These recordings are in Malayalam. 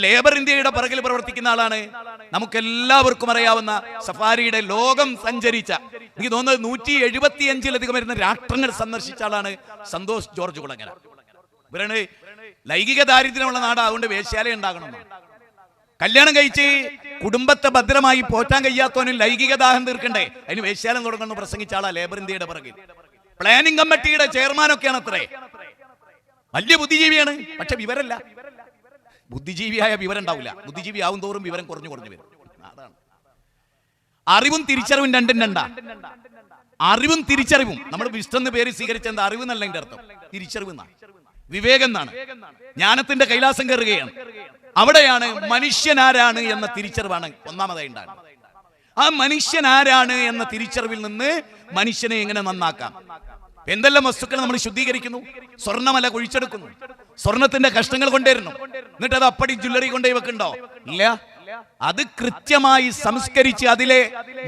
ലേബർ ഇന്ത്യയുടെ പിറകിൽ പ്രവർത്തിക്കുന്ന ആളാണ്. നമുക്കെല്ലാവർക്കും അറിയാവുന്ന സഫാരിയുടെ ലോകം സഞ്ചരിച്ച, എനിക്ക് തോന്നുന്നത് 175-ലധികം വരുന്ന രാഷ്ട്രങ്ങൾ സന്ദർശിച്ച ആളാണ് സന്തോഷ് ജോർജ് കുളങ്ങര. ഇവരാണ് ലൈംഗിക ദാരിദ്ര്യമുള്ള നാട്, അതുകൊണ്ട് വേശ്യാലയം ഉണ്ടാകണം. കല്യാണം കഴിച്ച് കുടുംബത്തെ ഭദ്രമായി പോറ്റാൻ കഴിയാത്തവനും ലൈംഗിക ദാഹം തീർക്കണ്ടേ, അതിന് വേശ്യാലയം തുടങ്ങുന്നു പ്രസംഗിച്ച ആളാ ലേബർ ഇന്ത്യയുടെ പിറകിൽ. പ്ലാനിംഗ് കമ്മിറ്റിയുടെ ചെയർമാനൊക്കെയാണ് അത്രേ. വലിയ ബുദ്ധിജീവിയാണ്, പക്ഷെ വിവരല്ല. ബുദ്ധിജീവിയായ വിവരം ഉണ്ടാവില്ല. ബുദ്ധിജീവി ആവും തോറും വിവരം കുറഞ്ഞു വരും. അതാണ് അറിവും തിരിച്ചറിവും രണ്ടും രണ്ടാ. അറിവും തിരിച്ചറിവും, നമ്മൾ വിഷ്ടം എന്ന് പേര് സ്വീകരിച്ച എന്താ? അറിവ് എന്നല്ല അതിന്റെ അർത്ഥം, തിരിച്ചറിവ് എന്നാണ്, വിവേകം എന്നാണ്. ജ്ഞാനത്തിന്റെ കൈലാസം കയറുകയാണ്. അവിടെയാണ് മനുഷ്യനാരാണ് എന്ന തിരിച്ചറിവാണ് ഒന്നാമതായി ഉണ്ടാകുന്നത്. ആ മനുഷ്യനാരാണ് എന്ന തിരിച്ചറിവിൽ നിന്ന് മനുഷ്യനെ എങ്ങനെ നന്നാക്കാം. എന്തെല്ലാം വസ്തുക്കൾ നമ്മൾ ശുദ്ധീകരിക്കുന്നു? സ്വർണ്ണമല കുഴിച്ചെടുക്കുന്നു, സ്വർണത്തിന്റെ കഷ്ണങ്ങൾ കൊണ്ടുവരുന്നു, എന്നിട്ട് അത് അപ്പടി ജ്വല്ലറി കൊണ്ടുപോയി വെക്കുന്നുണ്ടോ? ഇല്ല. അത് കൃത്യമായി സംസ്കരിച്ച് അതിലെ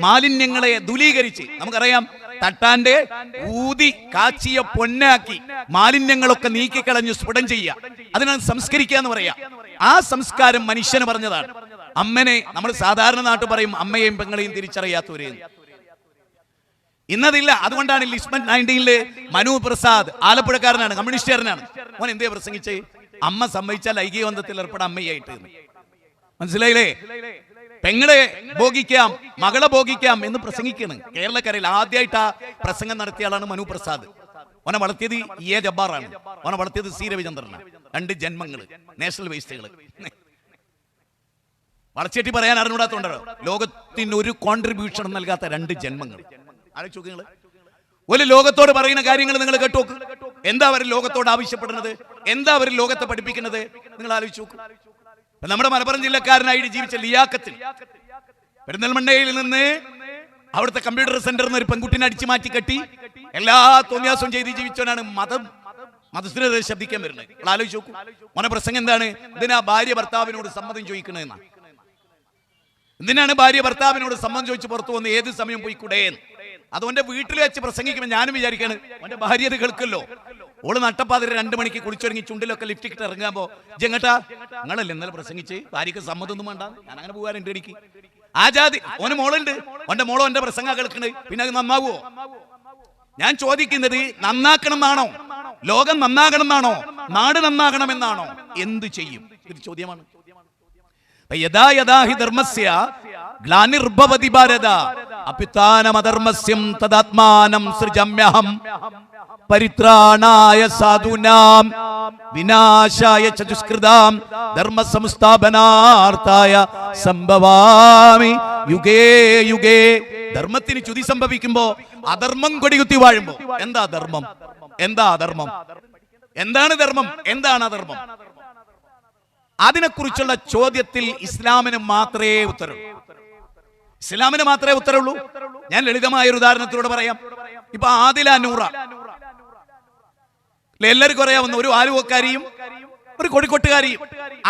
മാലിന്യങ്ങളെ ദൂരീകരിച്ച്, നമുക്കറിയാം തട്ടാന്റെ ഊതി കാച്ചിയ പൊന്നാക്കി മാലിന്യങ്ങളൊക്കെ നീക്കിക്കളഞ്ഞു സ്ഫുടം ചെയ്യുക, അതിനാണ് സംസ്കരിക്കുക എന്ന് പറയാ. ആ സംസ്കാരം മനുഷ്യന് പറഞ്ഞതാണ്. അമ്മനെ നമ്മൾ സാധാരണ നാട്ടിൽ പറയും അമ്മയെയും പെങ്ങളെയും തിരിച്ചറിയാത്തവരെയും. ഇന്നതില്ല. അതുകൊണ്ടാണ് ലിസ്ബൺ 19-ല് മനു പ്രസാദ്, ആലപ്പുഴക്കാരനാണ്, കമ്മ്യൂണിസ്റ്റുകാരനാണ്. ഓൻ എന്തേ പ്രസംഗിച്ച്? അമ്മ സമ്മതിച്ചാൽ ലൈംഗിക ബന്ധത്തിൽ ഏർപ്പെടാൻ അമ്മയായിട്ട്. മനസ്സിലായില്ലേ? പെങ്ങളെ ഭോഗിക്കാം, മകളെ ഭോഗിക്കാം എന്ന് പ്രസംഗിക്കണം. കേരളക്കരയിൽ ആദ്യമായിട്ട് ആ പ്രസംഗം നടത്തിയ ആളാണ് മനു പ്രസാദ്. ഓനെ വളർത്തിയത് എ ജബ്ബാറാണ്, ഓനെ വളർത്തിയത് സി രവിചന്ദ്രനാണ്. 2 ജന്മങ്ങള്, നാഷണൽ വേസ്റ്റുകള്. വളച്ചേട്ടി പറയാൻ അറിഞ്ഞൂടാത്തോണ്ടോ? ലോകത്തിന് ഒരു കോൺട്രിബ്യൂഷൻ നൽകാത്ത 2 ജന്മങ്ങൾ. ആലോചിച്ച് നോക്ക്. ഒരു ലോകത്തോട് പറയുന്ന കാര്യങ്ങൾ നിങ്ങൾ കേട്ടോക്ക്. എന്താ അവർ ലോകത്തോട് ആവശ്യപ്പെടുന്നത്? എന്താ അവർ ലോകത്തെ പഠിപ്പിക്കുന്നത്? നിങ്ങൾ ആലോചിച്ച് നോക്ക്. നമ്മുടെ മലപ്പുറം ജില്ലക്കാരനായിട്ട് ജീവിച്ച ലിയാക്കത്തിൽ പെരിന്തൽമണ്ണയിൽ നിന്ന് അവിടുത്തെ കമ്പ്യൂട്ടർ സെന്ററിൽ നിന്ന് ഒരു പെൺകുട്ടിനെ അടിച്ചു മാറ്റി കെട്ടി എല്ലാ തോന്നിയാസവും ചെയ്ത് ജീവിച്ചവനാണ് മതസ്ഥിരത ശബ്ദിക്കാൻ വരുന്നത്. നിങ്ങൾ ആലോചിച്ച് നോക്കൂ. മോനെ പ്രസംഗം എന്താണ്? ഇതിനാ ഭാര്യ ഭർത്താവിനോട് സമ്മതം ചോദിക്കണമെന്നാണ്. എന്തിനാണ് ഭാര്യ ഭർത്താവിനോട് സമ്മതം ചോദിച്ച് പുറത്തു വന്ന് ഏത് സമയം പോയിക്കൂടെ? അതുകൊണ്ട് വീട്ടിൽ വെച്ച് പ്രസംഗിക്കുമ്പോൾ ഞാനും വിചാരിക്കാണ് അവന്റെ ഭാര്യ അത് കേൾക്കല്ലോ. ഓള് നട്ടപ്പാതിരി 2 മണിക്ക് കുളിച്ചൊരുങ്ങി ചുണ്ടിലൊക്കെ ലിഫ്റ്റ് ഇട്ട് ഇറങ്ങുമ്പോ ജങ്ങട്ടാ നിങ്ങളല്ലേ ഇന്നലെ പ്രസംഗിച്ച് ഭാര്യക്ക് സമ്മതം ഒന്നും വേണ്ട, ഞാൻ അങ്ങനെ പോകാറുണ്ട്. എനിക്ക് ആ ജാതി. ഓന് മോളുണ്ട്, ഓന്റെ മോളോ എന്റെ പ്രസംഗം കേൾക്കണേ, പിന്നെ അത് നന്നാവോ? ഞാൻ ചോദിക്കുന്നത് നന്നാക്കണം എന്നാണോ? ലോകം നന്നാകണം എന്നാണോ? നാട് നന്നാകണമെന്നാണോ? എന്ത് ചെയ്യും? ഒരു ചോദ്യമാണ്. യഥാ യഥാ ഹി ധർമ്മസ്യ ഗ്ലാനിർഭവതി ഭാരത അപിതാനമധർമ്മസ്യം തദാത്മാനം സൃജമ്യഹം പരിത്രാണായ സാധൂനാം വിനാശായ ചതുഷ്കൃതാം ധർമ്മ സംസ്ഥാപനാർത്ഥായ സംഭവാമി യുഗേ യുഗേ. ധർമ്മത്തിന് ചുതി സംഭവിക്കുമ്പോ അധർമ്മം കൊടികുത്തി വാഴുമ്പോ എന്താ ധർമ്മം? എന്താ അധർമ്മം? എന്താണ് ധർമ്മം? എന്താണ് അധർമ്മം? അതിനെക്കുറിച്ചുള്ള ചോദ്യത്തിൽ ഇസ്ലാമിന് മാത്രമേ ഉത്തരവുള്ളൂ. ഇസ്ലാമിന് മാത്രമേ ഉത്തരവുള്ളൂ. ഞാൻ ലളിതമായ ഒരു ഉദാഹരണത്തിലൂടെ പറയാം. ഇപ്പൊ ആദില നൂറ, എല്ലാവർക്കും അറിയാവുന്ന ഒരു ആലുവക്കാരിയും ഒരു കോഴിക്കോട്ടുകാരിയും,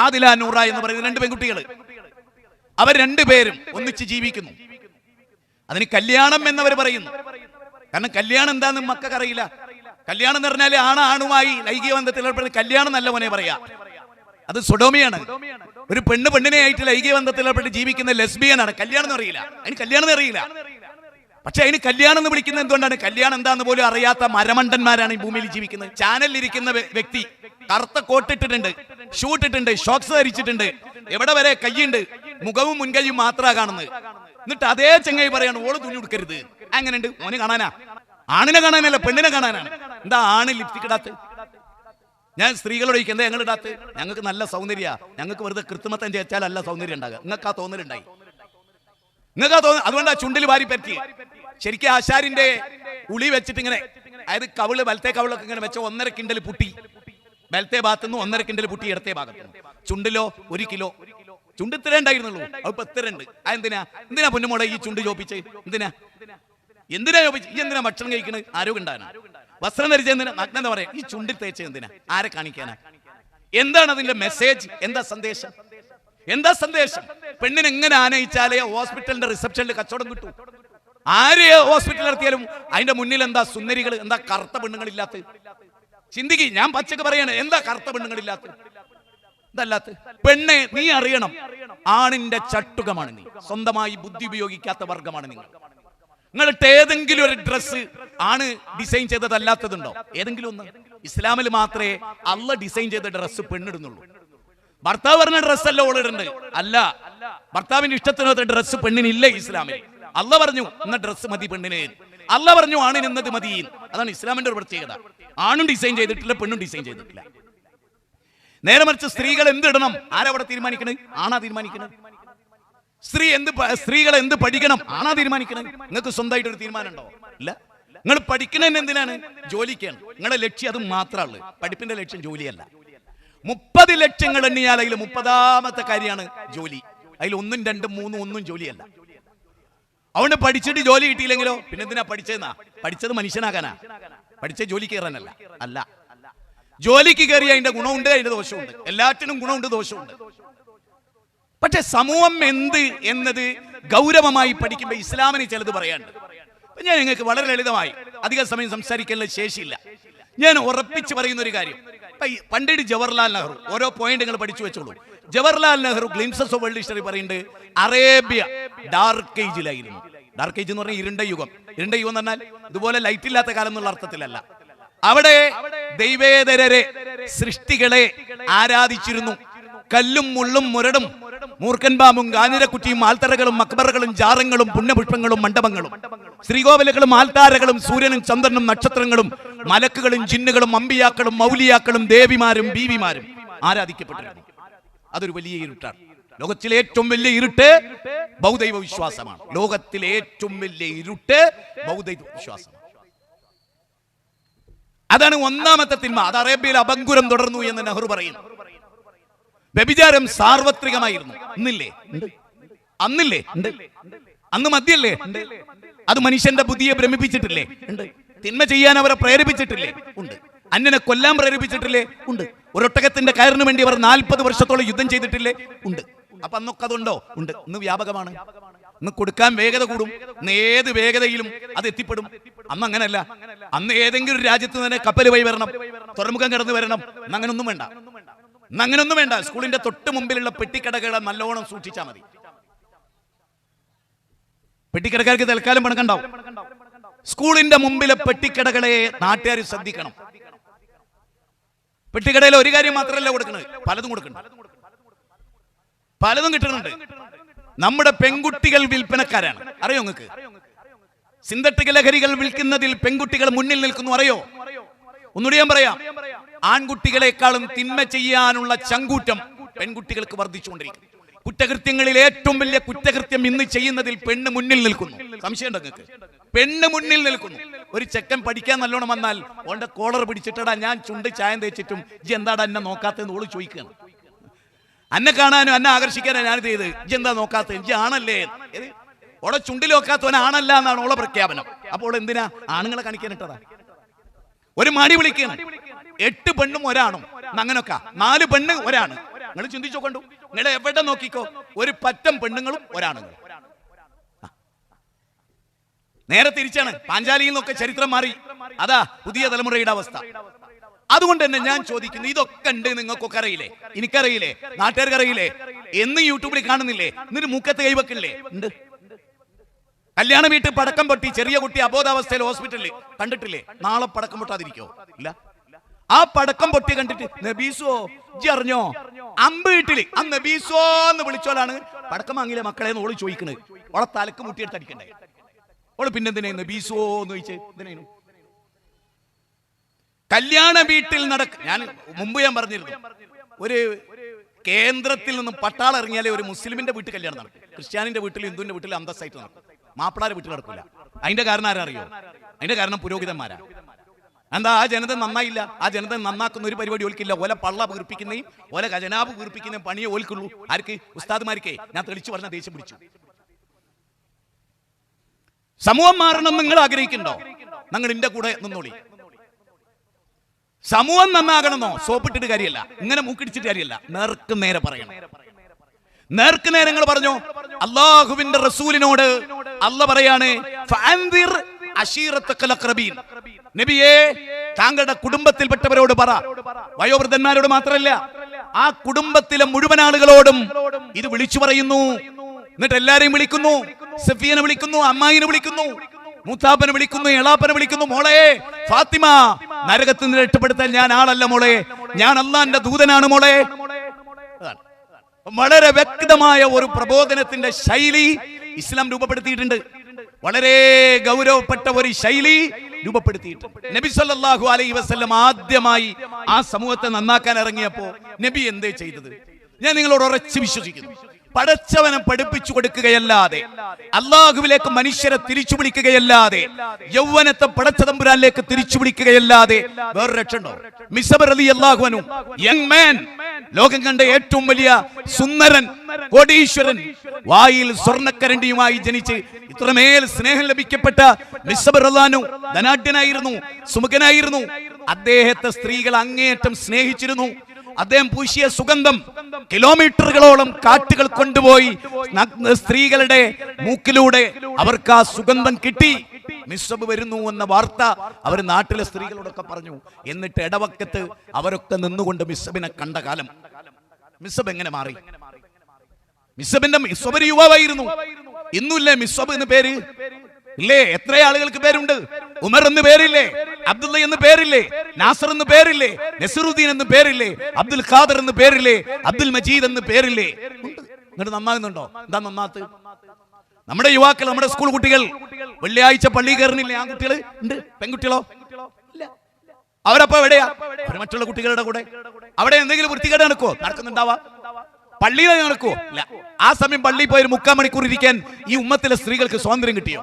ആദില നൂറ എന്ന് പറയുന്ന 2 പെൺകുട്ടികൾ. അവർ 2 പേരും ഒന്നിച്ച് ജീവിക്കുന്നു. അതിന് കല്യാണം എന്നവർ പറയുന്നു. കാരണം കല്യാണം എന്താന്ന് മക്കൾക്ക് അറിയില്ല. കല്യാണം എന്ന് പറഞ്ഞാൽ ആണുമായി ലൈംഗിക ബന്ധത്തിൽ ഏർപ്പെടുന്ന കല്യാണം നല്ല മോനെ പറയാ. അത് സൊഡോമിയാണ്. ഒരു പെണ്ണിനെ ആയിട്ട് ലൈംഗിക ബന്ധത്തിൽ ഏർപ്പെട്ട് ജീവിക്കുന്ന ലെസ്ബിയനാണ്. കല്യാണം എന്ന് അറിയില്ല. അതിന് കല്യാണം എന്ന് അറിയില്ല. പക്ഷെ അതിന് കല്യാണം എന്ന് വിളിക്കുന്നത് എന്തുകൊണ്ടാണ്? കല്യാണം എന്താന്ന് പോലും അറിയാത്ത മരമണ്ടന്മാരാണ് ഈ ഭൂമിയിൽ ജീവിക്കുന്നത്. ചാനലിൽ ഇരിക്കുന്ന വ്യക്തി കറുത്ത കോട്ടിട്ടിട്ടുണ്ട്, ഷൂ ഇട്ടിട്ടുണ്ട്, ഷോക്സ് ധരിച്ചിട്ടുണ്ട്, എവിടെ വരെ കയ്യുണ്ട്, മുഖവും മുൻകൈയും മാത്രമാണ് കാണുന്നത്. എന്നിട്ട് അതേ ചെങ്ങായി പറയാണ് ഓള് തുണി കൊടുക്കരുത്. അങ്ങനെയുണ്ട്. ഓന് കാണാനാ? ആണിനെ കാണാനല്ല, പെണ്ണിനെ കാണാനാണ്. എന്താ ആണ് ലിപ്സ്റ്റിക് ഇടാത്ത? ഞാൻ സ്ത്രീകളോട് ചോദിക്കും എന്താ ഞങ്ങൾ ഇടാത്ത? ഞങ്ങൾക്ക് നല്ല സൗന്ദര്യ, ഞങ്ങൾക്ക് വെറുതെ കൃത്രിമത്വം ചേച്ചാൽ അല്ല സൗന്ദര്യം ഉണ്ടാകുക. നിങ്ങൾക്ക് ആ തോന്നലുണ്ടായി, നിങ്ങൾക്ക് ആ തോന്നൽ. അതുകൊണ്ട് ആ ചുണ്ടിൽ വാരി പറ്റി ശരിക്കും ആശാരിന്റെ ഉളി വെച്ചിട്ട് ഇങ്ങനെ, അതായത് കവിള് വലത്തെ കവിളൊക്കെ ഇങ്ങനെ വെച്ച 1.5 കിണ്ടൽ പുട്ടി, വലത്തെ ഭാഗത്തുനിന്ന് 1.5 കിണ്ടൽ പുട്ടി ഇടത്തെ ഭാഗത്ത്. ചുണ്ടിലോ 1 കിലോ ചുണ്ട് ഇത്ര ഉണ്ടായിരുന്നുള്ളൂ. അപ്പൊ ഇത്ര ഉണ്ട്. എന്തിനാ പൊന്നുമോളെ ഈ ചുണ്ട് ചോപ്പിച്ച്? എന്തിനാ ചോപ്പിച്ച്? ഈ എന്തിനാ ഭക്ഷണം കഴിക്കണത്? ആരോഗ്യം ഉണ്ടാകാനാ? വസ്ത്രം ധരിച്ച എന്തിനാ? നഗ്നത പറയാം. ഈ ചുണ്ടിൽ തേച്ച എന്തിനാ? ആരെ കാണിക്കാനാ? എന്താണ് അതിന്റെ മെസ്സേജ്? എന്താ സന്ദേശം? എന്താ സന്ദേശം? പെണ്ണിനെ എങ്ങനെ ആനയിച്ചാലേ ഹോസ്പിറ്റലിന്റെ റിസപ്ഷനിൽ കച്ചവടം കിട്ടൂ? ആര് ഹോസ്പിറ്റലിൽ നടത്തിയാലും അതിന്റെ മുന്നിൽ എന്താ സുന്ദരികൾ, എന്താ കറുത്ത പെണ്ണുങ്ങളില്ലാത്ത? ചിന്തിക്ക്. ഞാൻ പച്ചക്ക് പറയാണ്, എന്താ കറുത്ത പെണ്ണുങ്ങളില്ലാത്ത? ഇതല്ലാത്ത പെണ്ണെ നീ അറിയണം, ആണിന്റെ ചട്ടുകമാണ് നീ, സ്വന്തമായി ബുദ്ധി ഉപയോഗിക്കാത്ത വർഗമാണ് നിങ്ങൾ. നിങ്ങളിട്ട് ഏതെങ്കിലും ഒരു ഡ്രസ്സ് ആണ് ഡിസൈൻ ചെയ്തതല്ലാത്തതുണ്ടോ? ഏതെങ്കിലും ഒന്ന്? ഇസ്ലാമിൽ മാത്രമേ അള്ള ഡിസൈൻ ചെയ്ത ഡ്രസ്സ് പെണ്ണിടുന്നുള്ളൂ. ഭർത്താവ് പറഞ്ഞ ഡ്രസ്സല്ല ഓളിടുന്നത്, അല്ല. ഭർത്താവിന്റെ ഇഷ്ടത്തിനകത്ത് ഡ്രസ്സ് പെണ്ണിനില്ല ഇസ്ലാമിൽ. അള്ള പറഞ്ഞു ഇന്ന ഡ്രസ്സ് മതി പെണ്ണിന്, അള്ള പറഞ്ഞു ആണിന് ഇന്നത് മതി. അതാണ് ഇസ്ലാമിന്റെ ഒരു പ്രത്യേകത. ആണും ഡിസൈൻ ചെയ്തിട്ടില്ല, പെണ്ണും ഡിസൈൻ ചെയ്തിട്ടില്ല. നേരെ മറിച്ച് സ്ത്രീകൾ എന്തിടണം ആരവിടെ തീരുമാനിക്കണേ? ആണാ തീരുമാനിക്കണേ. സ്ത്രീകൾ എന്ത് പഠിക്കണം ആണാ തീരുമാനിക്കണേ. നിങ്ങൾക്ക് സ്വന്തമായിട്ട് ഒരു തീരുമാനം ഉണ്ടോ? ഇല്ല. നിങ്ങൾ പഠിക്കണതിന് എന്തിനാണ്? ജോലിക്കാണ്. നിങ്ങളുടെ ലക്ഷ്യം അത് മാത്രമാണ്. പഠിപ്പിന്റെ ലക്ഷ്യം ജോലിയല്ല. 30 ലക്ഷങ്ങൾ എണ്ണിയാൽ അതിൽ 30ാമത്തെ കാര്യമാണ് ജോലി. അതിൽ 1, 2, 3 ഒന്നും ജോലിയല്ല. അതുകൊണ്ട് പഠിച്ചിട്ട് ജോലി കിട്ടിയില്ലെങ്കിലോ പിന്നെ എന്തിനാ പഠിച്ചതെന്നാ? പഠിച്ചത് മനുഷ്യനാകാനാ, പഠിച്ച ജോലി കയറാനല്ല. അല്ല, ജോലിക്ക് കയറി അതിന്റെ ഗുണമുണ്ട്, അതിന്റെ ദോഷമുണ്ട്. എല്ലാറ്റിനും ഗുണമുണ്ട്, ദോഷമുണ്ട്. പക്ഷെ സമൂഹം എന്ത് എന്നത് ഗൗരവമായി പഠിക്കുമ്പോൾ ഇസ്ലാമിന് ചിലത് പറയാനുണ്ട്. ഞാൻ നിങ്ങൾക്ക് വളരെ ലളിതമായി, അധിക സമയം സംസാരിക്കാനുള്ള ശേഷിയില്ല, ഞാൻ ഉറപ്പിച്ച് പറയുന്ന ഒരു കാര്യം. പണ്ഡിറ്റ് ജവഹർലാൽ നെഹ്റു, ഓരോ പോയിന്റ് നിങ്ങൾ പഠിച്ചു വെച്ചോളൂ. Jawaharlal Nehru glimpses of world history പറയുന്നുണ്ട്, അറേബ്യ ഡാർക്ക് ഏജിലായിരുന്നു. ഡാർക്ക് ഏജ് എന്ന് പറഞ്ഞാൽ ഇരുണ്ട യുഗം. ഇരുണ്ട യുഗം എന്ന് പറഞ്ഞാൽ ഇതുപോലെ ലൈറ്റ് ഇല്ലാത്ത കാലം എന്നുള്ള അർത്ഥത്തിലല്ല. അവിടെ ദൈവേതരരെ, സൃഷ്ടികളെ ആരാധിച്ചിരുന്നു. കല്ലും മുള്ളും മുരടും മൂർഖൻ പാമ്പും കാഞ്ഞിരക്കുറ്റിയും ആൽത്തറകളും മക്ബറകളും ജാറങ്ങളും പുണ്യപുഷ്പങ്ങളും മണ്ഡപങ്ങളും ശ്രീകോവിലുകളും ആൽത്താരകളും സൂര്യനും ചന്ദ്രനും നക്ഷത്രങ്ങളും മലക്കുകളും ജിന്നുകളും അമ്പിയാക്കളും മൗലിയാക്കളും ദേവിമാരും ബീവിമാരും ആരാധിക്കപ്പെട്ടിരുന്നു. അതൊരു വലിയ ഇരുട്ടാണ്. ലോകത്തിലെ ഏറ്റവും വലിയ ഇരുട്ട് ബൗദ്ധൈവ വിശ്വാസമാണ്. ലോകത്തിലെ ഏറ്റവും വലിയ ഇരുട്ട് ബൗദ്ധൈവ വിശ്വാസമാണ്. അതാണ് ഒന്നാമത്തെ തിന്മ. അത് അറേബ്യയിൽ അപങ്കുരം തുടർന്നു എന്ന് നെഹ്റു പറയുന്നു. വ്യഭിചാരം സാർവത്രികമായിരുന്നു. ഇന്നില്ലേ? അന്നില്ലേ? അന്ന് മദ്യല്ലേ? അത് മനുഷ്യന്റെ ബുദ്ധിയെ ഭ്രമിപ്പിച്ചിട്ടില്ലേ? ഉണ്ട്. തിന്മ ചെയ്യാൻ അവരെ പ്രേരിപ്പിച്ചിട്ടില്ലേ? ഉണ്ട്. അന്യനെ കൊല്ലാൻ പ്രേരിപ്പിച്ചിട്ടില്ലേ? ഉണ്ട്. ഒരൊട്ടകത്തിന്റെ കയറിന് വേണ്ടി അവർ 40 വർഷത്തോളം യുദ്ധം ചെയ്തിട്ടില്ലേ? ഉണ്ട്. അപ്പൊ അന്നൊക്കെ അതുണ്ടോ? ഉണ്ട്. ഇന്ന് വ്യാപകമാണ്. ഇന്ന് കൊടുക്കാൻ വേഗത കൂടും. ഇന്ന് ഏത് വേഗതയിലും അത് എത്തിപ്പെടും. അന്ന് അങ്ങനല്ല. അന്ന് ഏതെങ്കിലും ഒരു രാജ്യത്ത് തന്നെ കപ്പൽ വഴി വരണം, തുറമുഖം കടന്നു വരണം. ഇന്ന് അങ്ങനൊന്നും വേണ്ട. ഇന്ന് അങ്ങനൊന്നും വേണ്ട. സ്കൂളിന്റെ തൊട്ട് മുമ്പിലുള്ള പെട്ടിക്കടകളെ നല്ലോണം സൂക്ഷിച്ചാൽ മതി. പെട്ടിക്കടക്കാർക്ക് തൽക്കാലം പണക്കുണ്ടാവും. സ്കൂളിന്റെ മുമ്പിലെ പെട്ടിക്കടകളെ നാട്ടുകാർ ശ്രദ്ധിക്കണം. പെട്ടിക്കടയിൽ ഒരു കാര്യം മാത്രമല്ല കൊടുക്കുന്നത്, പലതും കൊടുക്കുന്നുണ്ട്, പലതും കിട്ടുന്നുണ്ട്. നമ്മുടെ പെൺകുട്ടികൾ വിൽപ്പനക്കാരാണ്. അറിയോ നിങ്ങൾക്ക്? സിന്തറ്റിക് ലഹരികൾ വിൽക്കുന്നതിൽ പെൺകുട്ടികൾ മുന്നിൽ നിൽക്കുന്നു. അറിയോ? ഒന്നുകൂടി ഞാൻ പറയാം. ആൺകുട്ടികളെക്കാളും തിന്മ ചെയ്യാനുള്ള ചങ്കൂറ്റം പെൺകുട്ടികൾക്ക് വർദ്ധിച്ചുകൊണ്ടിരിക്കുന്നു. കുറ്റകൃത്യങ്ങളിൽ ഏറ്റവും വലിയ കുറ്റകൃത്യം ഇന്ന് ചെയ്യുന്നതിൽ പെണ്ണ് മുന്നിൽ നിൽക്കുന്നു. സംശയമുണ്ടോ നിങ്ങൾക്ക്? പെണ്ണ് മുന്നിൽ നിൽക്കുന്നു. ഒരു ചെക്കൻ പഠിക്കാൻ നല്ലോണം വന്നാൽ ഓന്റെ കോളർ പിടിച്ചിട്ടടാ ഞാൻ ചുണ്ട് ചായം തേച്ചിട്ടും ഇജ്ജ് എന്താടാ എന്നെ നോക്കാത്തെന്ന് ഓള് ചോദിക്കുകയാണ്. അന്നെ കാണാനും എന്നെ ആകർഷിക്കാനാണ് ഞാനിത് ചെയ്ത്. ഇജ്ജ് എന്താ നോക്കാത്ത? ഇജ്ജ് ആണല്ലേ? ഓളെ ചുണ്ടിൽ നോക്കാത്തവൻ ആണല്ല എന്നാണ് ഓളെ പ്രഖ്യാപനം. അപ്പോൾ എന്തിനാ ആണുങ്ങളെ കാണിക്കാനിട്ടതാ? ഒരു മടി വിളിക്കണം. 8 പെണ്ണും ഒരാണും അങ്ങനൊക്കെ 4 പെണ്ണ് ഒരാണ്. നിങ്ങൾ ചിന്തിച്ചോ കണ്ടു. നിങ്ങൾ എവിടെ നോക്കിക്കോ ഒരു പറ്റം പെണ്ണുങ്ങളും ഒരാണുങ്ങളും. നേരെ തിരിച്ചാണ്. പാഞ്ചാലിയിൽ നിന്നൊക്കെ ചരിത്രം മാറി. അതാ പുതിയ തലമുറയുടെ അവസ്ഥ. അതുകൊണ്ട് തന്നെ ഞാൻ ചോദിക്കുന്നു, ഇതൊക്കെ ഉണ്ട് നിങ്ങൾക്കൊക്കെ അറിയില്ലേ? എനിക്കറിയില്ലേ? നാട്ടുകാർക്ക് അറിയില്ലേ? എന്ന് യൂട്യൂബിൽ കാണുന്നില്ലേ? എന്നിട്ട് മൂക്കത്ത് കൈവെക്കില്ലേ? ഉണ്ട്. കല്യാണ വീട്ടിൽ പടക്കം പൊട്ടി ചെറിയ കുട്ടി അബോധാവസ്ഥയിൽ ഹോസ്പിറ്റലിൽ കണ്ടിട്ടില്ലേ? നാളെ പടക്കം പൊട്ടാതിരിക്കോ? ഇല്ല. ആ പടക്കം പൊട്ടി കണ്ടിട്ട് നബീസോ ഇജ്ജ് അറിഞ്ഞോ അമ്പ് വീട്ടില് ആ നബീസോ എന്ന് വിളിച്ചോലാണ് പടക്കം വാങ്ങിയില്ലേ മക്കളെ എന്ന് ഓള് ചോദിക്കണത്. ഓളെ തലക്ക് മുട്ടിയെടുത്ത് അടിക്കണ്ടേ? ഓള് പിന്നെന്തിനാ നബീസോ എന്ന് ചോദിച്ചേ? എന്തിനു? കല്യാണ വീട്ടിൽ ഞാൻ മുമ്പ് ഞാൻ പറഞ്ഞിരുന്നു, ഒരു കേന്ദ്രത്തിൽ നിന്നും പട്ടാളം ഇറങ്ങിയാലേ ഒരു മുസ്ലിമിന്റെ വീട്ടിൽ കല്യാണം നടക്കും. ക്രിസ്ത്യാനിന്റെ വീട്ടിൽ ഹിന്ദുവിന്റെ വീട്ടിൽ അന്തസ്സായിട്ട് നടക്കും. മാപ്പിളാരെ വീട്ടിൽ നടക്കില്ല. അതിന്റെ കാരണം ആരാ അറിയോ? അതിന്റെ കാരണം പുരോഹിതന്മാരാ. എന്താ? ആ ജനത നന്നായില്ല. ആ ജനത നന്നാക്കുന്ന ഒരു പരിപാടി ഓൽക്കില്ല. ഓല പള്ള വീർപ്പിക്കുന്നേയും ഓല ഖജനാബ് വീർപ്പിക്കുന്നേയും പണിയെ ഓൽക്കുള്ളൂ. ആർക്ക്? ഉസ്താദ്മാർക്കേ. ഞാൻ തെളിച്ചു പറഞ്ഞ ദേഷ്യം പിടിച്ചു. സമൂഹം മാറണം നിങ്ങൾ ആഗ്രഹിക്കുന്നുണ്ടോ? നിങ്ങൾ എന്റെ കൂടെ നിന്നോളി. സമൂഹം നന്നാകണമെന്നോ സോപ്പിട്ടിട്ട് കാര്യമല്ല, ഇങ്ങനെ മൂക്കിടിച്ചിട്ട് കാര്യമല്ല. നേർക്ക് നേരെ പറയണം. നേർക്ക് നേരെ നിങ്ങൾ പറഞ്ഞോ. അള്ളാഹുവിന്റെ റസൂലിനോട് അള്ളാഹ് പറയാണ്, ഫഅൻദിർ അശീറത്തക്കൽ അഖ്റബീൻ. നബിയേ താങ്കളുടെ കുടുംബത്തിൽപ്പെട്ടവരോട് പറ. വയോവൃദ്ധന്മാരോട് മാത്രമല്ല, ആ കുടുംബത്തിലെ മുഴുവൻ ആളുകളോടും ഇത് വിളിച്ചു പറയുന്നു. എന്നിട്ട് എല്ലാരെയും വിളിക്കുന്നു. സഫിയനെ വിളിക്കുന്നു, അമ്മായിനെ വിളിക്കുന്നു, മൂത്താപ്പനെ വിളിക്കുന്നു, എളാപ്പനെ വിളിക്കുന്നു. മോളെ ഫാത്തിമ, നരകത്തിൽ നിന്ന് രക്ഷപ്പെടുത്താൻ ഞാൻ ആളല്ല മോളെ, ഞാൻ അള്ളാന്റെ ദൂതനാണ് മോളെ. വളരെ വ്യക്തമായ ഒരു പ്രബോധനത്തിന്റെ ശൈലി ഇസ്ലാം രൂപപ്പെടുത്തിയിട്ടുണ്ട്. വളരെ ഗൗരവപ്പെട്ട ഒരു ശൈലി രൂപപ്പെടുത്തിയിട്ടുണ്ട്. നബി സല്ലല്ലാഹു അലൈഹി വസല്ലം ആദ്യമായി ആ സമൂഹത്തെ നന്നാക്കാൻ ഇറങ്ങിയപ്പോ നബി എന്തേ ചെയ്തത്? ഞാൻ നിങ്ങളോട് ഉറച്ചു വിശ്വസിക്കുന്നു, പടച്ചവനെ പഠിപ്പിച്ചു കൊടുക്കുകയല്ലാതെ, അള്ളാഹുവിലേക്ക് മനുഷ്യരെ തിരിച്ചു വിളിക്കുകയല്ലാതെ, യൗവനത്തെ പടച്ചതമ്പുരാനിലേക്ക് തിരിച്ചു വിളിക്കുകയല്ലാതെ വേറെ രക്ഷയുണ്ടോ? മിസ്അബ് റളിയല്ലാഹു അൻഹു, യങ് മാൻ, ലോകം കണ്ട ഏറ്റവും വലിയ സുന്ദരൻ, കോടീശ്വരൻ, വായിൽ സ്വർണ്ണക്കരണ്ടിയുമായി ജനിച്ച് ഇത്രമേൽ സ്നേഹം ലഭിക്കപ്പെട്ട മിസ്അബ് റളിയല്ലാഹു അൻഹു ധനാഢ്യനായിരുന്നു, സുമുഖനായിരുന്നു. അദ്ദേഹത്തെ സ്ത്രീകൾ അങ്ങേയറ്റം സ്നേഹിച്ചിരുന്നു. അദ്ദേഹം പൂശിയ സുഗന്ധം കിലോമീറ്ററുകളോളം കാറ്റുകൾ കൊണ്ടുപോയി സ്ത്രീകളുടെ മൂക്കിലൂടെ അവർക്ക് ആ സുഗന്ധം കിട്ടി. മിസ്അബ് വരുന്നു എന്ന വാർത്ത അവർ നാട്ടിലെ സ്ത്രീകളോടൊക്കെ പറഞ്ഞു. എന്നിട്ട് ഇടവക്കത്ത് അവരൊക്കെ നിന്നുകൊണ്ട് മിസ്അബിനെ കണ്ട കാലം. മിസ്അബ് എങ്ങനെ മാറി? മിസ്അബ് ഒരു യുവാവായിരുന്നു. ഇന്നുമില്ലേ മിസ്അബ് എന്ന് പേര്? ഇല്ലേ? എത്ര ആളുകൾക്ക് പേരുണ്ട്? ഉമർ എന്ന് പേരില്ലേ? അബ്ദുള്ള എന്ന് പേരില്ലേ? നാസർ എന്ന് പേരില്ലേ? നസറുദ്ദീൻ എന്ന് പേരില്ലേ? അബ്ദുൽ ഖാദർ എന്ന് പേരില്ലേ? അബ്ദുൽ മജീദ് എന്ന് പേരില്ലേ? എന്നിട്ട് നന്നാകുന്നുണ്ടോ? എന്താ നന്നാത്ത്? നമ്മുടെ യുവാക്കൾ, നമ്മുടെ സ്കൂൾ കുട്ടികൾ വെള്ളിയാഴ്ച പള്ളി കയറുന്നില്ലേ? ആൺകുട്ടികൾ ഉണ്ട്, പെൺകുട്ടികളോ ഇല്ല. അവരപ്പോ എവിടെയാ? അവർ മറ്റുള്ള കുട്ടികളുടെ കൂടെ. അവിടെ എന്തെങ്കിലും വൃത്തികേട് നടക്കുവോ? നടക്കുന്നുണ്ടാവാ. പള്ളിയിൽ നടക്കുവോ? ഇല്ല. ആ സമയം പള്ളിയിൽ പോയി 3/4 മണിക്കൂർ ഇരിക്കാൻ ഈ ഉമ്മത്തിലെ സ്ത്രീകൾക്ക് സ്വാതന്ത്ര്യം കിട്ടിയോ?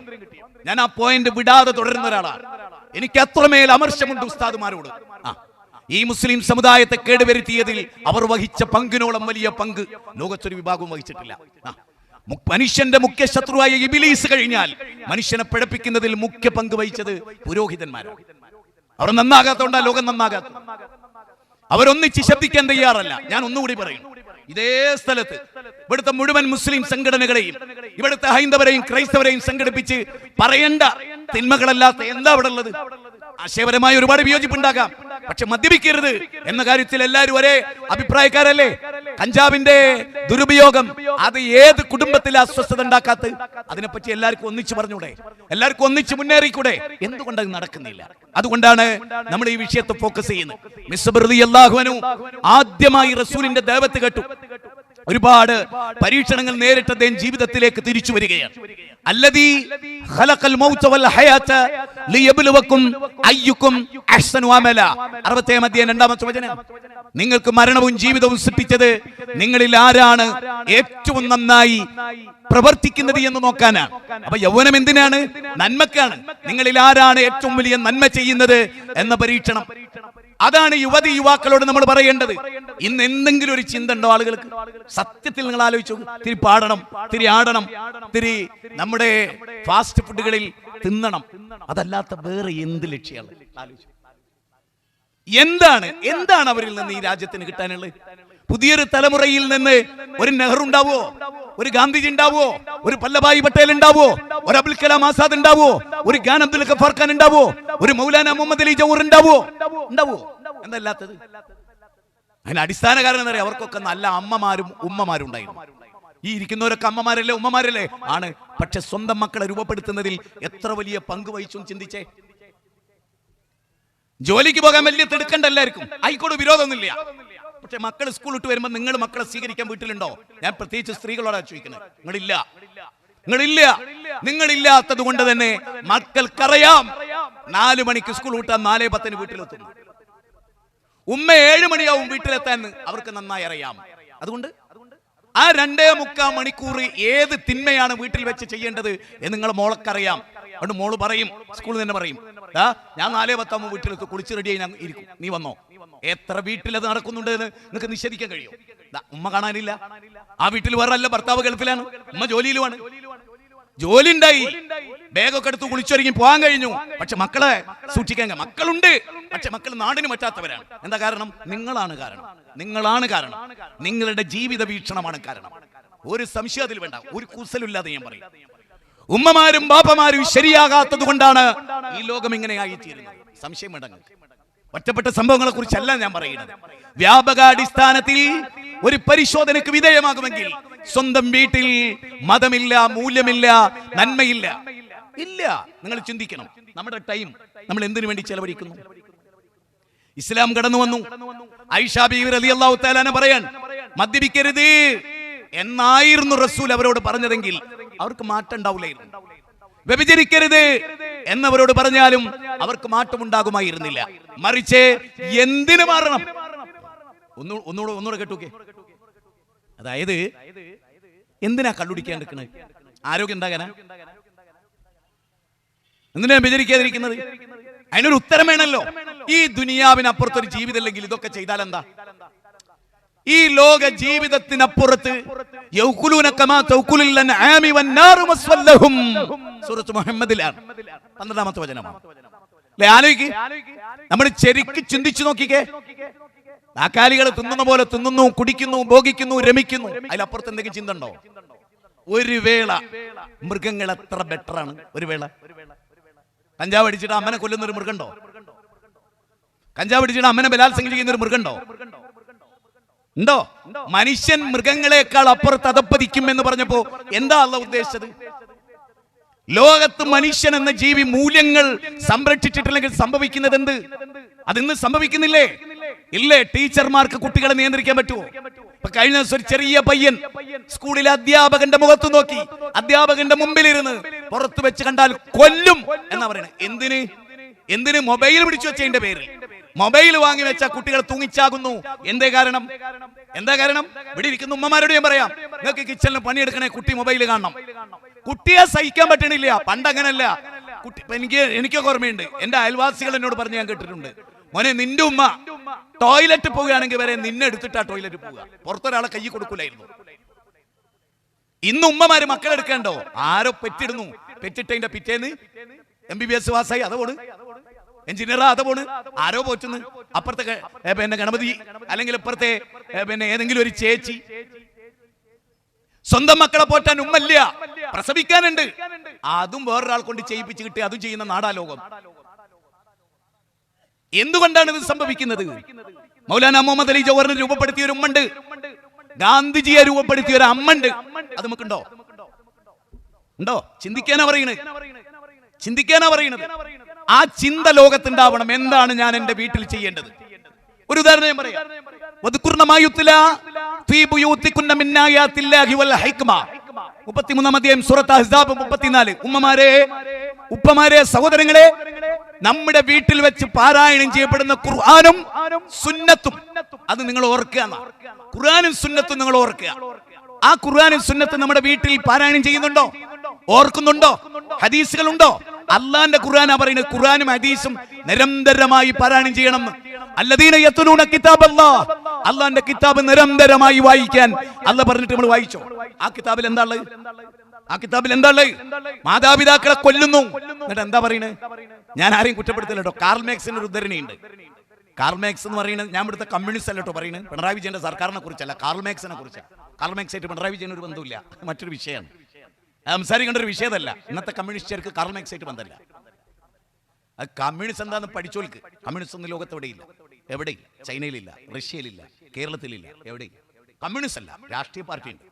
ഞാൻ ആ പോയിന്റ് വിടാതെ തുടരുന്ന ഒരാളാണ്. എനിക്ക് അത്രമേൽ അമർഷമുണ്ട് ഉസ്താദുമാരോട്. ഈ മുസ്ലിം സമുദായത്തെ കേടുവരുത്തിയതിൽ അവർ വഹിച്ച പങ്കിനോളം വലിയ പങ്ക് ലോകത്തൊരു വിഭാഗവും വഹിച്ചിട്ടില്ല. മനുഷ്യന്റെ മുഖ്യ ശത്രുവായ ഇബ്ലീസ് കഴിഞ്ഞാൽ മനുഷ്യനെ പിഴപ്പിക്കുന്നതിൽ മുഖ്യ പങ്ക് വഹിച്ചത് പുരോഹിതന്മാരാണ്. അവർ നന്നാകാത്തോണ്ടാ ലോകം നന്നാകാത്ത. അവരൊന്നിച്ച് ശബ്ദിക്കാൻ തയ്യാറല്ല. ഞാൻ ഒന്നുകൂടി പറയും, ഇതേ സ്ഥലത്ത് ഇവിടുത്തെ മുഴുവൻ മുസ്ലിം സംഘടനകളെയും ഇവിടുത്തെ ഹൈന്ദവരെയും ക്രൈസ്തവരെയും സംഘടിപ്പിച്ച് പറയേണ്ട തിന്മകളല്ലാത്ത എന്താ അവിടെ ഉള്ളത്? ആശയപരമായ ഒരുപാട് വിയോജിപ്പുണ്ടാകാം, പക്ഷെ മദ്യപിക്കരുത് എന്ന കാര്യത്തിൽ എല്ലാവരും ഒരേ അഭിപ്രായക്കാരല്ലേ? കഞ്ചാവിന്റെ ദുരുപയോഗം അത് ഏത് കുടുംബത്തിലെ അസ്വസ്ഥത ഉണ്ടാക്കാത്ത? അതിനെപ്പറ്റി എല്ലാവർക്കും ഒന്നിച്ചു പറഞ്ഞൂടെ? എല്ലാവർക്കും ഒന്നിച്ച് മുന്നേറിക്കൂടെ? എന്തുകൊണ്ട് അത് നടക്കുന്നില്ല? അതുകൊണ്ടാണ് നമ്മൾ ഈ വിഷയത്തെ ഫോക്കസ് ചെയ്യുന്നത്. മിസ്അബ് റളിയല്ലാഹു അൻഹു ആദ്യമായി റസൂലിന്റെ ദഅവത്ത് കേട്ടു. ഒരുപാട് പരീക്ഷണങ്ങൾ നേരിട്ട് അദ്ദേഹം ജീവിതത്തിലേക്ക് തിരിച്ചു വരികയാണ്. അല്ലദീ ഖലഖൽ മൗത വൽ ഹയാത ലിയബ്ലുവകും അയ്യുകും അഹ്സനു അമല. 60-ാം അധ്യായം 2-ാമത്തെ വചനം. നിങ്ങൾക്ക് മരണവും ജീവിതവും സൃഷ്ടിച്ചത് നിങ്ങളിൽ ആരാണ് ഏറ്റവും നന്നായി പ്രവർത്തിക്കുന്നത് എന്ന് നോക്കാനാണ്. അപ്പൊ യൗവനം എന്തിനാണ്? നന്മക്കാണ്. നിങ്ങളിൽ ആരാണ് ഏറ്റവും വലിയ നന്മ ചെയ്യുന്നത് എന്ന പരീക്ഷണം. അതാണ് യുവതി യുവാക്കളോട് നമ്മൾ പറയേണ്ടത്. ഇന്ന് എന്തെങ്കിലും ഒരു ചിന്ത ഉണ്ടോ ആളുകൾക്ക്? സത്യത്തിൽ നിങ്ങൾ ആലോചിച്ചു, തിരി പാടണം, തിരി ആടണം, തിരി നമ്മുടെ ഫാസ്റ്റ് ഫുഡുകളിൽ തിന്നണം, അതല്ലാത്ത വേറെ എന്ത് ലക്ഷ്യമാണ്? ആലോചിച്ചു. എന്താണ് അവരിൽ നിന്ന് ഈ രാജ്യത്തിന് കിട്ടാനുള്ളത്? പുതിയൊരു തലമുറയിൽ നിന്ന് ഒരു നെഹ്റു ഉണ്ടാവോ? ഒരു ഗാന്ധിജി ഉണ്ടാവോ? ഒരു വല്ലഭായി പട്ടേൽ ഉണ്ടാവോ? ഒരു അബുൽ കലാം ആസാദ് ഉണ്ടാവോ? ഒരു ഖാൻ അബ്ദുൽ ഗഫാർ ഖാൻ ഉണ്ടാവോ? ഒരു മൗലാന മുഹമ്മദ് അലി ജൗഹർ ഉണ്ടാവോ? എന്തല്ലാത്തത്? അതിന് അടിസ്ഥാന കാരണം എന്താ പറയുക? അവർക്കൊക്കെ നല്ല അമ്മമാരും ഉമ്മമാരും ഉണ്ടായിരുന്നു. ഈ ഇരിക്കുന്നവരൊക്കെ അമ്മമാരല്ലേ, ഉമ്മമാരല്ലേ? ആണ്. പക്ഷെ സ്വന്തം മക്കളെ രൂപപ്പെടുത്തുന്നതിൽ എത്ര വലിയ പങ്ക് വഹിച്ചു ചിന്തിച്ചേ. ജോലിക്ക് പോകാൻ വലിയ തിടുക്കണ്ട എല്ലാവർക്കും, ആയിക്കോട് വിരോധമൊന്നുമില്ല. പക്ഷെ മക്കൾ സ്കൂൾ വിട്ട് വരുമ്പോൾ നിങ്ങൾ മക്കളെ സ്വീകരിക്കാൻ വീട്ടിലുണ്ടോ? ഞാൻ പ്രത്യേകിച്ച് സ്ത്രീകളോടാണ് ചോദിക്കുന്നത്. നിങ്ങളില്ലാത്തത് കൊണ്ട് തന്നെ മക്കൾക്കറിയാം 4 മണിക്ക് സ്കൂൾ വിട്ടാൽ 4:10 വീട്ടിലെത്തുന്നു. ഉമ്മ 7 മണിയാവും വീട്ടിലെത്താൻ അവർക്ക് നന്നായി അറിയാം. അതുകൊണ്ട് ആ 2.25 മണിക്കൂർ ഏത് തിന്മയാണ് വീട്ടിൽ വെച്ച് ചെയ്യേണ്ടത് എന്ന് നിങ്ങൾ മോളക്കറിയാം. അതുകൊണ്ട് മോള് പറയും, സ്കൂളിൽ തന്നെ പറയും, ഞാൻ 4:10 വീട്ടിലെത്തും, കുളിച്ച് റെഡിയായി ഞാൻ ഇരിക്കും, നീ വന്നോ. എത്ര വീട്ടിലത് നടക്കുന്നുണ്ട് എന്ന് നിങ്ങൾക്ക് നിഷേധിക്കാൻ കഴിയും? ഉമ്മ കാണാനില്ല. ആ വീട്ടിൽ വേറെ അല്ല, ഭർത്താവ് ഗൾഫിലാണ്, ഉമ്മ ജോലിയിലുമാണ്. ജോലി ഉണ്ടായി, ബാഗൊക്കെ എടുത്ത് കുളിച്ചൊരുങ്ങി പോകാൻ കഴിഞ്ഞു. പക്ഷെ മക്കളെ സൂക്ഷിക്കാൻ മക്കളുണ്ട്, പക്ഷെ മക്കൾ നാടിന് പറ്റാത്തവരാണ്. എന്താ കാരണം? നിങ്ങളാണ് കാരണം. നിങ്ങളുടെ ജീവിത വീക്ഷണമാണ് കാരണം. ഒരു സംശയം അതിൽ വേണ്ട, ഒരു കൂസലില്ലാതെ ഞാൻ പറയും. ഉമ്മമാരും ബാപ്പമാരും ശരിയാകാത്തത് കൊണ്ടാണ് ഈ ലോകം ഇങ്ങനെയായി തീരുന്നത്. സംശയം വേണ്ട. ഒറ്റപ്പെട്ട സംഭവങ്ങളെ കുറിച്ചല്ല ഞാൻ പറയുന്നത്. വ്യാപകാടിസ്ഥാനത്തിൽ ഒരു പരിശോധനയ്ക്ക് വിധേയമാകുമെങ്കിൽ സ്വന്തം വീട്ടിൽ മതമില്ല, മൂല്യമില്ല, നന്മയില്ല. ഇല്ല. നിങ്ങൾ ചിന്തിക്കണം, നമ്മുടെ ടൈം നമ്മൾ എന്തിനു വേണ്ടി ചെലവഴിക്കുന്നു? ഇസ്ലാം കടന്നു വന്നു. ആയിഷ ബീവി റളിയല്ലാഹു തആല അൻഹ പറയാൻ, മദ്യപിക്കരുത് എന്നായിരുന്നു റസൂൽ അവരോട് പറഞ്ഞതെങ്കിൽ അവർക്ക് മാറ്റം ഉണ്ടാവില്ലായിരുന്നു. വ്യഭിചരിക്കരുത് എന്നവരോട് പറഞ്ഞാലും അവർക്ക് മാറ്റം ഉണ്ടാകുമായിരുന്നില്ല. മറിച്ച് എന്തിനു മാറണം? ഒന്നുകൂടെ കേട്ടൂക്കെ. അതായത് എന്തിനാ കള്ളുടിക്കാൻ എടുക്കുന്നത്? ആരോഗ്യം ഉണ്ടാകാനാ? എന്തിനാ വ്യഭിചരിക്കാതിരിക്കുന്നത്? അതിനൊരു ഉത്തരം വേണമല്ലോ. ഈ ദുനിയാവിനപ്പുറത്തൊരു ജീവിതമല്ലെങ്കിൽ ഇതൊക്കെ ചെയ്താൽ എന്താ? ഈ ലോക ജീവിതത്തിനപ്പുറത്ത് സൂറത്ത് മുഹമ്മദിലാണ് 12ാമത്തെ വചനമാണ്. ആലോചിക്ക്, നമ്മൾ ശരിക്ക് ചിന്തിച്ചു നോക്കിക്കേ. നാക്കാലികൾ തിന്നുന്ന പോലെ തിന്നുന്നു, കുടിക്കുന്നു, ഭോഗിക്കുന്നു, രമിക്കുന്നു. അതിലപ്പുറത്ത് എന്തെങ്കിലും ചിന്ത ഉണ്ടോ? ഒരു വേള മൃഗങ്ങൾ എത്ര ബെറ്ററാണ്. ഒരു വേള കഞ്ചാവ് അടിച്ചിട്ട് അമ്മനെ കൊല്ലുന്ന ഒരു മൃഗമുണ്ടോ? കഞ്ചാവ് അടിച്ചിട്ട് അമ്മനെ ബലാത്സംഗം ചെയ്യുന്ന ഒരു മൃഗമുണ്ടോ? ഉണ്ടോ? മനുഷ്യൻ മൃഗങ്ങളെക്കാൾ അപ്പുറത്ത് അധപ്പതിക്കും എന്ന് പറഞ്ഞപ്പോ എന്താ അള്ളാഹു ഉദ്ദേശിച്ചത്? ലോകത്ത് മനുഷ്യൻ എന്ന ജീവി മൂല്യങ്ങൾ സംരക്ഷിച്ചിട്ടില്ലെങ്കിൽ സംഭവിക്കുന്നത് എന്ത്? അതിന്ന് സംഭവിക്കുന്നില്ലേ? ഇല്ലേ? ടീച്ചർമാർക്ക് കുട്ടികളെ നിയന്ത്രിക്കാൻ പറ്റുമോ? ഇപ്പൊ കഴിഞ്ഞ ദിവസം ഒരു ചെറിയ പയ്യൻ സ്കൂളിലെ അധ്യാപകന്റെ മുഖത്ത് നോക്കി അധ്യാപകന്റെ മുമ്പിലിരുന്ന് പുറത്തു വെച്ച് കണ്ടാൽ കൊല്ലും എന്നാ പറയുന്നത്. എന്തിന്? മൊബൈൽ പിടിച്ചു വെച്ചതിന്റെ പേരിൽ. മൊബൈൽ വാങ്ങി വെച്ച കുട്ടികൾ തൂങ്ങിച്ചാകുന്നു. എന്താ കാരണം? ഇവിടെ ഇരിക്കുന്ന ഉമ്മമാരോട് ഞാൻ പറയാം, നിങ്ങൾക്ക് കിച്ചണിൽ പണിയെടുക്കണേ, കുട്ടി മൊബൈൽ കാണണം. കുട്ടിയെ സഹിക്കാൻ പറ്റണില്ല. പണ്ട് അങ്ങനല്ല. എനിക്കൊക്കെ ഓർമ്മയുണ്ട്, എന്റെ അയൽവാസികൾ എന്നോട് പറഞ്ഞ് ഞാൻ കേട്ടിട്ടുണ്ട്, മോനെ നിന്റെ ഉമ്മ ടോയ്ലറ്റ് പോവുകയാണെങ്കിൽ വരെ നിന്നെ എടുത്തിട്ടാ ടോയ്ലറ്റ് പോവുക, പുറത്തൊരാളെ കൈ കൊടുക്കൂലായിരുന്നു. ഇന്ന് ഉമ്മമാര് മക്കളെടുക്കണ്ടോ? ആരോ പെറ്റിടുന്നു, പെറ്റിട്ടതിന്റെ പിറ്റേന്ന് MBBS പാസ്സായി അതോട് എഞ്ചിനീയറാ അതോട് ആരോ പോറ്റുന്നു. അപ്പുറത്തെ പിന്നെ ഗണപതി അല്ലെങ്കിൽ ഇപ്പുറത്തെ പിന്നെ ഏതെങ്കിലും ഒരു ചേച്ചി. സ്വന്തം മക്കളെ പോറ്റാൻ ഉമ്മല്ല, പ്രസവിക്കാനുണ്ട്. അതും വേറൊരാൾ കൊണ്ട് ചെയ്യിപ്പിച്ച് കിട്ടി അതും ചെയ്യുന്ന നാടാ ലോകം. എന്തുകൊണ്ടാണ് ഇത് സംഭവിക്കുന്നത്? മൗലാന മുഹമ്മദ് അലി ജൗഹറിനെ രൂപപ്പെടുത്തിയ ഒരു ഉമ്മണ്ട്, ഗാന്ധിജിയെ രൂപപ്പെടുത്തിയ ഒരു അമ്മണ്ട്. അത് നമുക്കുണ്ടോ? ചിന്തിക്കാനാ പറയുന്നത്. ആ ചിന്ത ലോകത്തുണ്ടാവണം. എന്താണ് ഞാൻ എന്റെ വീട്ടിൽ ചെയ്യേണ്ടത്? ഒരു ഉദാഹരണം ഞാൻ പറയാം. 33-ാം അധ്യായം സൂറത്ത് അഹ്സാബ് 34. ഉമ്മമാരെ, ഉപ്പമാരെ, സഹോദരങ്ങളെ, നമ്മുടെ വീട്ടിൽ വെച്ച് പാരായണം ചെയ്യപ്പെടുന്ന ഖുർആനും സുന്നത്തും അത് നിങ്ങൾ ഓർക്കുക. ഖുർആനും സുന്നത്തും നിങ്ങൾ ഓർക്കുക. ആ ഖുർആനും സുന്നത്തും നമ്മുടെ വീട്ടിൽ പാരായണം ചെയ്യുന്നുണ്ടോ? ഓർക്കുന്നുണ്ടോ? ഹദീസുകളുണ്ടോ? അള്ളാന്റെ ഖുർആനാ പറയുന്നത്. ഖുർആനും ഹദീസും നിരന്തരമായി പാരായണം ചെയ്യണം. അല്ലദീന യത്ലൂന കിതാബല്ലാഹ്, അള്ളാന്റെ കിതാബ് നിരന്തരമായി വായിക്കാൻ അള്ളാഹ് പറഞ്ഞിട്ട് നമ്മൾ വായിച്ചോ? ആ കിതാബിൽ എന്താ ഉള്ളത്? മാതാപിതാക്കളെ കൊല്ലുന്നു. എന്നിട്ട് എന്താ പറയുന്നത്? ഞാൻ ആരെയും കുറ്റപ്പെടുത്തില്ല കേട്ടോ. കാർൽ മാർക്സിന്റെ ഒരു ഉദ്ധരണിയുണ്ട്. കാർൽ മാർക്സ് എന്ന് പറയുന്നത്, ഞാൻ ഇവിടുത്തെ കമ്മ്യൂണിസ്റ്റ് അല്ല കേട്ടോ പറയുന്നത്, പിണറായി വിജയന്റെ സർക്കാരിനെ കുറിച്ചല്ല, കാർൽ മാർക്സിനെ കുറിച്ചാണ്. കാർൽ മാർക്സ് ആയിട്ട് പിണറായി വിജയൻ ഒരു ബന്ധമില്ല, മറ്റൊരു വിഷയമാണ്. സംസാരിക്കേണ്ട ഒരു വിഷയമല്ല. ഇന്നത്തെ കമ്മ്യൂണിസ്റ്റുകാർക്ക് കാർൽ മാർക്സ് ആയിട്ട് ബന്ധമില്ല. അത് കമ്മ്യൂണിസ്റ്റ് എന്താണെന്ന് പഠിച്ചോൾക്ക്. കമ്മ്യൂണിസ്റ്റ് ഒന്നും ലോകത്ത് എവിടെയില്ല. ചൈനയിലില്ല, റഷ്യയിലില്ല, കേരളത്തിലില്ല, എവിടെയില്ല. കമ്മ്യൂണിസ്റ്റ് അല്ല, രാഷ്ട്രീയ പാർട്ടിയുണ്ട്.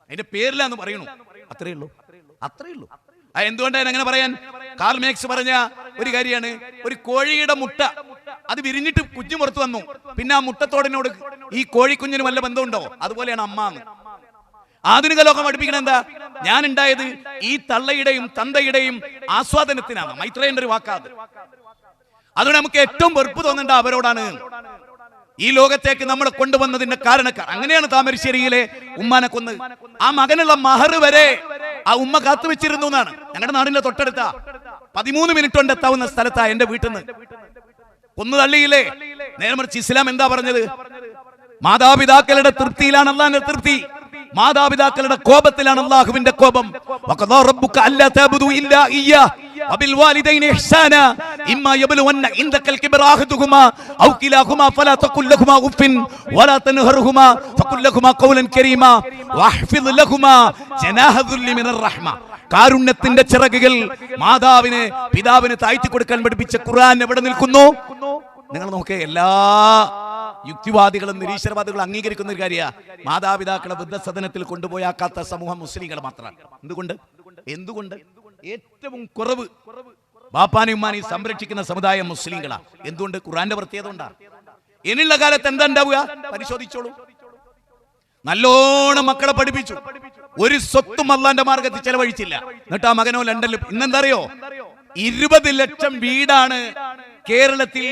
അതിന്റെ പേരിലാന്ന് പറയുന്നു. അത്രയേ ഉള്ളൂ. എന്തുകൊണ്ടാണ് അങ്ങനെ പറയാൻ? കാർൽ മാർക്സ് പറഞ്ഞ ഒരു കാര്യമാണ്, ഒരു കോഴിയുടെ മുട്ട അത് വിരിഞ്ഞിട്ട് കുഞ്ഞു പുറത്തു വന്നു, പിന്നെ ആ മുട്ടത്തോടിനോട് ഈ കോഴിക്കുഞ്ഞിന് വല്ല ബന്ധമുണ്ടോ? അതുപോലെയാണ് അമ്മ എന്ന്. ആധുനിക ലോകം പഠിപ്പിക്കണ എന്താ? ഞാൻ ഉണ്ടായത് ഈ തള്ളയുടെയും തന്തയുടെയും ആസ്വാദനത്തിനാണ്. മൈത്രേയന്റെ ഒരു വാക്കാത്. അതുകൊണ്ട് നമുക്ക് ഏറ്റവും വെറുപ്പ് തോന്നേണ്ട അവരോടാണ്. ഈ ലോകത്തേക്ക് നമ്മളെ കൊണ്ടുവന്നതിന്റെ കാരണക്കാർ. അങ്ങനെയാണ് താമരശ്ശേരിയിലെ ഉമ്മാനെ കൊന്ന് ആ മകനുള്ള മഹർ വരെ ആ ഉമ്മ കാത്തുവെച്ചിരുന്നു എന്നാണ്. ഞങ്ങളുടെ നാടിന്റെ തൊട്ടടുത്ത 13 മിനിറ്റ് കൊണ്ട് എത്താവുന്ന സ്ഥലത്താ എന്റെ വീട്ടിൽ നിന്ന് കൊന്നു തള്ളിയില്ലേ. നേരെ മറിച്ച് ഇസ്ലാം എന്താ പറഞ്ഞത്? മാതാപിതാക്കളുടെ തൃപ്തിയിലാണ് അല്ലാഹുവിന്റെ തൃപ്തി, മാതാപിതാക്കളുടെ കോപത്തിലാണ് അല്ലാഹുവിന്റെ കോപം. വഖദാ റബ്ബുക അല്ലാ തഅബുദു ഇല്ലാ ഇയ്യാഹ് വബിൽവാലിദൈനി ഇഹ്സാനാ ഇമ്മാ യബ്ലുവന്ന ഇൻദകൽ കിബ്റ അഹദുഹുമാ ഔ കിലാഹുമാ ഫലാ തഖുൽ ലഹുമാ ഉഫിൻ വലാ തൻഹർഹുമാ ഫഖുൽ ലഹുമാ ഖൗലൻ കരീമാ വഹ്ഫിദ് ലഹുമാ ജനാഹ ദുല്ലി മിനർ റഹ്മ. കാരുണ്യത്തിന്റെ ചിറകുകൾ മാതാവിന് പിതാവിന് താഴ്ത്തി കൊടുക്കാൻ പഠിപ്പിച്ച ഖുർആൻ എവിടെ നിൽക്കുന്നു? നിങ്ങൾ നോക്കേ, എല്ലാ യുക്തിവാദികളും നിരീശ്വരവാദികളും അംഗീകരിക്കുന്ന ഒരു കാര്യമാണ് മാതാപിതാക്കളെ വൃദ്ധസദനത്തിൽ കൊണ്ടുപോയാക്കാത്ത സമൂഹം മുസ്ലിങ്ങൾ മാത്രമാണ്. എന്തുകൊണ്ട് ഏറ്റവും കുറവ് ബാപ്പാനെയും ഉമ്മാനെയും സംരക്ഷിക്കുന്ന സമുദായം മുസ്ലിങ്ങളാണ്. എന്തുകൊണ്ട്? ഖുർആന്റെ പ്രത്യേകത ഉണ്ടാ. ഇനിയുള്ള കാലത്ത് എന്താ ഉണ്ടാവുക? പരിശോധിച്ചോളൂ. നല്ലോണം മക്കളെ പഠിപ്പിച്ചു, ഒരു സ്വത്തും അള്ളാന്റെ മാർഗത്തിൽ ചെലവഴിച്ചില്ല. എന്നിട്ട് ആ മകനോ ലണ്ടനിൽ ഇന്നെന്താ അറിയോ, 20 ലക്ഷം വീടാണ് കേരളത്തിൽ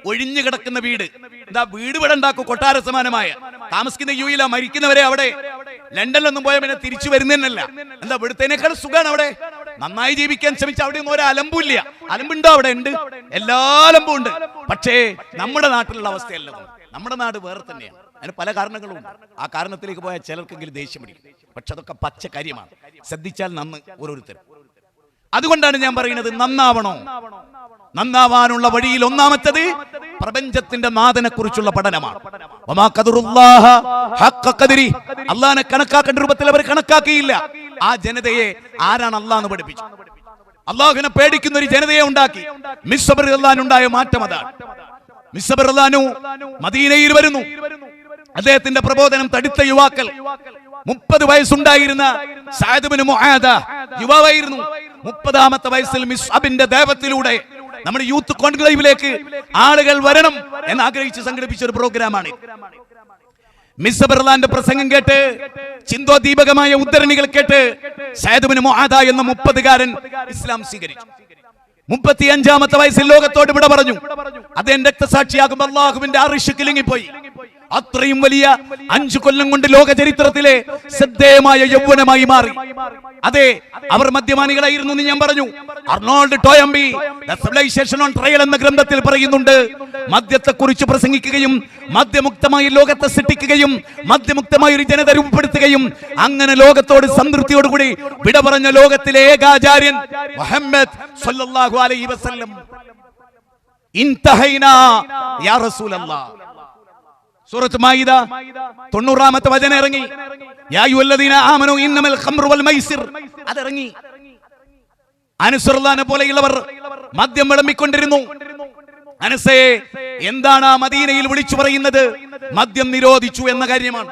ഒഴിഞ്ഞു കിടക്കുന്ന വീട്. എന്താ വീട് ഇവിടെ ഉണ്ടാക്കും, കൊട്ടാര സമാനമായ. താമസിക്കുന്ന യുയില, മരിക്കുന്നവരെ അവിടെ. ലണ്ടനിലൊന്നും പോയാൽ പിന്നെ തിരിച്ചു വരുന്നതന്നല്ല. എന്താ ഇവിടുത്തേനേക്കാൾ സുഖമാണ് അവിടെ. നന്നായി ജീവിക്കാൻ ശ്രമിച്ച അവിടെ ഒന്നും ഒരു അലമ്പുമില്ല. അലമ്പുണ്ടോ? അവിടെ ഉണ്ട്, എല്ലാ അലമ്പും ഉണ്ട്. പക്ഷേ നമ്മുടെ നാട്ടിലുള്ള അവസ്ഥയല്ല. നമ്മുടെ നാട് വേറെ തന്നെയാണ്. അതിന് പല കാരണങ്ങളും ഉണ്ട്. ആ കാരണത്തിലേക്ക് പോയാൽ ചിലർക്കെങ്കിലും ദേഷ്യം പിടിക്കും. പക്ഷെ അതൊക്കെ പച്ച കാര്യമാണ്. ശ്രദ്ധിച്ചാൽ നന്ന് ഓരോരുത്തരും. അതുകൊണ്ടാണ് ഞാൻ പറയുന്നത്, നന്നാവണോ? നന്നാവാനുള്ള വഴിയിൽ ഒന്നാമത്തത് പ്രപഞ്ചത്തിന്റെ നാഥനെ കുറിച്ചുള്ള പഠനമാണ്. അള്ളാനെ കണക്കാക്കേണ്ട രൂപത്തിൽ അവർ കണക്കാക്കിയില്ല. ആ ജനതയെ ആരാണ് അള്ളാഹ് പഠിപ്പിച്ചു? അള്ളാഹുവിനെ പേടിക്കുന്ന ഒരു ജനതയെ ഉണ്ടാക്കി. മിസ്സബർ ഉണ്ടായ മാറ്റം അതാണ്. മിസ്സബർ മദീനയിൽ വരുന്നു. അദ്ദേഹത്തിന്റെ പ്രബോധനം തടുത്ത യുവാക്കൾ. 30 വയസ്സുണ്ടായിരുന്ന സഅദ് ഇബ്നു മുആദ യുവാവായിരുന്നു. 30ാമത്തെ വയസ്സിൽ മിസ്അബിന്റെ ദേവത്തിലൂടെ നമ്മുടെ യൂത്ത് കോൺക്ലേവിലേക്ക് ആളുകൾ വരണം എന്ന് ആഗ്രഹിച്ച് സംഘടിപ്പിച്ച ഒരു പ്രോഗ്രാമാണ്. മിസ്അബിന്റെ പ്രസംഗം കേട്ട്, ചിന്തോദീപകമായ ഉദ്ധരണികൾ കേട്ട് സഅദ് ഇബ്നു മുആദ എന്ന 30കാരൻ ഇസ്ലാം സ്വീകരിച്ചു. 35ാമത്തെ വയസ്സിൽ ലോകത്തോട് വിട പറഞ്ഞു. അദ്ദേഹം രക്തസാക്ഷിയാകും അല്ലാഹുവിന്റെ അർശ് കിലുങ്ങിപ്പോയി. അത്രയും വലിയ 5 കൊല്ലം കൊണ്ട് ലോക ചരിത്രത്തിലെ ശ്രദ്ധേയമായ യൗവനമായി മാറി. അതെ, അവർ മദ്യപാനികളായിരുന്നു എന്ന് ഞാൻ പറഞ്ഞു. Arnold Toynbee the civilization on trial എന്ന ഗ്രന്ഥത്തിൽ പറയുന്നുണ്ട്, മദ്യത്തെ കുറിച്ച് പ്രസംഗിക്കുകയും മദ്യമുക്തമായ ലോകത്തെ സൃഷ്ടിക്കുകയും മദ്യമുക്തമായ ഒരു ജനത രൂപപ്പെടുത്തുകയും അങ്ങനെ ലോകത്തോട് സംതൃപ്തിയോടുകൂടി വിട പറഞ്ഞ ലോകത്തിലെ ഏകാചാര്യൻ മുഹമ്മദ് സല്ലല്ലാഹു അലൈഹി വസല്ലം. ഇൻതഹൈനാ യാ റസൂലല്ലാഹ്. സൂറത്ത് മാഇദ 90ാമത്തെ വചനം ഇറങ്ങി. യാ അയ്യുഹല്ലദീന ആമനൂ ഇന്നമൽ ഖംറു വൽ മൈസിർ അതിറങ്ങി. അനസ്റുല്ലാനെ പോലെയുള്ളവർ മദ്യം വിളമ്പിക്കൊണ്ടിരുന്നു. അനസേ, എന്താണ് ആ മദീനയിൽ വിളിച്ചു പറയുന്നത്? മദ്യം നിരോധിച്ചു എന്ന കാര്യമാണ്.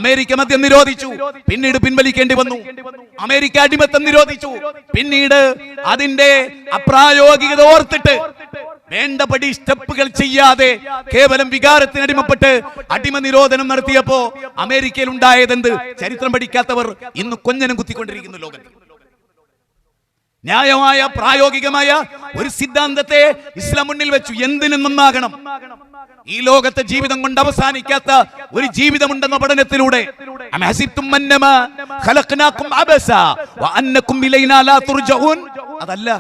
അമേരിക്ക മദ്യം നിരോധിച്ചു, പിന്നീട് പിൻവലിക്കേണ്ടി വന്നു. അമേരിക്ക അടിമത്തം നിരോധിച്ചു, പിന്നീട് അതിന്റെ അപ്രായോഗികത ഓർത്തിട്ട് വേണ്ടപടി സ്റ്റെപ്പുകൾ ചെയ്യാതെ കേവലം വികാരത്തിനടിമപ്പെട്ട് അടിമ നിരോധനം നടത്തിയപ്പോ അമേരിക്കയിൽ ഉണ്ടായതെന്ത്? ചരിത്രം പഠിക്കാത്തവർ ഇന്ന് കൊഞ്ഞനം കുത്തിക്കൊണ്ടിരിക്കുന്നു ലോകത്ത്. ന്യായമായ പ്രായോഗികമായ ഒരു സിദ്ധാന്തത്തെ ഇസ്ലാം മുന്നിൽ വെച്ചു. എന്തിനും നന്നാകണം. ഈ ലോകത്തെ ജീവിതം കൊണ്ട് അവസാനിക്കാത്ത ഒരു ജീവിതമുണ്ടെന്ന പഠനത്തിലൂടെ അതല്ല,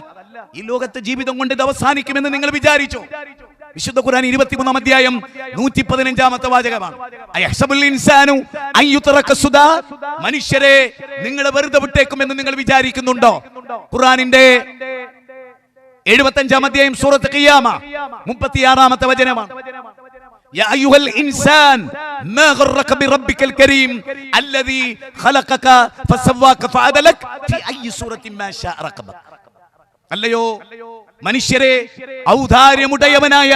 ഈ ലോകത്തെ ജീവിതം കൊണ്ട് ഇത് അവസാനിക്കുമെന്ന് നിങ്ങൾ വിചാരിച്ചോ? വിശുദ്ധ ഖുർആൻ 23-ാം അധ്യായം 115-ാമത്തെ വാചകമാണ്. മനുഷ്യരെ നിങ്ങൾ വെറുതെ വിട്ടേക്കുമെന്ന് നിങ്ങൾ വിചാരിക്കുന്നുണ്ടോ? ഖുർആനിന്റെ 75-ാം അധ്യായം സൂറത്ത് ഖിയാമ 36-ാമത്തെ വചനമാണ്. يا أيها الإنسان ما غرك بربك الكريم الذي خلقك فسواك فعدلك في أي سورة ما شاء ركبك. അല്ലയോ മനുഷ്യരെ, ഔദാര്യമുടയവനായ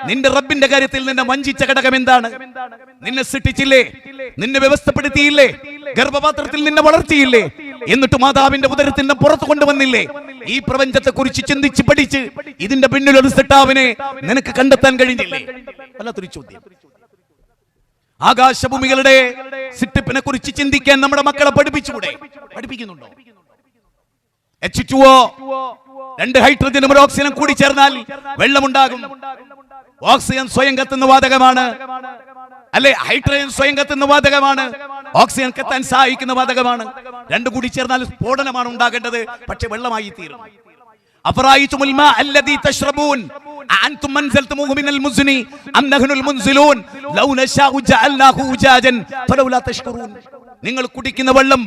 നിന്റെ റബ്ബിന്റെ കാര്യത്തിൽ നിന്നെ വഞ്ചിച്ച ഘടകം എന്താണ്? നിന്നെ സൃഷ്ടിച്ചില്ലേ, നിന്നെ വ്യവസ്ഥപ്പെടുത്തിയില്ലേ, ഗർഭപാത്രത്തിൽ നിന്നെ വളർത്തിയില്ലേ, എന്നിട്ട് മാതാവിന്റെ ഉദരത്തിൽ നിന്ന് പുറത്തു കൊണ്ടുവന്നില്ലേ? ഈ പ്രപഞ്ചത്തെ കുറിച്ച് ചിന്തിച്ച് പഠിച്ച് ഇതിന്റെ പിന്നിലൊരു സൃഷ്ടാവിനെ നിനക്ക് കണ്ടെത്താൻ കഴിഞ്ഞില്ലേ? വല്ലാത്തൊരു ചോദ്യം. ആകാശഭൂമികളുടെ സൃഷ്ടിപ്പിനെ കുറിച്ച് ചിന്തിക്കാൻ നമ്മുടെ മക്കളെ പഠിപ്പിച്ചുകൂടെ? പഠിപ്പിക്കുന്നുണ്ടോ? H2O 2 ഹൈഡ്രജനും ഒരു ഓക്സിജനും കൂടി ചേർന്നാൽ വെള്ളമുണ്ടാകും. ഓക്സിജൻ സ്വയം കത്തുന്ന വാതകമാണ്, അല്ലെ? ഹൈഡ്രജൻ സ്വയം കത്തുന്ന വാതകമാണ്, ഓക്സിജൻ കത്താൻ സഹായിക്കുന്ന വാതകമാണ്. രണ്ടു കൂടി ചേർന്നാൽ സ്ഫോടനമാണ് ഉണ്ടാകേണ്ടത്, പക്ഷെ വെള്ളമായി തീരും. അഫറായിതുൽ മാ അല്ലദീ തശ്റബൂൻ അഅൻതും അൻസൽതുമൂഹു മിനൽ മുസ്നി അം നഹ്നുൽ മുൻസിലൂൻ ലൗ നശാഉ ജഅൽനാഹു ഉജാജൻ ഫലൗലാ തഷ്കുറൂൻ. നിങ്ങൾ കുടിക്കുന്ന വെള്ളം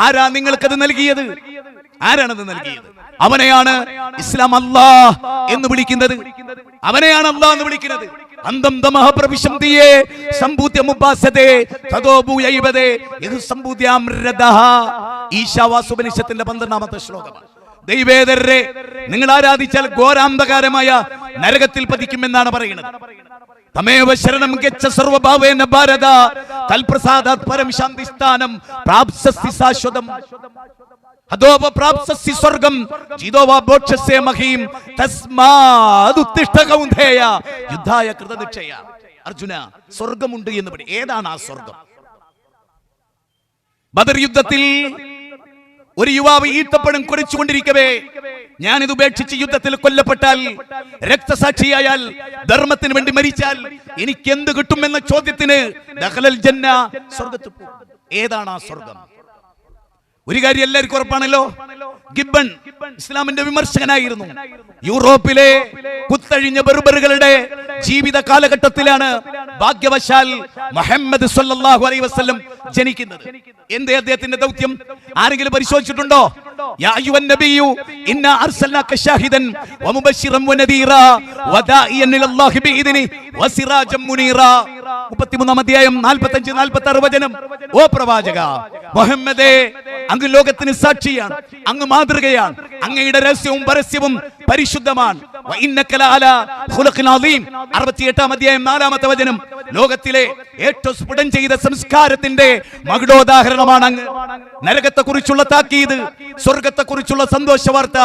ആരാ നിങ്ങൾക്കത് നൽകിയത്? ആരാണത് നൽകിയത്? അവനെയാണ് ഇസ്ലാം അല്ലാഹ് എന്ന് വിളിക്കുന്നത്. അവനെയാണ് അല്ലാഹ് എന്ന് വിളിക്കുന്നത്. അന്തം തമഹ പ്രവിശംതിയേ സംഭൂത്യ മുബാസദേ തദോബു യൈബദേ ഇത് സംഭൂത്യാമൃതഹ. ഈശാവാസുപനിഷത്തിന്റെ 12ാമത്തെ ശ്ലോകമാണ്. ദൈവേതരരെ, നിങ്ങൾ ആരാധിച്ചാൽ ഘോരാന്ധകാരമായ നരകത്തിൽ പതിക്കുമെന്നാണ് പറയുന്നത്. തമേവ ശരണം ഗച്ഛ സർവഭാവേന ഭാരത തൽപ്രസാദാത് പരം ശാന്തിസ്ഥാനം പ്രാപ്സ്യസി ശാശ്വതം അദോവ പ്രാപ്സ്യസി സ്വർഗം ജിതോവ ബോക്ഷസ്യ മഹീം തസ്മാദ് ഉത്തിഷ്ഠ കൗന്ദേയ യുദ്ധായ കൃതനിശ്ചയ. അർജുന, സ്വർഗമുണ്ട് എന്ന് പറയും. ഏതാണ് ആ സ്വർഗം? ബദർ യുദ്ധത്തിൽ ഒരു യുവാവ് ഈത്തപ്പഴം കുറിച്ചുകൊണ്ടിരിക്കവേ, ഞാനിത് ഉപേക്ഷിച്ച് യുദ്ധത്തിൽ കൊല്ലപ്പെട്ടാൽ, രക്തസാക്ഷിയായാൽ, ധർമ്മത്തിന് വേണ്ടി മരിച്ചാൽ എനിക്ക് എന്ത് കിട്ടുമെന്ന ചോദ്യത്തിന് ദഖലൽ ജന്ന, സ്വർഗത്തിൽ പോകും. ഏതാണ് ആ സ്വർഗം? ഒരു കാര്യം എല്ലാവർക്കും ഉറപ്പാണല്ലോ. ഗിബ്ബൺ ഇസ്ലാമിന്റെ വിമർശകനായിരുന്നു. യൂറോപ്പിലെ കുത്തഴിഞ്ഞ ബർബറുകളുടെ ജീവിത കാലഘട്ടത്തിലാണ് ഭാഗ്യവശാൽ മുഹമ്മദ് സല്ലല്ലാഹു അലൈഹി വസല്ലം ജനിക്കുന്നത്. എന്തേ അദ്ദേഹത്തിന്റെ ദൗത്യം? ആരെങ്കിലും പരിശോധിച്ചിട്ടുണ്ടോ? യാ അയ്യുഹൻ നബിയു ഇന്നാ അർസൽനാക ഷാഹിദൻ വമുബശ്ശിറൻ വനദീറാ വദാഇയൻ ഇലല്ലാഹി ബിഇദ്നി വസിറാജൻ മുനീറാ. 33 അധ്യായം 45-46 വചനം. ഓ പ്രവാചക മുഹമ്മദേ, അങ്ങ് ലോകത്തിന് സാക്ഷിയാണ്, അങ്ങ് മാതൃകയാണ്, അങ്ങയുടെ രഹസ്യവും പരസ്യവും പരിശുദ്ധമാണ്. 68 അധ്യായം 4 വചനം. ലോകത്തിലെ ഏറ്റവും സ്ഫുടം ചെയ്ത സംസ്കാരത്തിന്റെ മകുടോദാഹരണമാണ് അങ്ങ്. നരകത്തെ കുറിച്ചുള്ള താക്കീത്, സ്വർഗത്തെ കുറിച്ചുള്ള സന്തോഷ വാർത്ത,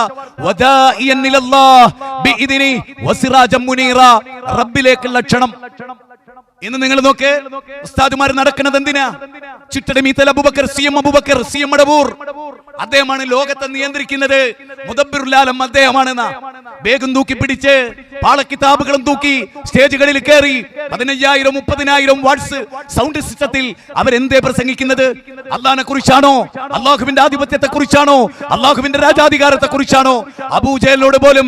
വദാഇയൻ ഇലല്ലാഹ് ബിഇദ്നി വസിറാജൻ മുനീറാ, റബ്ബിലേക്കുള്ള ക്ഷണം. ഇന്ന് നിങ്ങൾ നോക്ക്, ഉസ്താദുമാർ നടക്കുന്നത് എന്തിനാ? ചിട്ടടമീത്തൽ അബൂബക്കർ, സിഎം അബൂബക്കർ, സിഎം മടവൂർ, അദ്ദേഹമാണ് ലോകത്തെ നിയന്ത്രിക്കുന്നത്. മുദബ്ബിറുൽ ആലം അദ്ദേഹമാണെന്ന ബേഗും തൂക്കി പിടിച്ച് പാളക്കിതാബുകളും തൂക്കി സ്റ്റേജുകളിൽ കയറി 15,000-30,000 വാട്സ് സൗണ്ട് സിസ്റ്റത്തിൽ അവരെന്തേ പ്രസംഗിക്കുന്നത്? അള്ളാഹിനെ കുറിച്ചാണോ? അള്ളാഹുവിന്റെ ആധിപത്യത്തെ കുറിച്ചാണോ? അള്ളാഹുവിന്റെ രാജാധികാരത്തെ കുറിച്ചാണോ? അബൂജഹലിനോട് പോലും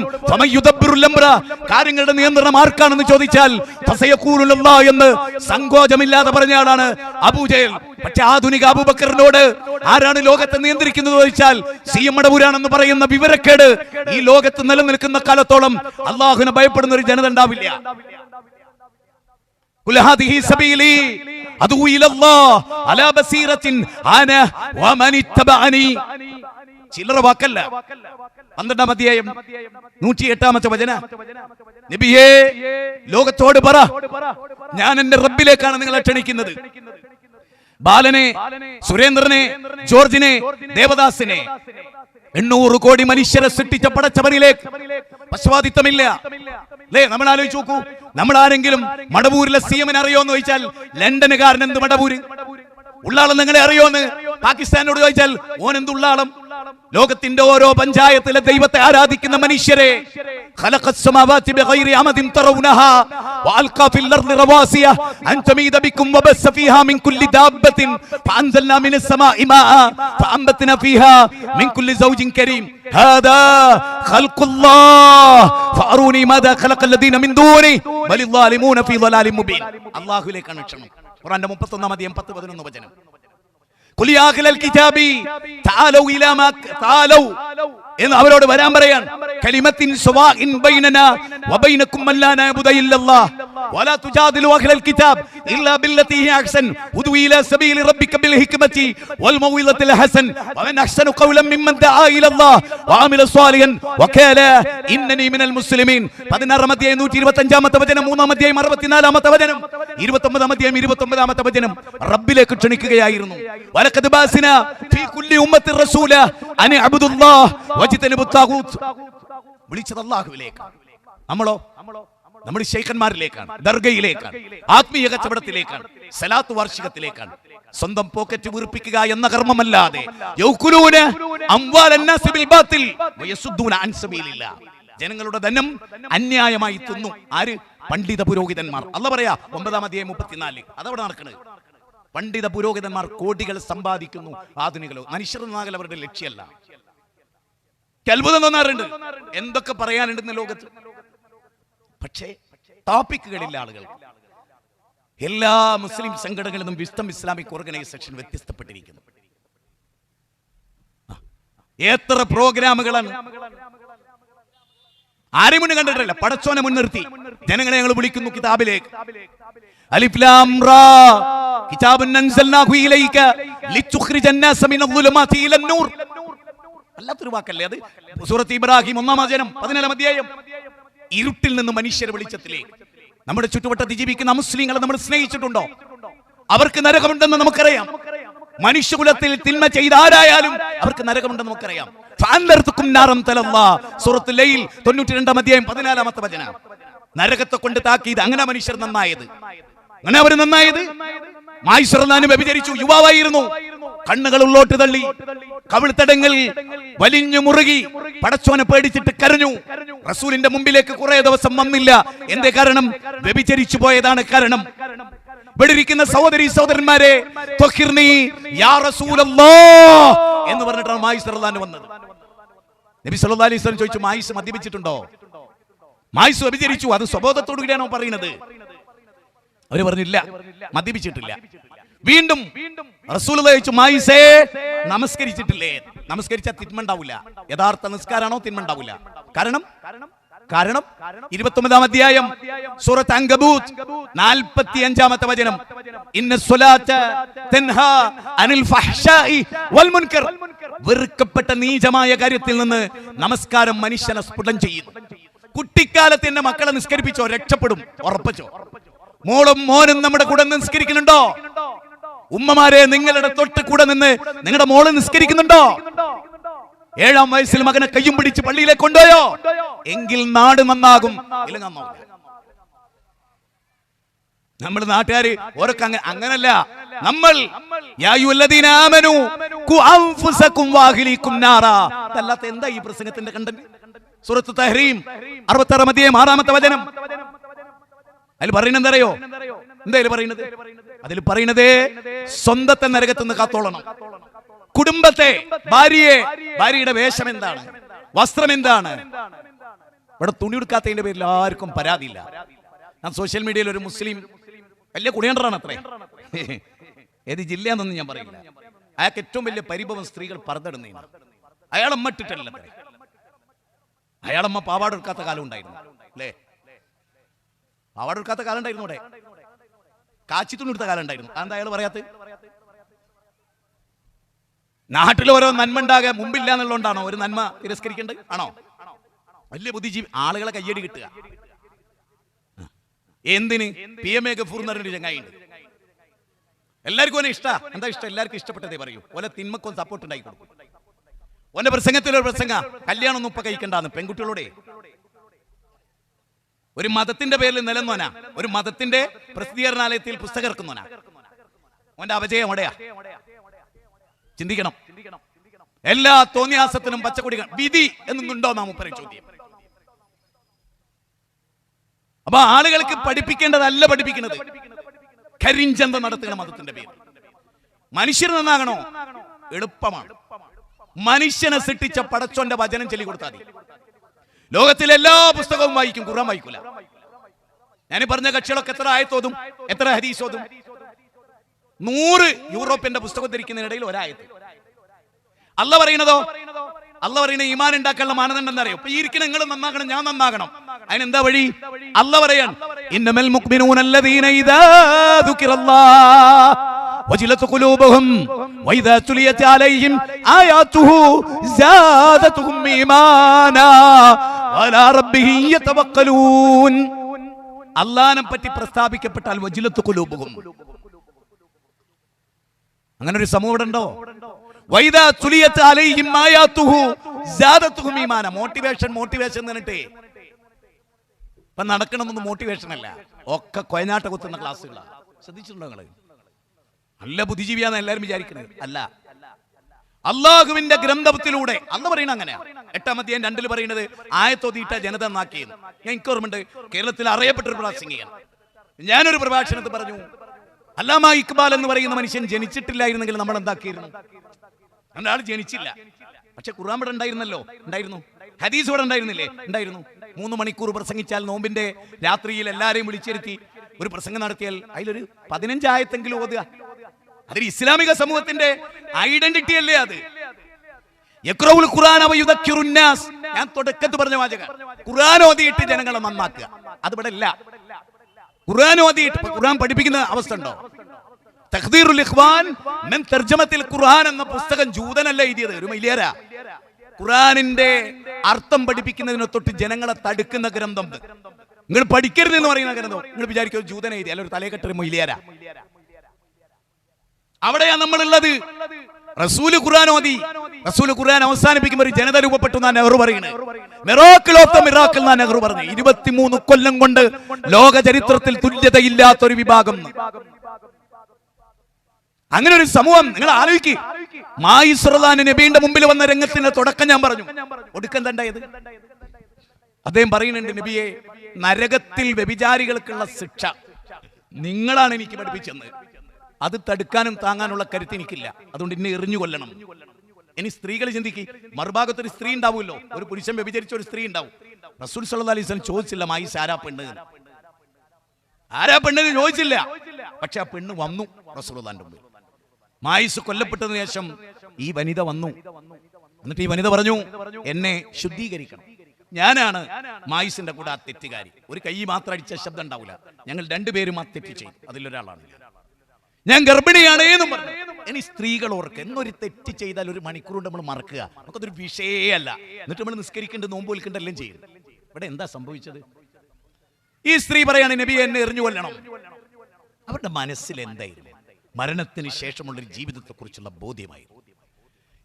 കാര്യങ്ങളുടെ നിയന്ത്രണം ആർക്കാണെന്ന് ചോദിച്ചാൽ എന്ന് സങ്കോചമില്ലാതെ പറഞ്ഞ ആളാണ് അബൂജഹൽ. പക്ഷെ ആധുനിക അബൂബക്കറിനോട് ആരാണ് ലോകത്തെ നിയന്ത്രിക്കുന്നത് ചോദിച്ചാൽ സിഎം മടവൂരാണെന്ന് പറയുന്ന വിവരക്കേട് ഈ ലോകത്ത് നിലനിൽക്കുന്ന കാലത്തോളം അള്ളാഹുവിനെ ഭയപ്പെടുന്ന ഒരു ജനത ഉണ്ടാവില്ല. ചില്ലറ വാക്കല്ല. 12 അധ്യായം 108 വചനം. നബിയേ, ലോകത്തോട് പറ, ഞാൻ എന്റെ റബ്ബിലേക്കാണ് നിങ്ങളെ ക്ഷണിക്കുന്നത്. ബാലനെ, സുരേന്ദ്രനെ, ജോർജിനെ, ദേവദാസിനെ, 800 കോടി മനുഷ്യരെ സൃഷ്ടിച്ച പടച്ചവനിലേക്ക് പശ്ചാത്തലമില്ല. അല്ലേ? നമ്മൾ ആലോചിച്ച് നോക്കൂ. നമ്മൾ ആരെങ്കിലും മടവൂരിലെ സിഎമ്മിനെ അറിയോന്ന് ചോദിച്ചാൽ ലണ്ടനുകാരൻ എന്ത് മടവൂര്? ഉള്ളാളം നിങ്ങളെ അറിയോന്ന് പാകിസ്ഥാനോട് ചോദിച്ചാൽ ഓൻ എന്തുള്ളാളം? ലോകത്തിന്റെ ഓരോ പഞ്ചായത്തിലെ ദൈവത്തെ ആരാധിക്കുന്ന മനുഷ്യരെ അല്ലാഹുവിലേക്കാണ് ക്ഷണം. ഖുർആന്റെ 31 അധ്യായം 10-11 വചനം. എന്ന് അവരോട് വരാൻ പറയാൻ. കലിമത്തിൻ സവാഇൻ ബൈനനാ വബൈനകും അല്ലാ നഅബുദ ഇല്ലല്ലാഹ് വലാ തുജാദിലു അഹ്ലൽ കിതാബ് ഇല്ലാ ബില്ലതി ഹി അഹ്സൻ ഉദു ഇലാ സബീലി റബ്ബിക ബിൽ ഹിക്മതി വൽ മൗഇദത്തിൽ ഹസൻ വമൻ അഹ്സനു ഖൗലൻ മിമ്മൻ ദആ ഇലല്ലാഹ് വഅമില സ്വാലിഹൻ വകാല ഇന്നനി മിനൽ മുസ്ലിമീൻ. 16 അധ്യായം 125 വചനം. 3 അധ്യായം 64 വചനം. 29 അധ്യായം 29 വചനം. റബ്ബിലേക്ക് ക്ഷണിക്കുകയായിരുന്നു. വലഖദ് ബാസിനാ ഫീ കുല്ലി ഉമ്മത്തി റസൂല അൻ അബ്ദുല്ലാഹ് വജ്തനിബു താഗൂത്ത്. വിളിച്ചത് അല്ലാഹുവിലേക്കാണ്. നമ്മളോ? നമ്മുടെ ശൈഖന്മാരിലേക്കാണ്, ദർഗയിലേക്കാണ്, ആത്മീയ കച്ചവടത്തിലേക്കാണ്, സലാത്ത് വാർഷികത്തിലേക്കാണ്. സ്വന്തം പോക്കറ്റ് വീർപ്പിക്കുക എന്ന കർമ്മമല്ലാതെ ജനങ്ങളുടെ ധനം അന്യായമായി തിന്നു. ആര്? പണ്ഡിത പുരോഹിതന്മാർ. അല്ല പറയാ 9 അധ്യായം 34. അതവിടെ നടക്കുന്നത്. പണ്ഡിത പുരോഹിതന്മാർ കോടികൾ സമ്പാദിക്കുന്നു. ആധുനികളോ മനുഷ്യർ അവരുടെ ലക്ഷ്യമല്ല. അത്ഭുതം തോന്നാറുണ്ട്. എന്തൊക്കെ പറയാനുണ്ടെന്ന് ലോകത്ത്. പക്ഷേ ടോപ്പിക്കുകളില്ല ആളുകൾ. എല്ലാ മുസ്ലിം സംഘടനകളിൽ നിന്നും വിസ്ഡം ഇസ്ലാമിക് ഓർഗനൈസേഷൻ വ്യത്യസ്തപ്പെട്ടിരിക്കുന്നു. എത്ര പ്രോഗ്രാമുകളാണ്. ആരെയും മുന്നിൽ കണ്ടിട്ടില്ല. പടച്ചോനെ മുൻനിർത്തി ജനങ്ങളെ ഞങ്ങൾ വിളിക്കുന്നു കിതാബിലേക്ക്. അലിഫ് ലാം റാ കിതാബുൻ അൻസൽനാഹു ഇലൈക ലിതുഖ്രിജൻ നാസ മിനൽ ളുലുമാതി ഇലൻ നൂർ. വല്ലാത്തൊരു വാക്കല്ലേ അത്. സൂറത്ത് ഇബ്രാഹിം 1 അധ്യായം 14 അധ്യായം. ഇരുട്ടിൽ നിന്ന് മനുഷ്യരെ വെളിച്ചത്തിലേക്ക്. നമ്മുടെ ചുറ്റുവട്ടത്തിൽ ജീവിക്കുന്ന മുസ്ലിങ്ങളെ നമ്മൾ സ്നേഹിച്ചിട്ടുണ്ടോ? അവർക്ക് നരകമുണ്ടെന്ന് നമുക്കറിയാം. മനുഷ്യകുലത്തിൽ തിന്മ ചെയ്ത ആരായാലും അവർക്ക് നരകമുണ്ടെന്ന് നമുക്കറിയാം. സൂറത്തുൽ ലൈൽ 92 അധ്യായം 14 വചനം. നരകത്തെ കൊണ്ട് താക്കീത്. അങ്ങനെ മനുഷ്യർ നന്നായത്. അങ്ങനെ അവർ നന്നായത്. മായിസ്വറന്നാനും വ്യഭിചരിച്ചു. യുവാവായിരുന്നു. കണ്ണുകൾ ഉള്ളോട്ട് തള്ളി, കവിൾത്തടങ്ങൾ വലിഞ്ഞു മുറുകി, പടച്ചോനെ പേടിച്ചിട്ട് കരഞ്ഞു. റസൂലിന്റെ മുമ്പിലേക്ക് കുറെ ദിവസം വന്നില്ല. എന്തേ കാരണം? വ്യഭിചരിച്ചു പോയതാണ് കാരണം. ഇവിടെ ഇരിക്കുന്ന സഹോദരി സഹോദരന്മാരെ, എന്ന് പറഞ്ഞിട്ടാണ് മായിസ്വറന്നാൻ വന്നത്. നബി സല്ലല്ലാഹു അലൈഹി വസല്ലം ചോദിച്ചു, മായിസ് മദ്യപിച്ചിട്ടുണ്ടോ? മായിസ് വ്യഭിചരിച്ചു. അത് സ്വബോധത്തോടു കൂടിയാണോ പറയുന്നത്? അവര് പറഞ്ഞില്ല, മദ്യപിച്ചിട്ടില്ല. വീണ്ടും റസൂലുള്ളാഹി ചോദിച്ചു, മായിസേ നമസ്കരിച്ചിട്ടില്ലേ? നമസ്കരിച്ചാൽ തിന്മ ഉണ്ടാവില്ല. യഥാർത്ഥ നിസ്കാരാണോ? തിന്മ ഉണ്ടാവില്ല. കാരണം 29 അധ്യായം സൂറത്ത് അൻകബൂത്ത് 45 വചനം. ഇന്ന സ്വലാത്ത തൻഹാ അനിൽ ഫഹ്ശാഇ വൽ മുൻകർ. വെറുക്കപ്പെട്ട നീചമായ കാര്യത്തിൽ നിന്ന് നമസ്കാരം മനുഷ്യനെ സ്ഫുടം ചെയ്യുന്നു. കുട്ടിക്കാലത്ത് എന്റെ മക്കളെ നിസ്കരിപ്പിച്ചോ? രക്ഷപ്പെടും, ഉറപ്പിച്ചോ? മോളും മോനും നമ്മുടെ കൂടെ നിസ്കരിക്കുന്നുണ്ടോ? ഉമ്മമാരെ, നിങ്ങളുടെ തൊട്ട് കൂടെ നിന്ന് നിങ്ങളുടെ മോള് നിസ്കരിക്കുന്നുണ്ടോ? 7-ാം വയസ്സിൽ മകനെ കയ്യും പിടിച്ച് പള്ളിയിലേക്ക് കൊണ്ടുപോയോ? എങ്കിൽ നാട് നന്നാകും. ഇല്ലെങ്കിൽ നന്നാവില്ല. നമ്മുടെ നാട്ടുകാര് ഓരൊക്കെ അങ്ങനല്ല. നമ്മൾ അല്ലാത്ത എന്താ ഈ പ്രസംഗത്തിന്റെ കണ്ടന്റ്? സൂറത്ത് തഹ്രീം 66 അധ്യായം 6 വചനം. അതിൽ പറയുന്നത് എന്തറിയോ? എന്തായാലും പറയുന്നത്, അതിൽ പറയുന്നത് സ്വന്തത്തെ നരകത്തുനിന്ന് കാത്തോളണം. കുടുംബത്തെ, ഭാര്യയുടെ വേഷം എന്താണ്, വസ്ത്രം എന്താണ്? ഇവിടെ തുണി എടുക്കാത്തതിന്റെ പേരിൽ ആർക്കും പരാതിയില്ല. ഞാൻ സോഷ്യൽ മീഡിയയിൽ ഒരു മുസ്ലിം വലിയ കുടിയണ്ടറാണ് അത്രേ, ഏത് ജില്ലയാണെന്നൊന്നും ഞാൻ പറയില്ല. അയാൾക്ക് ഏറ്റവും വലിയ പരിഭവം സ്ത്രീകൾ പർദ്ദയിടുന്നതാണ്. അയാളമ്മ ഇട്ടിട്ടല്ല, അയാളമ്മ പാവാട എടുക്കാത്ത കാലം ഉണ്ടായിരുന്നു അല്ലേ? പാവാട എടുക്കാത്ത കാലം ഉണ്ടായിരുന്നു. അവിടെ കാച്ചിത്തുണി എടുത്ത കാലം ഉണ്ടായിരുന്നു. അതെന്താ അയാൾ പറയാത്ത? നാട്ടിൽ ഓരോ നന്മ ഉണ്ടാകാൻ മുമ്പില്ല എന്നുള്ളതുകൊണ്ടാണോ ഒരു നന്മ തിരസ്കരിക്കേണ്ടത്? ആണോ? വലിയ ബുദ്ധിജീവി ആളുകളെ കയ്യടി കിട്ടുക. എന്തിന്? PMA ഗഫൂർ എന്ന് പറഞ്ഞൊരു ചങ്ങായിണ്ട്. എല്ലാവർക്കും ഓനെ ഇഷ്ട. എന്താ ഇഷ്ടം? എല്ലാവർക്കും ഇഷ്ടപ്പെട്ടതേ പറയൂ. ഓലെ തിന്മക്കൊന്ന് സപ്പോർട്ട് ഉണ്ടായി കൊടുക്കും. ഓന്റെ പ്രസംഗത്തിലൊരു പ്രസംഗ, കല്യാണം ഒന്നും ഇപ്പൊ കഴിക്കണ്ടെന്ന് പെൺകുട്ടികളോടെ. ഒരു മതത്തിന്റെ പേരിൽ നിലന്നോനാ, ഒരു മതത്തിന്റെ പ്രസിദ്ധീകരണാലയത്തിൽ പുസ്തകം ഇറക്കുന്നോനാ. ഓന്റെ അപജയം എവിടെയാ? ചിന്തിക്കണം. എല്ലാ തോന്നിയാസത്തിനും പച്ചക്കൊടികൾ വിധി എന്നൊന്നുണ്ടോ നാം പറയും ചോദ്യം. അപ്പൊ ആളുകൾക്ക് പഠിപ്പിക്കേണ്ടതല്ല പഠിപ്പിക്കുന്നത്. കരിഞ്ചന്ത നടത്തുന്ന മതത്തിന്റെ പേര്. മനുഷ്യർ നന്നാകണോ? എളുപ്പമാണ്. മനുഷ്യനെ സൃഷ്ടിച്ച പടച്ചോന്റെ വചനം ചൊല്ലി കൊടുത്താൽ മതി. ലോകത്തിലെ എല്ലാ പുസ്തകവും വായിക്കും, ഖുർആൻ വായിക്കൂല. ഞാൻ പറഞ്ഞ കക്ഷികളൊക്കെ എത്ര ആയത്തോതും എത്ര ഹദീസോതും? 100 യൂറോപ്യന്റെ പുസ്തകം ധരിക്കുന്നതിനിടയിൽ ഒരായത്ത്. അല്ല പറയുന്നതോ? അല്ല പറയുന്ന ഈമാൻ ഉണ്ടാക്കാനുള്ള മാനദണ്ഡം എന്താ അറിയോ? ഈ ഇരിക്കുന്ന നിങ്ങൾ നന്നാകണം, ഞാൻ നന്നാകണം. അതിനെന്താ വഴി? അല്ല പറയാൻ, ഇന്നമൽ മുഅ്മിനൂന അല്ലദീന ഇദാ ദുകിറല്ലാഹ് വജിലത് ഖുലൂബുഹും വഇദാ തുലിയത് അലൈഹിം ആയാതുഹു സാദതുഹും ഈമാനാ വഅലാ റബ്ബിഹിം യതവക്കലൂൻ. അല്ലാഹനെ പറ്റി പ്രസ്താവിക്കപ്പെട്ടാൽ വജിലത് ഖുലൂബുഹും. അങ്ങനെ ഒരു സമൂഹം ഉണ്ടോ? വൈദാ തുലിയത് അലൈഹിം ആയാതുഹു സാദതുഹും ഈമാന. മോട്ടിവേഷൻ എന്ന് പറഞ്ഞിട്ടേ ഇപ്പൊ നടക്കണമെന്ന് മോട്ടിവേഷൻ അല്ല, ഒക്കെ കൊയനാട്ട കുത്തുന്ന ക്ലാസ്സുകളാണ്. ശ്രദ്ധിച്ചിട്ടുണ്ടോ നിങ്ങള്? നല്ല ബുദ്ധിജീവിയാന്ന് എല്ലാരും വിചാരിക്കുന്നത് അല്ല. അള്ളാഹുവിന്റെ ഗ്രന്ഥത്തിലൂടെ അന്ന് പറയുന്നത് അങ്ങനെയാ. 8-ാം അധ്യായം 2 പറയുന്നത് ആയത്തോതിയിട്ട ജനത നന്നാക്കിയെന്ന്. ഞാൻ എനിക്ക് ഓർമ്മയുണ്ട്, കേരളത്തിൽ അറിയപ്പെട്ട ഒരു പ്രാസംഗികൻ. ഞാനൊരു പ്രഭാഷണത്തിൽ പറഞ്ഞു, അല്ലാമ ഇക്ബാൽ എന്ന് പറയുന്ന മനുഷ്യൻ ജനിച്ചിട്ടില്ലായിരുന്നെങ്കിൽ നമ്മൾ എന്താക്കിയിരുന്നു? രണ്ടാൾ ജനിച്ചില്ല, പക്ഷെ ഖുർആൻ ഇവിടെ ഉണ്ടായിരുന്നല്ലോ. ഉണ്ടായിരുന്നു. ഹദീസ് ഇവിടെ ഉണ്ടായിരുന്നില്ലേ? ഉണ്ടായിരുന്നു. 3 മണിക്കൂർ പ്രസംഗിച്ചാൽ നോമ്പിന്റെ രാത്രിയിൽ എല്ലാരെയും വിളിച്ചിരുത്തി ഒരു പ്രസംഗം നടത്തിയാൽ അതിലൊരു 15 ആയത്തെങ്കിലും ഓതുക. അതൊരു ഇസ്ലാമിക സമൂഹത്തിന്റെ ഐഡന്റിറ്റി അല്ലേ അത്? യഖ്റഉൽ ഖുർആന വയുദക്കിറുൻ നാസ്. ഞാൻ തുടക്കത്തിൽ പറഞ്ഞ വാചകം, ഖുർആൻ ഓതിയിട്ട് ജനങ്ങളെ നന്നാക്കുക. അത് ഇവിടെ ഇല്ല. ഖുർആൻ ഓതിയിട്ട് ഖുർആൻ പഠിപ്പിക്കുന്ന അവസ്ഥ ഉണ്ടോ? തഖ്ദീറുൽ ഇഖ്വാൻ മിൻ തർജമത്തിൽ ഖുർആൻ എന്ന പുസ്തകം ജൂതനല്ല എഴുതിയത്, ഒരു മൈലിയാരാ. ഖുർആനിന്റെ അർത്ഥം പഠിപ്പിക്കുന്നതിനെ തൊട്ട് ജനങ്ങളെ തടുക്കുന്ന ഗ്രന്ഥം നിങ്ങൾ പഠിക്കരുത് എന്ന് പറയുന്ന ഗ്രന്ഥം നിങ്ങൾ വിചാരിക്കും ജൂതന എഴുതി അല്ല ഒരു തലയെക്കെട്ടൊരു മൊയ്ലിയാരാ. അവിടെയാ നമ്മളുള്ളത്. റസൂല് ഖുർആൻ ഓതി, റസൂല് ഖുർആൻ അവസാനിപ്പിക്കുമ്പോൾ ഒരു ജനത രൂപപ്പെട്ടു എന്നാ നെഹ്റു പറയുന്നത്. മിറാക്കിൾ ഓഫ് ദ മിറാക്കിൾ എന്നാ നെഹ്റു പറഞ്ഞു. 23 കൊല്ലം കൊണ്ട് ലോക ചരിത്രത്തിൽ തുല്യതയില്ലാത്തൊരു വിഭാഗം. അങ്ങനെ ഒരു സമൂഹം നിങ്ങൾ ആലോചിക്കുക. മായിസ്റലാൻ നബിയുടെ മുമ്പിൽ വന്ന രംഗത്തിന്റെ തുടക്കം ഞാൻ പറഞ്ഞു. ഒടുക്കെന്തായത് അദ്ദേഹം പറയുന്നുണ്ട്, നബിയെ നരകത്തിൽ വ്യഭിചാരികൾക്കുള്ള ശിക്ഷ നിങ്ങളാണ് എനിക്ക് പഠിപ്പിച്ചെന്ന്. അത് തടുക്കാനും താങ്ങാനുള്ള കരുത്ത് എനിക്കില്ല, അതുകൊണ്ട് എന്നെ എറിഞ്ഞു കൊല്ലണം. ഇനി സ്ത്രീകൾ ചിന്തിക്ക്, മറുഭാഗത്തൊരു സ്ത്രീ ഉണ്ടാവുമല്ലോ, ഒരു പുരുഷൻ വ്യഭിചരിച്ച ഒരു സ്ത്രീ ഉണ്ടാവും. റസൂൽ സല്ലല്ലാഹു അലൈഹി വസല്ലം ചോദിച്ചില്ല മായിസ് ആരാ പെണ്ണ് ചോദിച്ചില്ല. പക്ഷെ ആ പെണ്ണ് വന്നു റസൂലുള്ളാഹിന്റെ മുമ്പിൽ. മായിസ് കൊല്ലപ്പെട്ടതിന് ശേഷം ഈ വനിത വന്നു. എന്നിട്ട് ഈ വനിത പറഞ്ഞു, എന്നെ ശുദ്ധീകരിക്കണം, ഞാനാണ് മായിസിന്റെ കൂടെ ആ തെറ്റുകാരി. ഒരു കൈ മാത്രം അടിച്ച ശബ്ദം ഉണ്ടാവില്ല, ഞങ്ങൾ രണ്ടുപേരും ആ തെറ്റ് ചെയ്തു, അതിലൊരാളാണ് ഞാൻ, ഗർഭിണിയാണ് എന്നും പറഞ്ഞു. ഇനി സ്ത്രീകൾ ഓർക്ക് എന്നൊരു തെറ്റ് ചെയ്താൽ ഒരു മണിക്കൂർ കൊണ്ട് നമ്മൾ മറക്കുക, നമുക്കതൊരു വിഷയമല്ല. എന്നിട്ട് നമ്മൾ നിസ്കരിക്കേണ്ട നോമ്പ് വിൽക്കേണ്ട എല്ലാം ചെയ്യും. ഇവിടെ എന്താ സംഭവിച്ചത്? ഈ സ്ത്രീ പറയാണ്, നബി എന്നെ എറിഞ്ഞു കൊല്ലണം. അവരുടെ മനസ്സിൽ എന്തായിരുന്നു? മരണത്തിന് ശേഷമുള്ളൊരു ജീവിതത്തെ കുറിച്ചുള്ള ബോധ്യമായിരുന്നു.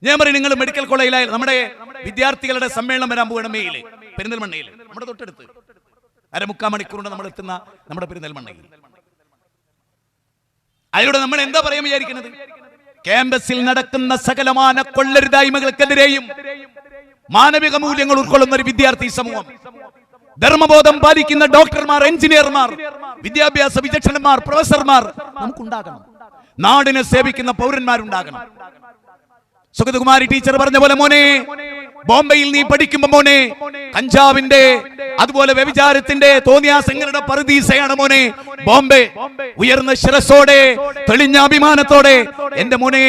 ഞാൻ പറയും, നിങ്ങൾ മെഡിക്കൽ കോളേജിലായാലും നമ്മുടെ വിദ്യാർത്ഥികളുടെ സമ്മേളനം വരാൻ പോവുകയാണ് മെയില്, പെരിന്തൽമണ്ണയിൽ, നമ്മുടെ തൊട്ടടുത്ത് 3/4 മണിക്കൂർ കൊണ്ട് നമ്മൾ എത്തുന്ന നമ്മുടെ പെരിന്തൽമണ്ണയിൽ. അതിലൂടെ നമ്മൾ എന്താ പറയാൻ വിചാരിക്കുന്നത്? ക്യാമ്പസിൽ നടക്കുന്ന സകലമാന കൊള്ളരുതായ്മകൾക്കെതിരെയും മാനവിക മൂല്യങ്ങൾ ഉൾക്കൊള്ളുന്ന ഒരു വിദ്യാർത്ഥി സമൂഹം, ധർമ്മബോധം പാലിക്കുന്ന ഡോക്ടർമാർ, എഞ്ചിനീയർമാർ, വിദ്യാഭ്യാസ വിചക്ഷണന്മാർ, പ്രൊഫസർമാർ നമുക്കുണ്ടാകണം. നാടിനെ സേവിക്കുന്ന പൗരന്മാരുണ്ടാകണം. സുഗതകുമാരി ടീച്ചർ പറഞ്ഞ പോലെ, മോനെ ബോംബെയിൽ നീ പഠിക്കുമ്പോ മോനെ കഞ്ചാവിന്റെ അതുപോലെ വ്യഭിചാരത്തിന്റെ തോന്നിയാസങ്ങളുടെ പറുദീസയാണ് മോനെ ബോംബെ. ഉയർന്ന ശിരസോടെ തെളിഞ്ഞ അഭിമാനത്തോടെ എന്റെ മോനെ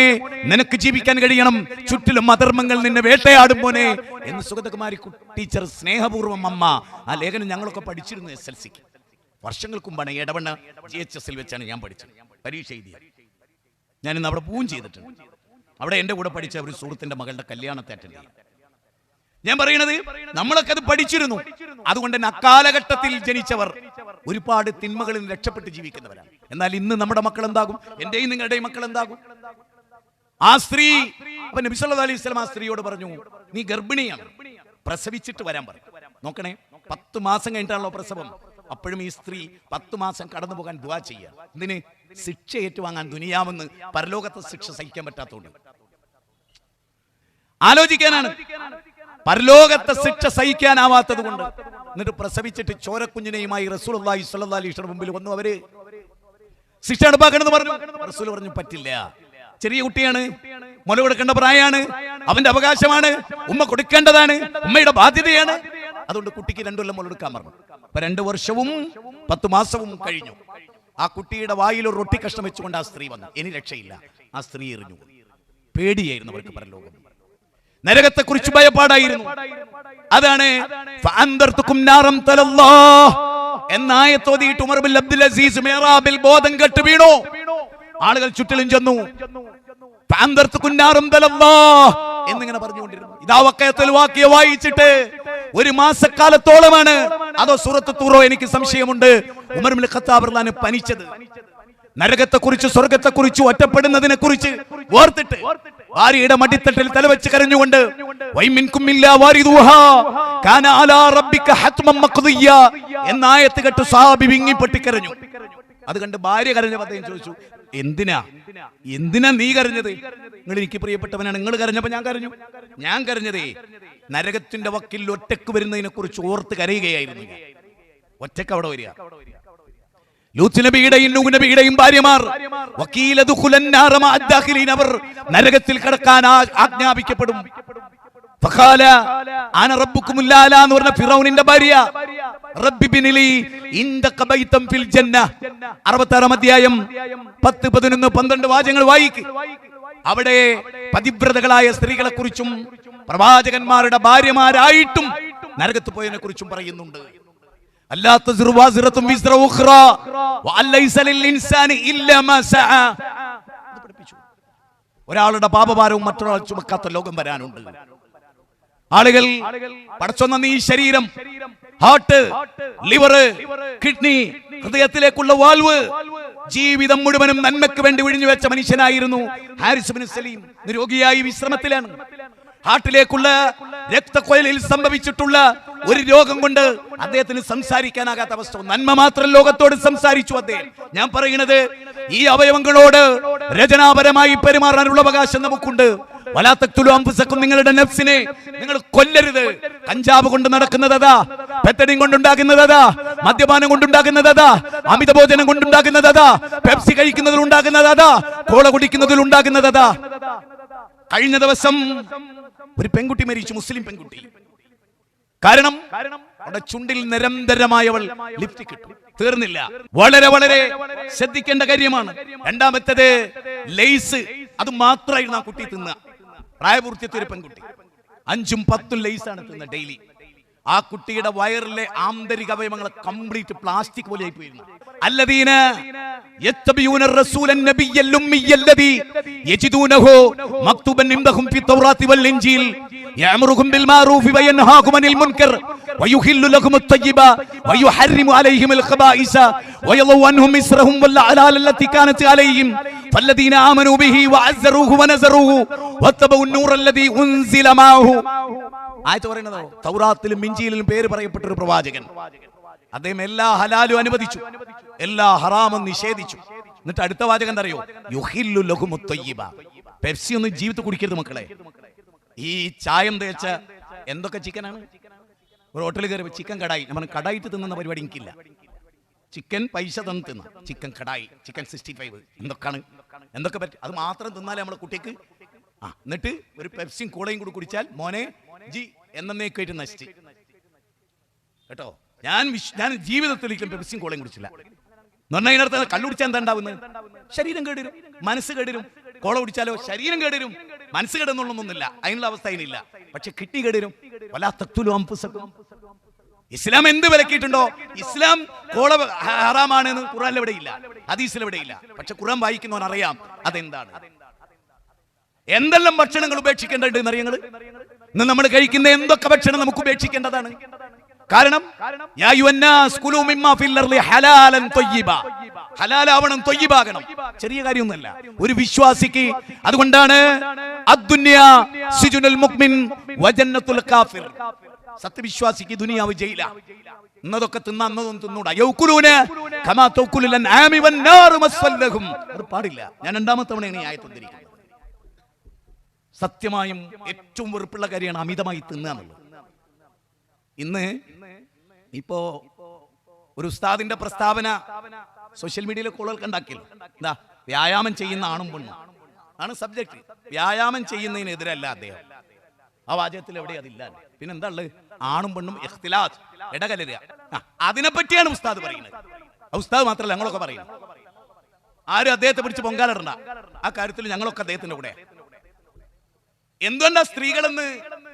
നിനക്ക് ജീവിക്കാൻ കഴിയണം, ചുറ്റിലും അധർമ്മങ്ങൾ നിന്നെ വേട്ടയാടും മോനെ എന്ന് സുഗതകുമാരി ടീച്ചർ സ്നേഹപൂർവ്വം അമ്മ. ആ ലേഖനം ഞങ്ങളൊക്കെ പഠിച്ചിരുന്നു SLCക്ക് വർഷങ്ങൾക്ക് മുമ്പാണ്. എടവണ്ണ GHS വെച്ചാണ് ഞാൻ പഠിച്ചത്, പരീക്ഷ എഴുതിയ. ഞാനിന്ന് അവിടെ പോവും ചെയ്തിട്ടുണ്ട്. അവിടെ എൻ്റെ കൂടെ പഠിച്ച ഒരു സുഹൃത്തിന്റെ മകളുടെ കല്യാണത്തെ അറ്റൻഡ് ചെയ്യാം. ഞാൻ പറയുന്നത്, നമ്മളൊക്കെ അത് പഠിച്ചിരുന്നു. അതുകൊണ്ട് തന്നെ അക്കാലഘട്ടത്തിൽ ജനിച്ചവർ ഒരുപാട് തിന്മകളിൽ രക്ഷപ്പെട്ട് ജീവിക്കുന്നവരാണ്. എന്നാൽ ഇന്ന് നമ്മുടെ മക്കൾ എന്താകും? എന്റെയും നിങ്ങളുടെയും മക്കൾ എന്താകും? ആ സ്ത്രീ, അപ്പൊ നബി സല്ലല്ലാഹു അലൈഹി വസല്ലം ആ സ്ത്രീയോട് പറഞ്ഞു, നീ ഗർഭിണിയാണ്, പ്രസവിച്ചിട്ട് വരാൻ പറഞ്ഞു. നോക്കണേ, 10 മാസം കഴിഞ്ഞിട്ടാണല്ലോ പ്രസവം. അപ്പോഴും ഈ സ്ത്രീ 10 മാസം കടന്നു പോകാൻ ദുആ ചെയ്യുക. ഇതിന് ശിക്ഷ ഏറ്റുവാങ്ങാൻ ദുനിയാവെന്ന് പരലോകത്തെ ശിക്ഷ സഹിക്കാൻ പറ്റാത്തതുകൊണ്ട് ആലോചിക്കാനാണ്. പരലോകത്തെ ശിക്ഷ സഹിക്കാനാവാത്തത് കൊണ്ട് എന്നിട്ട് പ്രസവിച്ചിട്ട് ചോരക്കുഞ്ഞിനെയുമായി റസൂലുള്ളാഹി സ്വല്ലല്ലാഹു അലൈഹി വസല്ലം മുമ്പിൽ വന്നു. അവര് ശിക്ഷ നടപ്പാക്കണമെന്ന് പറഞ്ഞു. റസൂൽ പറഞ്ഞു, പറ്റില്ല, ചെറിയ കുട്ടിയാണ്, മുല കൊടുക്കേണ്ട പ്രായമാണ്, അവന്റെ അവകാശമാണ്, ഉമ്മ കൊടുക്കേണ്ടതാണ്, ഉമ്മയുടെ ബാധ്യതയാണ്. അതുകൊണ്ട് കുട്ടിക്ക് 2 കൊല്ലം മുല കൊടുക്കാൻ പറഞ്ഞു. അപ്പൊ 2 വർഷവും 10 മാസവും കഴിഞ്ഞു. ആ കുട്ടിയുടെ വായിൽ ഒരു റൊട്ടി കഷ്ണം വെച്ചുകൊണ്ട് ആ സ്ത്രീ വന്നു. ഇനി രക്ഷയില്ല, ആ സ്ത്രീ എറിഞ്ഞു. പേടിയായിരുന്നു അവർക്ക് പരലോകം, നരകത്തെ കുറിച്ച് ഭയപ്പാടായിരുന്നു. അതാണ് എന്നായത്തോതിയിട്ട് ഉമർ ബിൻ അബ്ദുൽ അസീസ് മിഹ്റാബിൽ ബോധം കെട്ട് വീണു. ആളുകൾ ചുറ്റിലും ചെന്നു. എന്നിങ്ങനെ പറഞ്ഞുകൊണ്ടിരുന്നു. ഇതാ വക്കയത്തുൽ വാഖിയ വായിച്ചിട്ട് 1 മാസക്കാലത്തോളമാണ്, അതോ സൂറത്ത് തൂറോ എനിക്ക് സംശയമുണ്ട്, ഉമർ ഇബ്നുൽ ഖത്താബ് റളിയല്ലാഹു അൻഹു പനിച്ചത്. നരകത്തെക്കുറിച്ച്, സ്വർഗത്തെക്കുറിച്ച്, ഒറ്റപ്പെടുന്നതിനെ കുറിച്ച് ഓർത്തിട്ട് ഭാര്യയുടെ മടിത്തട്ടിൽ തലവെച്ച് കരഞ്ഞുകൊണ്ട് എന്ന ആയത്ത് കേട്ട് സ്വഹാബി വിങ്ങിപ്പൊട്ടി കരഞ്ഞു. അത് കണ്ട് ഭാര്യ കരഞ്ഞപ്പോൾ അദ്ദേഹം ചോദിച്ചു, എന്തിനാ നീ കരഞ്ഞത്? നിങ്ങൾ എനിക്ക് പ്രിയപ്പെട്ടവനാണ്, നിങ്ങൾ കരഞ്ഞപ്പോ ഞാൻ കരഞ്ഞതേ നരകത്തിന്റെ വക്കിൽ ഒറ്റക്ക് വരുന്നതിനെ കുറിച്ച് ഓർത്ത് കരയുകയായിരുന്നു. ഒറ്റക്ക് അവിടെ വരിക. ലൂത്ത് നബിയുടെയും നൂഹ് നബിയുടെയും ഭാര്യമാർ അവർ നരകത്തിൽ കടക്കാൻ ആജ്ഞാപിക്കപ്പെടും. എന്ന് പറഞ്ഞ ഫിറൗനിന്റെ ഭാര്യ 66 അധ്യായം 10, 11, 12 വാചകങ്ങൾ വായിക്ക്. അവിടെ പതിവ്രതകളായ സ്ത്രീകളെ കുറിച്ചും പ്രവാചകന്മാരുടെ ഭാര്യമാരായിട്ടും നരകത്ത് പോയതിനെ കുറിച്ചും പറയുന്നുണ്ട്. ഒരാളുടെ പാപഭാരവും മറ്റൊരാൾ ചുമക്കാത്ത ലോകം വരാനുണ്ട്. ആളുകൾ പടച്ചൊന്ന ഈ ശരീരം, ഹാർട്ട്, ലിവർ, കിഡ്നി, ഹൃദയത്തിലേക്കുള്ള വാൽവ്, ജീവിതം മുഴുവനും നന്മയ്ക്ക് വേണ്ടി ഒഴിഞ്ഞു വെച്ച മനുഷ്യനായിരുന്നു ഹാരിസ് ബിൻ സലീം. രോഗിയായി വിശ്രമത്തിലാണ്. ഹാർട്ടിലേക്കുള്ള രക്തക്കൊഴലിൽ സംഭവിച്ചിട്ടുള്ള ഒരു രോഗം കൊണ്ട് അദ്ദേഹത്തിന് സംസാരിക്കാനാകാത്ത അവസ്ഥ. നന്മ മാത്രം ലോകത്തോട് സംസാരിച്ചു അദ്ദേഹം. ഞാൻ പറയുന്നത്, ഈ അവയവങ്ങളോട് രചനാപരമായി പെരുമാറാനുള്ള അവകാശം നമുക്കുണ്ട്. വലാത്തക്തുലു അൻഫുസക്കും, നിങ്ങളുടെ നഫ്സിനെ നിങ്ങൾ കൊല്ലരുത്. കഞ്ചാവ് കൊണ്ട് നടക്കുന്നതാ, പെത്തഡിൻ കൊണ്ടുണ്ടാകുന്നതാ, മദ്യപാനം കൊണ്ടുണ്ടാകുന്നതാ, അമിതഭോജനം കൊണ്ടുണ്ടാകുന്നതാ, പെപ്സി കഴിക്കുന്നതിൽ ഉണ്ടാകുന്നതാ, കോള കുടിക്കുന്നതിൽ ഉണ്ടാകുന്നതാ. കഴിഞ്ഞ ദിവസം ഒരു പെൺകുട്ടി മരിച്ചു, മുസ്ലിം പെൺകുട്ടി. കാരണം അവിടെ ചുണ്ടിൽ നിരന്തരമായവൾ ലിപ്സ്റ്റിക് ഇട്ടു. തീർന്നില്ല. വളരെ വളരെ ശ്രദ്ധിക്കേണ്ട കാര്യമാണ്. രണ്ടാമത്തേത് ലേസ്. അത് മാത്രമായിരുന്നു ആ കുട്ടി തിന്നുക. പ്രായപൂർത്തിയെത്തിയ ഒരു പെൺകുട്ടി 5ഉം 10ഉം ലേസാണ് തിന്നുക ഡെയിലി. ആ കുട്ടിയുടെ വയറിലെ ആന്തരിക അവയവങ്ങൾ കംപ്ലീറ്റ് പ്ലാസ്റ്റിക് പോലെ ആയിപ്പോയിരുന്നു. الذين يتبعون الرسول النبي الأمي الذي يجدونه مكتوبا عندهم في التوراة والإنجيل يأمرهم بالمعروف وينهاهم عن المنكر ويحل لهم الطيبات ويحرم عليهم الخبائث ويضع عنهم إصرهم والأغلال التي كانت عليهم فالذين آمنوا به وعزروه ونصروه واتبعوا النور الذي أنزل معه. ആയത്ത് പറയുന്നതോ, തൗറാത്തിലും ഇഞ്ചീലിലും പേര് പറയപ്പെട്ട ഒരു പ്രവാചകൻ. അദ്ദേഹം എല്ലാ ഹലാലും അനുവദിച്ചു, എല്ലാ ഹറാമും നിഷേധിച്ചു. എന്നിട്ട് അടുത്ത വാചകം അറിയോ, യുഹില്ലു ലഹുമുത് തയ്യിബ. പെപ്സി ഒന്നും ജീവിതത്തിൽ കുടിക്കരുത് മക്കളെ. ഈ ചായം തേച്ച എന്തൊക്കെ ചിക്കനാണ്. ഒരു ഹോട്ടലിൽ കയറി ചിക്കൻ കടായി, നമ്മൾ കടായിട്ട് തിന്നുന്ന പരിപാടി എനിക്കില്ല. ചിക്കൻ പൈസ തന്ന് തിന്ന ചിക്കൻ കടായി, ചിക്കൻ 65 എന്തൊക്കെ പറ്റും. അത് മാത്രം തിന്നാലേ നമ്മളെ കുട്ടിക്ക്. എന്നിട്ട് ഒരു പെപ്സിയും കൂടെയും കൂടി കുടിച്ചാൽ മോനെ ജി എന്നേക്കായിട്ട് നശിച്ച് കേട്ടോ. ഞാൻ ജീവിതത്തിലേക്കും പെപ്സിയും കോളയും കുടിച്ചില്ല. നിർണ്ണയിനർത്ഥം കള്ളുടിച്ചാൽ എന്താ ഉണ്ടാവുന്നത്? ശരീരം കേടരും, മനസ്സ് കേടരും. കോള കുടിച്ചാലോ ശരീരം കേടരും, മനസ്സ് കേടുന്നുള്ളൊന്നുമില്ല, അതിനുള്ള അവസ്ഥ അതിനില്ല. പക്ഷെ കിഡ്നി കേടരും. വലാത്തഖ്തുലു അൻഫുസക്കും. ഇസ്ലാം എന്ത് വിലക്കിയിട്ടുണ്ടോ? ഇസ്ലാം കോള ഹറാമാണെന്ന് ഖുർആനിൽ എവിടെയില്ല, ഹദീസിൽ എവിടെയില്ല. പക്ഷെ ഖുർആൻ വായിക്കുന്നവൻ അറിയാം അതെന്താണ്. എന്തെല്ലാം ഭക്ഷണങ്ങൾ ഉപേക്ഷിക്കേണ്ടതുണ്ട് എന്നറിയങ്ങൾ. ഇന്ന് നമ്മൾ കഴിക്കുന്ന എന്തൊക്കെ ഭക്ഷണം നമുക്ക് ഉപേക്ഷിക്കേണ്ടതാണ്. കാരണം ഹലാലാവണം, തൊയ്യിബാകണം. ചെറിയ കാര്യമൊന്നുമല്ല ഒരു വിശ്വാസിക്ക്. അതുകൊണ്ടാണ് സത്യവിശ്വാസിക്ക് ദുനിയാവ് ജയില. ഇന്നതൊക്കെ തിന്ന അന്നതൊന്നും തിന്നൂടാ. അത് പാടില്ല. ഞാൻ രണ്ടാമത്തെ തവണയാണ് ഈ ആയത്ത് ഉദ്ധരിക്കുന്നത്. സത്യമായും ഏറ്റവും വെറുപ്പുള്ള കാര്യമാണ് അമിതമായി തിന്നുക എന്നുള്ളത്. ഇന്ന് ഇപ്പോ ഒരു ഉസ്താദിന്റെ പ്രസ്താവന സോഷ്യൽ മീഡിയയിൽ കോളുകൾക്ക് ഉണ്ടാക്കിയല്ലോ. എന്താ, വ്യായാമം ചെയ്യുന്ന ആണും പെണ്ണും ആണ് സബ്ജക്ട്. വ്യായാമം ചെയ്യുന്നതിനെതിരല്ല അദ്ദേഹം. ആ വാചകത്തിൽ എവിടെ അതില്ല. പിന്നെ എന്താ ഉള്ളത്? ആണും പെണ്ണും ഇഖ്തിലാത്ത്, ഇടകലരുക. അതിനെപ്പറ്റിയാണ് ഉസ്താദ് പറയുന്നത്. ഉസ്താദ് മാത്രമല്ല ഞങ്ങളൊക്കെ പറയുന്നത്. ആരും അദ്ദേഹത്തെ പിടിച്ച് പൊങ്കാലിടണ്ട. ആ കാര്യത്തിൽ ഞങ്ങളൊക്കെ അദ്ദേഹത്തിന്റെ കൂടെ. എന്തുകൊണ്ടാ സ്ത്രീകളെന്ന്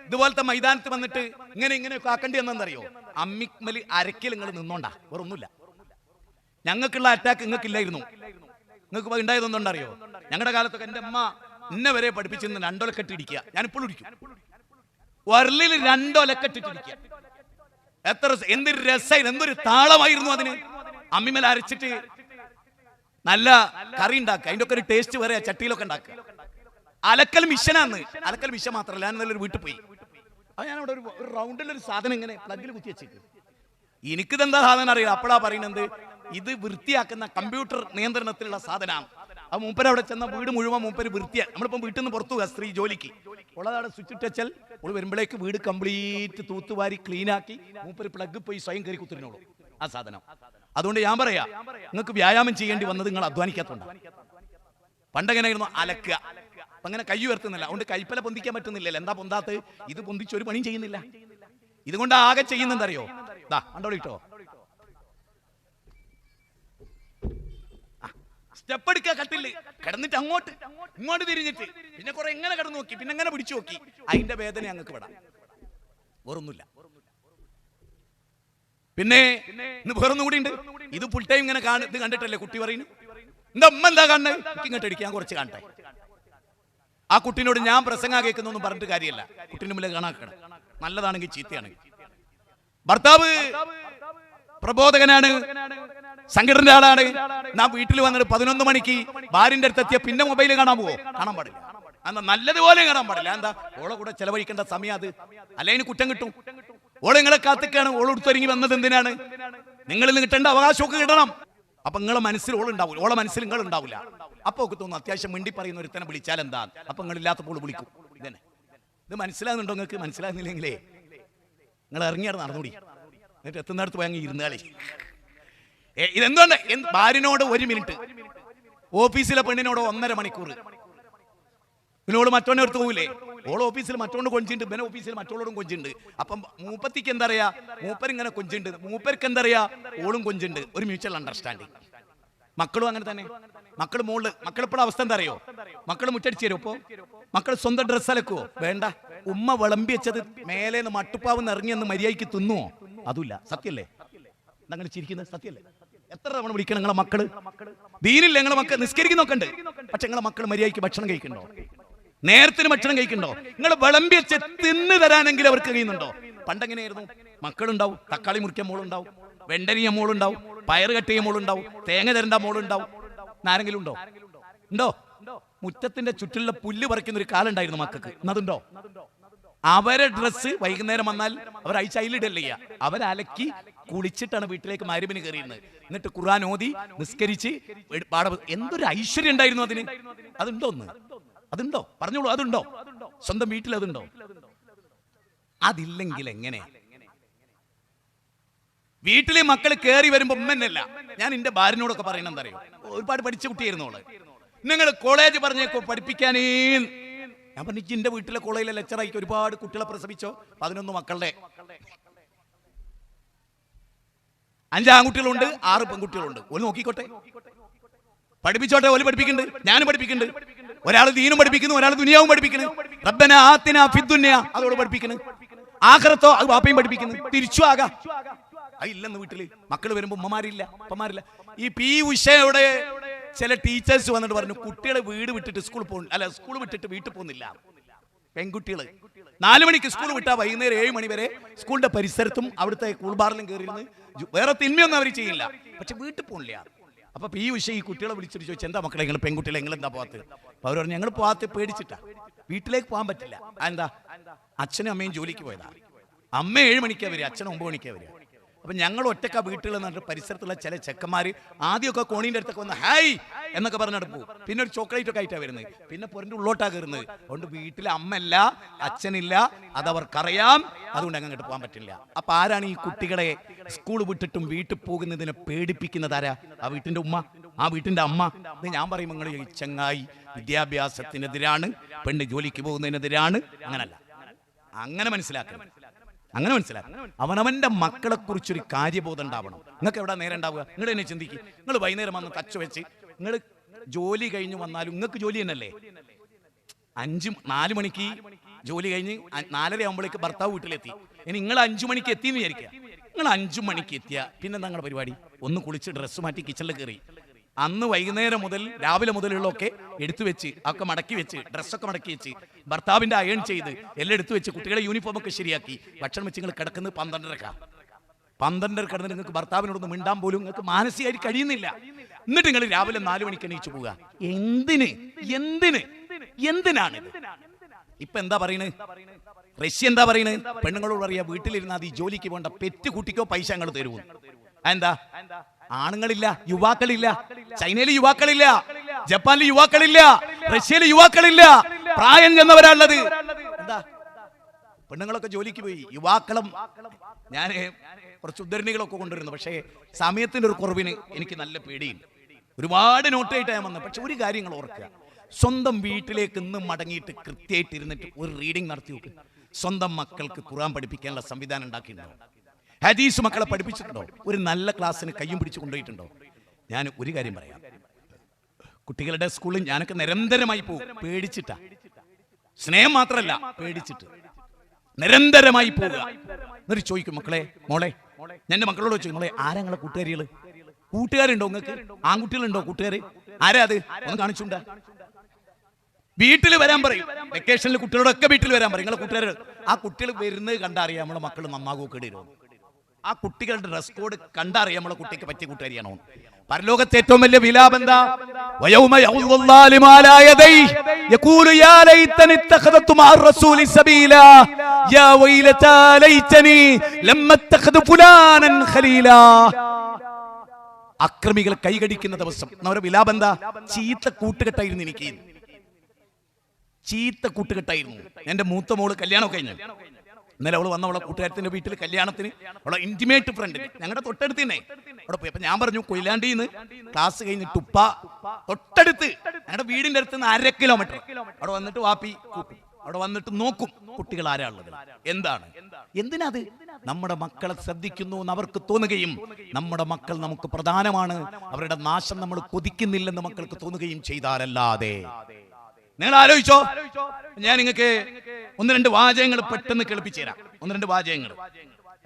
ഇതുപോലത്തെ മൈതാനത്ത് വന്നിട്ട് ഇങ്ങനെയൊക്കെ ആക്കേണ്ടി എന്നറിയോ? അമ്മിക്മലി അരക്കിൽ നിങ്ങൾ നിന്നോണ്ടാ, വേറൊന്നുമില്ല. ഞങ്ങൾക്കുള്ള അറ്റാക്ക് നിങ്ങൾക്കില്ലായിരുന്നു. നിങ്ങൾക്ക് ഉണ്ടായതൊന്നുണ്ടറിയോ? ഞങ്ങളുടെ കാലത്തൊക്കെ എൻ്റെ അമ്മ ഇന്നെ വരെ പഠിപ്പിച്ചിരുന്ന 2 ഒലക്കെട്ടിടിക്കുക. ഞാനിപ്പോഴും ഇടിക്കും. വരലിൽ 2 ഒലക്കെട്ടിട്ടിടിക്കുക. എന്തൊരു രസമായിരുന്നു, എന്തൊരു താളമായിരുന്നു അതിന്. അമ്മിമേൽ അരച്ചിട്ട് നല്ല കറി ഉണ്ടാക്കുക. അതിൻ്റെ ഒക്കെ ഒരു ടേസ്റ്റ് വരെ ചട്ടിയിലൊക്കെ ഉണ്ടാക്കുക. അലക്കൽ മിഷനാന്ന്. അലക്കൽ മിഷൻ മാത്രമല്ല, ഞാൻ നല്ലൊരു വീട്ടിൽ പോയി. അത് ഞാനവിടെ ഒരു റൗണ്ടിലൊരു സാധനം ഇങ്ങനെ പ്ലഗിൽ കുത്തി വെച്ചേക്ക്. എനിക്കിതെന്താ സാധനം അറിയാം. അപ്പോഴാ പറയുന്നത് ഇത് വൃത്തിയാക്കുന്ന കമ്പ്യൂട്ടർ നിയന്ത്രണത്തിലുള്ള സാധനമാണ്. ആ മൂപ്പര് അവിടെ ചെന്ന വീട് മുഴുവൻ മൂപ്പര് വൃത്തിയാ. നമ്മളിപ്പം വീട്ടിൽ നിന്ന് പുറത്തു പോകുക സ്ത്രീ ജോലിക്ക്. ഉള്ളതവിടെ സ്വിച്ച് ഇട്ട് വെച്ചാൽ അവൾ വരുമ്പോഴേക്ക് വീട് കംപ്ലീറ്റ് തൂത്തുവാരി ക്ലീനാക്കി മൂപ്പര് പ്ലഗ് പോയി സ്വയം കയറി കുത്തിരുന്നോളൂ ആ സാധനം. അതുകൊണ്ട് ഞാൻ പറയാ, നിങ്ങൾക്ക് വ്യായാമം ചെയ്യേണ്ടി വന്നത് നിങ്ങൾ അധ്വാനിക്കാത്തതുകൊണ്ടാണ്. പണ്ടെങ്ങനെയായിരുന്നു അലക്കുക. അങ്ങനെ കൈ ഉയർത്തുന്നില്ല, അതുകൊണ്ട് കൈപ്പല പൊന്തിക്കാൻ പറ്റുന്നില്ലല്ലോ. എന്താ പൊന്താത്ത്? ഇത് പൊന്തിച്ച് ഒരു പണിയും ചെയ്യുന്നില്ല. ഇതുകൊണ്ട് ആകെ ചെയ്യുന്നെന്തറിയോ? കണ്ടോളിട്ടോ, സ്റ്റെപ്പ് എടുക്കുക, കട്ടില് കിടന്നിട്ട് ഇങ്ങോട്ട് തിരിഞ്ഞിട്ട് പിന്നെ കുറെ എങ്ങനെ കിടന്നു നോക്കി, പിന്നെ എങ്ങനെ പിടിച്ചു നോക്കി. അതിന്റെ വേദന ഞങ്ങൾക്ക് വിടാം, വേറൊന്നുമില്ല. പിന്നെ ഇന്ന് വേറൊന്നും കൂടി ഉണ്ട്. ഇത് ഫുൾ ടൈം ഇങ്ങനെ ഇത് കണ്ടിട്ടല്ലേ കുട്ടി പറയുന്നു, എന്താ അമ്മ എന്താ കാണുന്നത്, ഇങ്ങോട്ട് അടിക്കാൻ കുറച്ച് കാണട്ടെ. ആ കുട്ടീനോട് ഞാൻ പ്രസംഗം കേൾക്കുന്നൊന്നും പറഞ്ഞിട്ട് കാര്യമല്ല. കുട്ടീൻ്റെ മുന്നിൽ കാണാക്കണം. നല്ലതാണെങ്കിൽ ചീത്തയാണ്. ഭർത്താവ് പ്രബോധകനാണ്, സംഘടനയുടെ ആളാണ്. നാം വീട്ടിൽ വന്നിട്ട് 11 മണിക്ക് ഭാര്യന്റെ അടുത്തെത്തിയ പിന്നെ മൊബൈൽ കാണാൻ പോവോ? കാണാൻ പാടില്ല. എന്നാ നല്ലതുപോലെ കാണാൻ പാടില്ല. എന്താ? ഓളെ കൂടെ ചെലവഴിക്കേണ്ട സമയം അത്. അല്ലെങ്കിൽ കുറ്റം കിട്ടും. ഓളെ നിങ്ങളെ കാത്തിക്കാണ്. ഓളെടുത്തൊരുങ്ങി വന്നത് എന്തിനാണ്? നിങ്ങളിൽ നിന്ന് കിട്ടേണ്ട അവകാശമൊക്കെ കിട്ടണം. അപ്പൊ നിങ്ങളെ മനസ്സിൽ ഓളുണ്ടാവില്ല, ഓളെ മനസ്സിൽ നിങ്ങൾ ഉണ്ടാവില്ല. അപ്പൊ ഒക്കെ തോന്നുന്നു അത്യാവശ്യം മിണ്ടി പറയുന്ന ഒരുത്തനെ വിളിച്ചാൽ എന്താ? അപ്പൊ നിങ്ങളില്ലാത്തപ്പോൾ വിളിക്കും. ഇതന്നെ. ഇത് മനസ്സിലാകുന്നുണ്ടോ നിങ്ങൾക്ക്? മനസ്സിലാകുന്നില്ലെങ്കിലേ നിങ്ങൾ ഇറങ്ങിയാണ് നടന്നുകൂടി. എന്നിട്ട് എത്തുന്നിടത്ത് പോയി അങ്ങ് ഇരുന്നാളി. ഇതെന്തുകൊണ്ട്? ഭാര്യനോട് 1 മിനിറ്റ്, ഓഫീസിലെ പെണ്ണിനോട് 1.5 മണിക്കൂർ. പിന്നോട് മറ്റോനെ എടുത്ത് പോകില്ലേ? ഓൾ ഓഫീസിൽ മറ്റോണ്ട് കൊഞ്ചുണ്ട്, പിന്നെ ഓഫീസിൽ മറ്റോളോടും കൊഞ്ചുണ്ട്. അപ്പം മൂപ്പത്തിക്ക് എന്താ പറയാ? മൂപ്പരിങ്ങനെ കൊഞ്ചുണ്ട്, മൂപ്പർക്ക് എന്താ പറയാ? ഓളും കൊഞ്ചുണ്ട്. ഒരു മ്യൂച്വൽ അണ്ടർസ്റ്റാൻഡിങ്. മക്കളും അങ്ങനെ തന്നെ. മക്കളിപ്പോൾ അവസ്ഥ എന്താ അറിയോ? മക്കൾ മുറ്റടിച്ചു തരും. ഇപ്പോൾ മക്കൾ സ്വന്തം ഡ്രസ്സ് അലക്കുവോ? വേണ്ട. ഉമ്മ വിളമ്പി വെച്ചത് മേലേന്ന് മട്ടുപ്പാവെന്ന് ഇറങ്ങിയെന്ന് മര്യാദയ്ക്ക് തിന്നുവോ? അതുമില്ല. സത്യല്ലേ? അങ്ങനെ ചിരിക്കുന്നത് സത്യല്ലേ? എത്ര തവണ വിളിക്കണം നിങ്ങളെ മക്കള്? ദീനില്ല നിങ്ങളെ മക്കൾ നിസ്കരിക്കുന്നൊക്കെ ഉണ്ട്, പക്ഷെ നിങ്ങളെ മക്കൾ മര്യാദയ്ക്ക് ഭക്ഷണം കഴിക്കണ്ടോ? നേരത്തിന് ഭക്ഷണം കഴിക്കണ്ടോ? നിങ്ങൾ വിളമ്പി വെച്ച് തിന്ന് തരാനെങ്കിലും അവർക്ക് കഴിയുന്നുണ്ടോ? പണ്ടെങ്ങനെയായിരുന്നു? മക്കളുണ്ടാവും, തക്കാളി മുറിക്കാൻ മോളുണ്ടാവും, വെണ്ടരിയ മോളുണ്ടാവും, പയറ് കട്ടിയ മോളുണ്ടാവും, തേങ്ങ തരണ്ട മോളുണ്ടാവും. ആരെങ്കിലും ഉണ്ടോ? ഉണ്ടോ? മുറ്റത്തിന്റെ ചുറ്റിലുള്ള പുല്ല് പറിക്കുന്ന ഒരു കാലം ഉണ്ടായിരുന്നു മക്കൾക്ക്. എന്നതുണ്ടോ? അവരെ ഡ്രസ്സ് വൈകുന്നേരം വന്നാൽ അവർ അയച്ച് അതിലിടല്ലേ ചെയ്യുക. അവരലക്കി കുളിച്ചിട്ടാണ് വീട്ടിലേക്ക് മഗ്‌രിബിന് കയറിയിരുന്നത്. എന്നിട്ട് ഖുർആൻ ഓതി നിസ്കരിച്ച് എന്തൊരു ഐശ്വര്യം ഉണ്ടായിരുന്നു അതിന്. അതുണ്ടോ? അതുണ്ടോ? പറഞ്ഞോളൂ. അതുണ്ടോ? സ്വന്തം വീട്ടിൽ അതുണ്ടോ? അതില്ലെങ്കിൽ എങ്ങനെ? വീട്ടിലെ മക്കൾ കയറി വരുമ്പോ ഉമ്മന്നല്ല. ഞാൻ എന്റെ ഭാര്യനോടൊക്കെ പറയണ എന്താ അറിയോ? ഒരുപാട് പഠിച്ച കുട്ടിയായിരുന്നോള്. നിങ്ങൾ കോളേജ് പറഞ്ഞേക്കോ പഠിപ്പിക്കാനേ. ഞാൻ പറഞ്ഞു എന്റെ വീട്ടിലെ കോളേജിലെ ലെക്ചറായിക്ക് ഒരുപാട് കുട്ടികളെ പ്രസവിച്ചോ. 11 മക്കളുടെ 5 ആൺകുട്ടികളുണ്ട്, 6 പെൺകുട്ടികളുണ്ട്. ഓല് നോക്കിക്കോട്ടെ, പഠിപ്പിച്ചോട്ടെ. ഓല് പഠിപ്പിക്കുന്നുണ്ട്, ഞാനും പഠിപ്പിക്കുന്നുണ്ട്. ഒരാൾ ദീനും പഠിപ്പിക്കുന്നു, ഒരാൾ ദുനിയാവും പഠിപ്പിക്കുന്നു. റബ്ബനാ ആതിനാ ഫിദ്ദുനിയ അതോട് പഠിപ്പിക്കുന്നു. ആഖിറത്തോ അത് വാപ്പയും പഠിപ്പിക്കുന്നു. തിരിച്ചു ആകാം. അതില്ലെന്ന് വീട്ടില് മക്കൾ വരുമ്പോ ഉമ്മമാരില്ല, അപ്പമാരില്ല. ഈ പി ഉഷയുടെ ചില ടീച്ചേഴ്സ് വന്നിട്ട് പറഞ്ഞു കുട്ടികളെ വീട് വിട്ടിട്ട് സ്കൂൾ വിട്ടിട്ട് വീട്ടിൽ പോകുന്നില്ല. പെൺകുട്ടികള് 4 മണിക്ക് സ്കൂൾ വിട്ടാ വൈകുന്നേരം 7 മണി വരെ സ്കൂളിന്റെ പരിസരത്തും അവിടുത്തെ കൂൾബാറിലും കയറിയിരുന്ന് വേറെ തിന്മയൊന്നും അവർ ചെയ്യില്ല, പക്ഷെ വീട്ടിൽ പോകില്ല. അപ്പൊ ഈ വിഷയം ഈ കുട്ടികളെ വിളിച്ചിട്ട് ചോദിച്ചു, എന്താ മക്കളെ നിങ്ങൾ പെൺകുട്ടികളെ നിങ്ങൾ എന്താ പോകാത്ത? അപ്പൊ അവർ പറഞ്ഞു ഞങ്ങൾ പോകാത്ത പേടിച്ചിട്ടാ, വീട്ടിലേക്ക് പോകാൻ പറ്റില്ല. എന്താ? അച്ഛനും അമ്മയും ജോലിക്ക് പോയതാ. അമ്മ 7 മണിക്കാ വരിക, അച്ഛൻ 9 മണിക്കാ വരിക. അപ്പൊ ഞങ്ങൾ ഒറ്റക്ക വീട്ടിൽ നിന്നിട്ട് പരിസരത്തുള്ള ചില ചെക്കന്മാര് ആദ്യമൊക്കെ കോണീൻ്റെ അടുത്തൊക്കെ വന്ന് ഹായ് എന്നൊക്കെ പറഞ്ഞിട്ട് പോകും. പിന്നെ ഒരു ചോക്ലേറ്റ് ഒക്കെ ആയിട്ടാണ് വരുന്നത്, പിന്നെ പൊരന്റെ ഉള്ളോട്ടാ കയറുന്നത്. അതുകൊണ്ട് വീട്ടിലെ അമ്മല്ല, അച്ഛനില്ല, അതവർക്കറിയാം. അതുകൊണ്ട് അങ്ങോട്ട് പോകാൻ പറ്റില്ല. അപ്പൊ ആരാണ് ഈ കുട്ടികളെ സ്കൂൾ വിട്ടിട്ടും വീട്ടിൽ പോകുന്നതിനെ പേടിപ്പിക്കുന്നത്? ആരാ? ആ വീട്ടിന്റെ ഉമ്മ, ആ വീട്ടിന്റെ അമ്മ. ഞാൻ പറയും നിങ്ങൾ ഈ ചങ്ങായി വിദ്യാഭ്യാസത്തിനെതിരാണ്, പെണ്ണ് ജോലിക്ക് പോകുന്നതിനെതിരാണ്. അങ്ങനല്ല, അങ്ങനെ മനസ്സിലാക്കണം. അങ്ങനെ മനസ്സിലാക്കണം. അവനവന്റെ മക്കളെ കുറിച്ചൊരു കാര്യബോധം ഉണ്ടാവണം. നിങ്ങൾക്ക് എവിടെ നേരം ഉണ്ടാവുക? നിങ്ങൾ തന്നെ ചിന്തിക്കും. നിങ്ങൾ വൈകുന്നേരം വന്ന് തച്ചു വെച്ച് നിങ്ങൾ ജോലി കഴിഞ്ഞ് വന്നാലും നിങ്ങൾക്ക് ജോലി തന്നെയല്ലേ? 4 മണിക്ക് ജോലി കഴിഞ്ഞ് 4:30 ആകുമ്പോഴേക്ക് ഭർത്താവ് വീട്ടിലെത്തി. ഇനി നിങ്ങൾ 5 മണിക്ക് എത്തിയെന്ന് വിചാരിക്കുക. നിങ്ങൾ 5 മണിക്ക് എത്തിയ പിന്നെ നിങ്ങളുടെ പരിപാടി ഒന്ന് കുളിച്ച് ഡ്രസ്സ് മാറ്റി കിച്ചണിൽ കയറി അന്ന് വൈകുന്നേരം മുതൽ രാവിലെ മുതലുള്ളൊക്കെ എടുത്തു വെച്ച് ഒക്കെ മടക്കി വെച്ച് ഡ്രസ്സൊക്കെ മടക്കി വെച്ച് ഭർത്താവിന്റെ അയൺ ചെയ്ത് എല്ലാം എടുത്തു വെച്ച് കുട്ടികളെ യൂണിഫോം ഒക്കെ ശരിയാക്കി ഭക്ഷണം വെച്ച് നിങ്ങൾ കിടക്കുന്നത് 12:30 കിടന്നിട്ട് നിങ്ങൾക്ക് ഭർത്താവിനോടൊന്ന് മിണ്ടാൻ പോലും നിങ്ങൾക്ക് മാനസികമായി കഴിയുന്നില്ല. എന്നിട്ട് നിങ്ങൾ രാവിലെ 4 മണിക്ക് എണീച്ചു പോവുക. എന്തിനാണ്? ഇപ്പൊ എന്താ പറയുന്നത്? റഷ്യ എന്താ പറയുന്നത്? പെണ്ണുങ്ങളോട് പറയാ വീട്ടിലിരുന്ന് അത് ഈ ജോലിക്ക് പോകണ്ട, പെറ്റ് കുട്ടിക്കോ പൈസ ഞങ്ങൾ തരുമോ? എന്താ? ആണുങ്ങളില്ല, യുവാക്കളില്ല. ചൈനയിൽ യുവാക്കളില്ല, ജപ്പാനിൽ യുവാക്കളില്ല, റഷ്യയിൽ യുവാക്കളില്ല, പ്രായം ചെന്നവരാണുള്ളത്. എന്താ? പെണ്ണുങ്ങളൊക്കെ ജോലിക്ക് പോയി, യുവാക്കളും. ഞാൻ കുറച്ച് ഉദ്ധരണികളൊക്കെ കൊണ്ടുവരുന്നു, പക്ഷേ സമയത്തിന്റെ ഒരു കുറവിന് എനിക്ക് നല്ല പേടിയുണ്ട്. ഒരുപാട് നോട്ടായിട്ടാണ് ഞാൻ വന്നത്. പക്ഷെ ഒരു കാര്യങ്ങൾ ഓർക്കുക, സ്വന്തം വീട്ടിലേക്ക് ഇന്ന് മടങ്ങിയിട്ട് കൃത്യമായിട്ട് ഇരുന്നിട്ട് ഒരു റീഡിംഗ് നടത്തി നോക്ക്. സ്വന്തം മക്കൾക്ക് ഖുർആൻ പഠിപ്പിക്കാനുള്ള സംവിധാനം ഉണ്ടാക്കിയിട്ടുണ്ടോ? ഹദീസ് മക്കളെ പഠിപ്പിച്ചിട്ടുണ്ടോ? ഒരു നല്ല ക്ലാസ്സിന് കയ്യും പിടിച്ച് കൊണ്ടുപോയിട്ടുണ്ടോ? ഞാൻ ഒരു കാര്യം പറയാം, കുട്ടികളുടെ സ്കൂളിൽ ഞാനൊക്കെ നിരന്തരമായി പോകും, പേടിച്ചിട്ടാ. സ്നേഹം മാത്രമല്ല, പേടിച്ചിട്ട് നിരന്തരമായി പോവുക. എന്നിട്ട് ചോദിക്കും, മക്കളെ മോളെ, ഞാൻ എൻ്റെ മക്കളോട് ചോദിച്ചു, മോളെ ആരാ നിങ്ങളെ കൂട്ടുകാരുണ്ടോ? നിങ്ങൾക്ക് ആൺകുട്ടികളുണ്ടോ കൂട്ടുകാർ? ആരാ അത്? ഒന്ന് കാണിച്ചുണ്ടാ. വീട്ടിൽ വരാൻ പറയും. വെക്കേഷനിൽ കുട്ടികളോടൊക്കെ വീട്ടിൽ വരാൻ പറയും. നിങ്ങളെ കൂട്ടുകാർ ആ കുട്ടികൾ വരുന്നത് കണ്ടറിയാം നമ്മുടെ മക്കൾ നന്നാകോ കേടുവരുമോ. ആ കുട്ടികളുടെ ഡ്രസ് കോഡ് കണ്ടറിയാം നമ്മളെ കുട്ടിക്ക് പറ്റിയ കൂട്ടുകാരിയാണോ. പരലോകത്തെ ഏറ്റവും വലിയ വിലാപം എന്താ? വയൗമ യഉദ്ദുല്ലാലിമു അലാ യദൈഹി യഖൂലു യാ ലൈതനി ഇത്തഖദതു മഅ റസൂലി സബീലാ യാ വൈലതാ ലൈതനി ലമ്മ ഇത്തഖദു ഫുലാനൻ ഖലീലാ. അക്രമികൾ കൈകടിക്കുന്ന ദിവസം നമ്മുടെ വിലാപം എന്താ? ചീത്ത കൂട്ടുകെട്ടായിരുന്നു എനിക്ക്, ചീത്ത കൂട്ടുകെട്ടായിരുന്നു. എന്റെ മൂത്ത മോള് കല്യാണം കഴിഞ്ഞു. ഇന്നലെ അവള് വന്ന അവളെ കൂട്ടുകാരത്തിന്റെ വീട്ടിൽ കല്യാണത്തിന് അവളെ ഇന്റിമേറ്റ് ഫ്രണ്ട് ഞങ്ങളുടെ തൊട്ടടുത്ത് തന്നെ അവിടെ പോയി. അപ്പൊ ഞാൻ പറഞ്ഞു കൊയിലാണ്ടിന്ന് ക്ലാസ് കഴിഞ്ഞിട്ട് ഉപ്പ തൊട്ടടുത്ത് ഞങ്ങളുടെ വീടിന്റെ അടുത്ത് നിന്ന് 1.5 കിലോമീറ്റർ അവിടെ വന്നിട്ട് വാപ്പി അവിടെ വന്നിട്ട് നോക്കും കുട്ടികൾ ആരാ ഉള്ളത്, എന്താണ്, എന്തിനാത്. നമ്മുടെ മക്കളെ ശ്രദ്ധിക്കുന്നു എന്ന് അവർക്ക് തോന്നുകയും നമ്മുടെ മക്കൾ നമുക്ക് പ്രധാനമാണ്, അവരുടെ നാശം നമ്മൾ കൊതിക്കുന്നില്ലെന്ന് മക്കൾക്ക് തോന്നുകയും ചെയ്താലല്ലാതെ. നിങ്ങൾ ആലോചിച്ചോ. ഞാൻ നിങ്ങൾക്ക് 1-2 വാചകങ്ങൾ പെട്ടെന്ന് കേൾപ്പിച്ചു തരാം. 1-2 വാചകങ്ങൾ.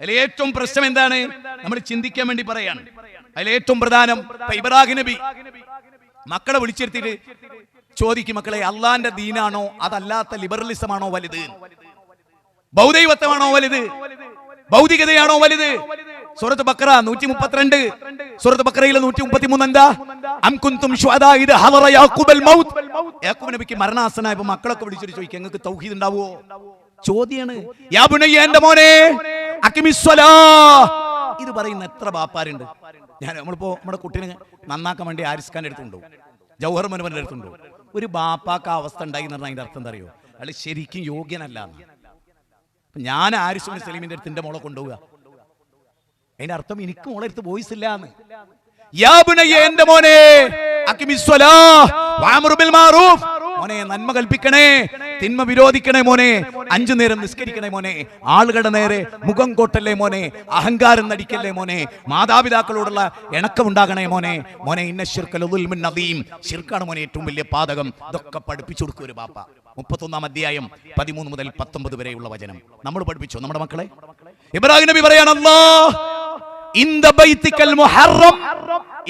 അതിൽ ഏറ്റവും പ്രശ്നം എന്താണ് നമ്മൾ ചിന്തിക്കാൻ വേണ്ടി പറയാണ്. അതിൽ ഏറ്റവും പ്രധാനം ഇബ്രാഹിം നബി മക്കളെ വിളിച്ചെടുത്തിട്ട് ചോദിക്കും, മക്കളെ അള്ളാന്റെ ദീനാണോ അതല്ലാത്ത ലിബറലിസമാണോ വലുത്, ബൗദ്ധൈവത്വമാണോ വലുത്, ഭൗതികതയാണോ വലുത്? സൂറത്ത് ബഖറ 132, സൂറത്ത് ബഖറയിൽ 133 എന്താ? അം കുൻതും ശുഹദാ ഇദ ഹദറ യാഖൂബൽ മൗത്ത്. യാക്കൂബ് നബിക്ക് മരണാസനായപ്പോൾ മക്കളൊക്കെ വിളിച്ചിട്ട് ചോദിക്കും, നിങ്ങൾക്ക് തൗഹീദ് ഉണ്ടാവോ? ചോദ്യാണ്. യാ ബുനയ്യ, എന്റെ മോനെ, അഖിമിസ്സലാ. ഇത് പറയുന്ന എത്ര ബാപ്പാരുണ്ട്? നമ്മളിപ്പോ നമ്മുടെ കുട്ടീനെ നന്നാക്കാൻ വേണ്ടി ആരിസ് ഖാന്റെ അടുത്തുണ്ടോ, ജൗഹർ മനോഹറിന്റെ അടുത്തുണ്ടോ? ഒരു ബാപ്പാക്ക് അവസ്ഥ ഉണ്ടായി എന്ന് പറഞ്ഞാൽ അതിന്റെ അർത്ഥം എന്താ അറിയോ? അയാൾ ശരിക്കും യോഗ്യനല്ല. ഞാൻ ആരിസ് സലീമിന്റെ അടുത്ത് എന്റെ മോളെ കൊണ്ടുപോവുക, അതിന്റെ അർത്ഥം എനിക്ക് മോളെ അടുത്ത് വോയിസ് ഇല്ലാന്ന്. യാ ബുനയ്യ, എന്റെ മോനെ, അഖിമിസ്സലാ വഅംറു ബിൽ മഅറൂഫ്. മോനെ നന്മ കൽപ്പിക്കണേ, തിന്മ വിരോധിക്കണേ മോനെ, 5 നേരം നിസ്കരിക്കണേ മോനെ, ആളുകളുടെ നേരെ മുഖം കോട്ടല്ലേ മോനെ, അഹങ്കാരം നടിക്കല്ലേ മോനെ, മാതാപിതാക്കളോടുള്ള ഇണക്കമുണ്ടാകണേ മോനെ. മോനെ ഇന്ന ശിർക ലദുൽമുൻ അദീം, ശിർക്കാണ് മോനെ ഏറ്റവും വലിയ പാതകം. ഇതൊക്കെ പഠിപ്പിച്ചു കൊടുക്കും ഒരു ബാപ്പ. 31-ാം അധ്യായം 13 മുതൽ 19 വരെയുള്ള വചനം നമ്മൾ പഠിപ്പിച്ചു നമ്മുടെ മക്കളെ. ഇബ്രാഹിം നബി പറയാണ്, അല്ലാഹ് ഇന്ദ ബൈതിക്കൽ മുഹറം,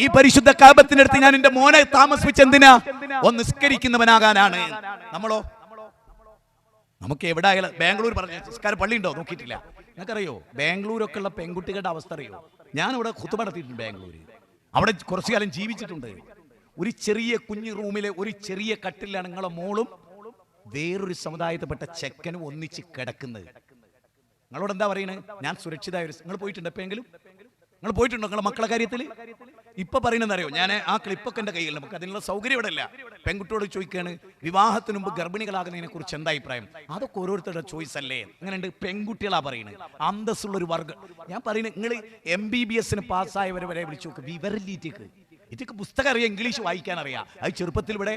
ഈ പരിശുദ്ധ കഅബത്തിന്റെ അടുത്ത് ഞാൻ എന്റെ മോനെ താമസിപ്പിച്ചെന്തിനാ? ഒന്ന് നിസ്കരിക്കുന്നവനാകാനാണ്. നമ്മളോ? നമുക്ക് എവിടെ ആയാലും ബാംഗ്ലൂർ പറഞ്ഞ നിസ്കാര പള്ളി ഉണ്ടോ നോക്കിയിട്ടില്ല. നിങ്ങൾക്കറിയോ ബാംഗ്ലൂരൊക്കെ ഉള്ള പെൺകുട്ടികളുടെ അവസ്ഥ അറിയോ? ഞാനിവിടെ ഖുതുബ നടത്തിയിട്ടുണ്ട് ബാംഗ്ലൂര്. അവിടെ കുറച്ചു കാലം ജീവിച്ചിട്ടുണ്ട്. ഒരു ചെറിയ കുഞ്ഞു റൂമിലെ ഒരു ചെറിയ കട്ടിലാണ് നിങ്ങളെ മോളും വേറൊരു സമുദായത്തിൽപ്പെട്ട ചെക്കനും ഒന്നിച്ച് കിടക്കുന്നത്. നിങ്ങളോട് എന്താ പറയുന്നത്? ഞാൻ സുരക്ഷിതമായ ഒരു, നിങ്ങൾ പോയിട്ടുണ്ട് എപ്പോഴെങ്കിലും? നിങ്ങൾ പോയിട്ടുണ്ടോ നിങ്ങളെ മക്കളെ കാര്യത്തിൽ? ഇപ്പൊ പറയുന്നറിയോ? ഞാൻ ആ ക്ലിപ്പൊക്കെ എന്റെ കയ്യിൽ, നമുക്ക് അതിനുള്ള സൗകര്യം ഇവിടെ ഇല്ല. പെൺകുട്ടിയോട് ചോദിക്കുകയാണ്, വിവാഹത്തിന് മുമ്പ് ഗർഭിണികളാകുന്നതിനെ കുറിച്ച് എന്താ അഭിപ്രായം? അതൊക്കെ ഓരോരുത്തരുടെ ചോയ്സ് അല്ലേ. അങ്ങനെയുണ്ട്. പെൺകുട്ടികളാ പറയുന്നത്, അന്തസ്സുള്ളൊരു വർഗ്ഗം. ഞാൻ പറയുന്നത്, നിങ്ങൾ MBBS പാസ്സായവരെ വരെ വിളിച്ചു നോക്ക്, വിവരലീറ്റേക്ക്. ഇതൊക്കെ പുസ്തകം അറിയാം, ഇംഗ്ലീഷ് വായിക്കാൻ അറിയാം. അത് ചെറുപ്പത്തിൽ ഇവിടെ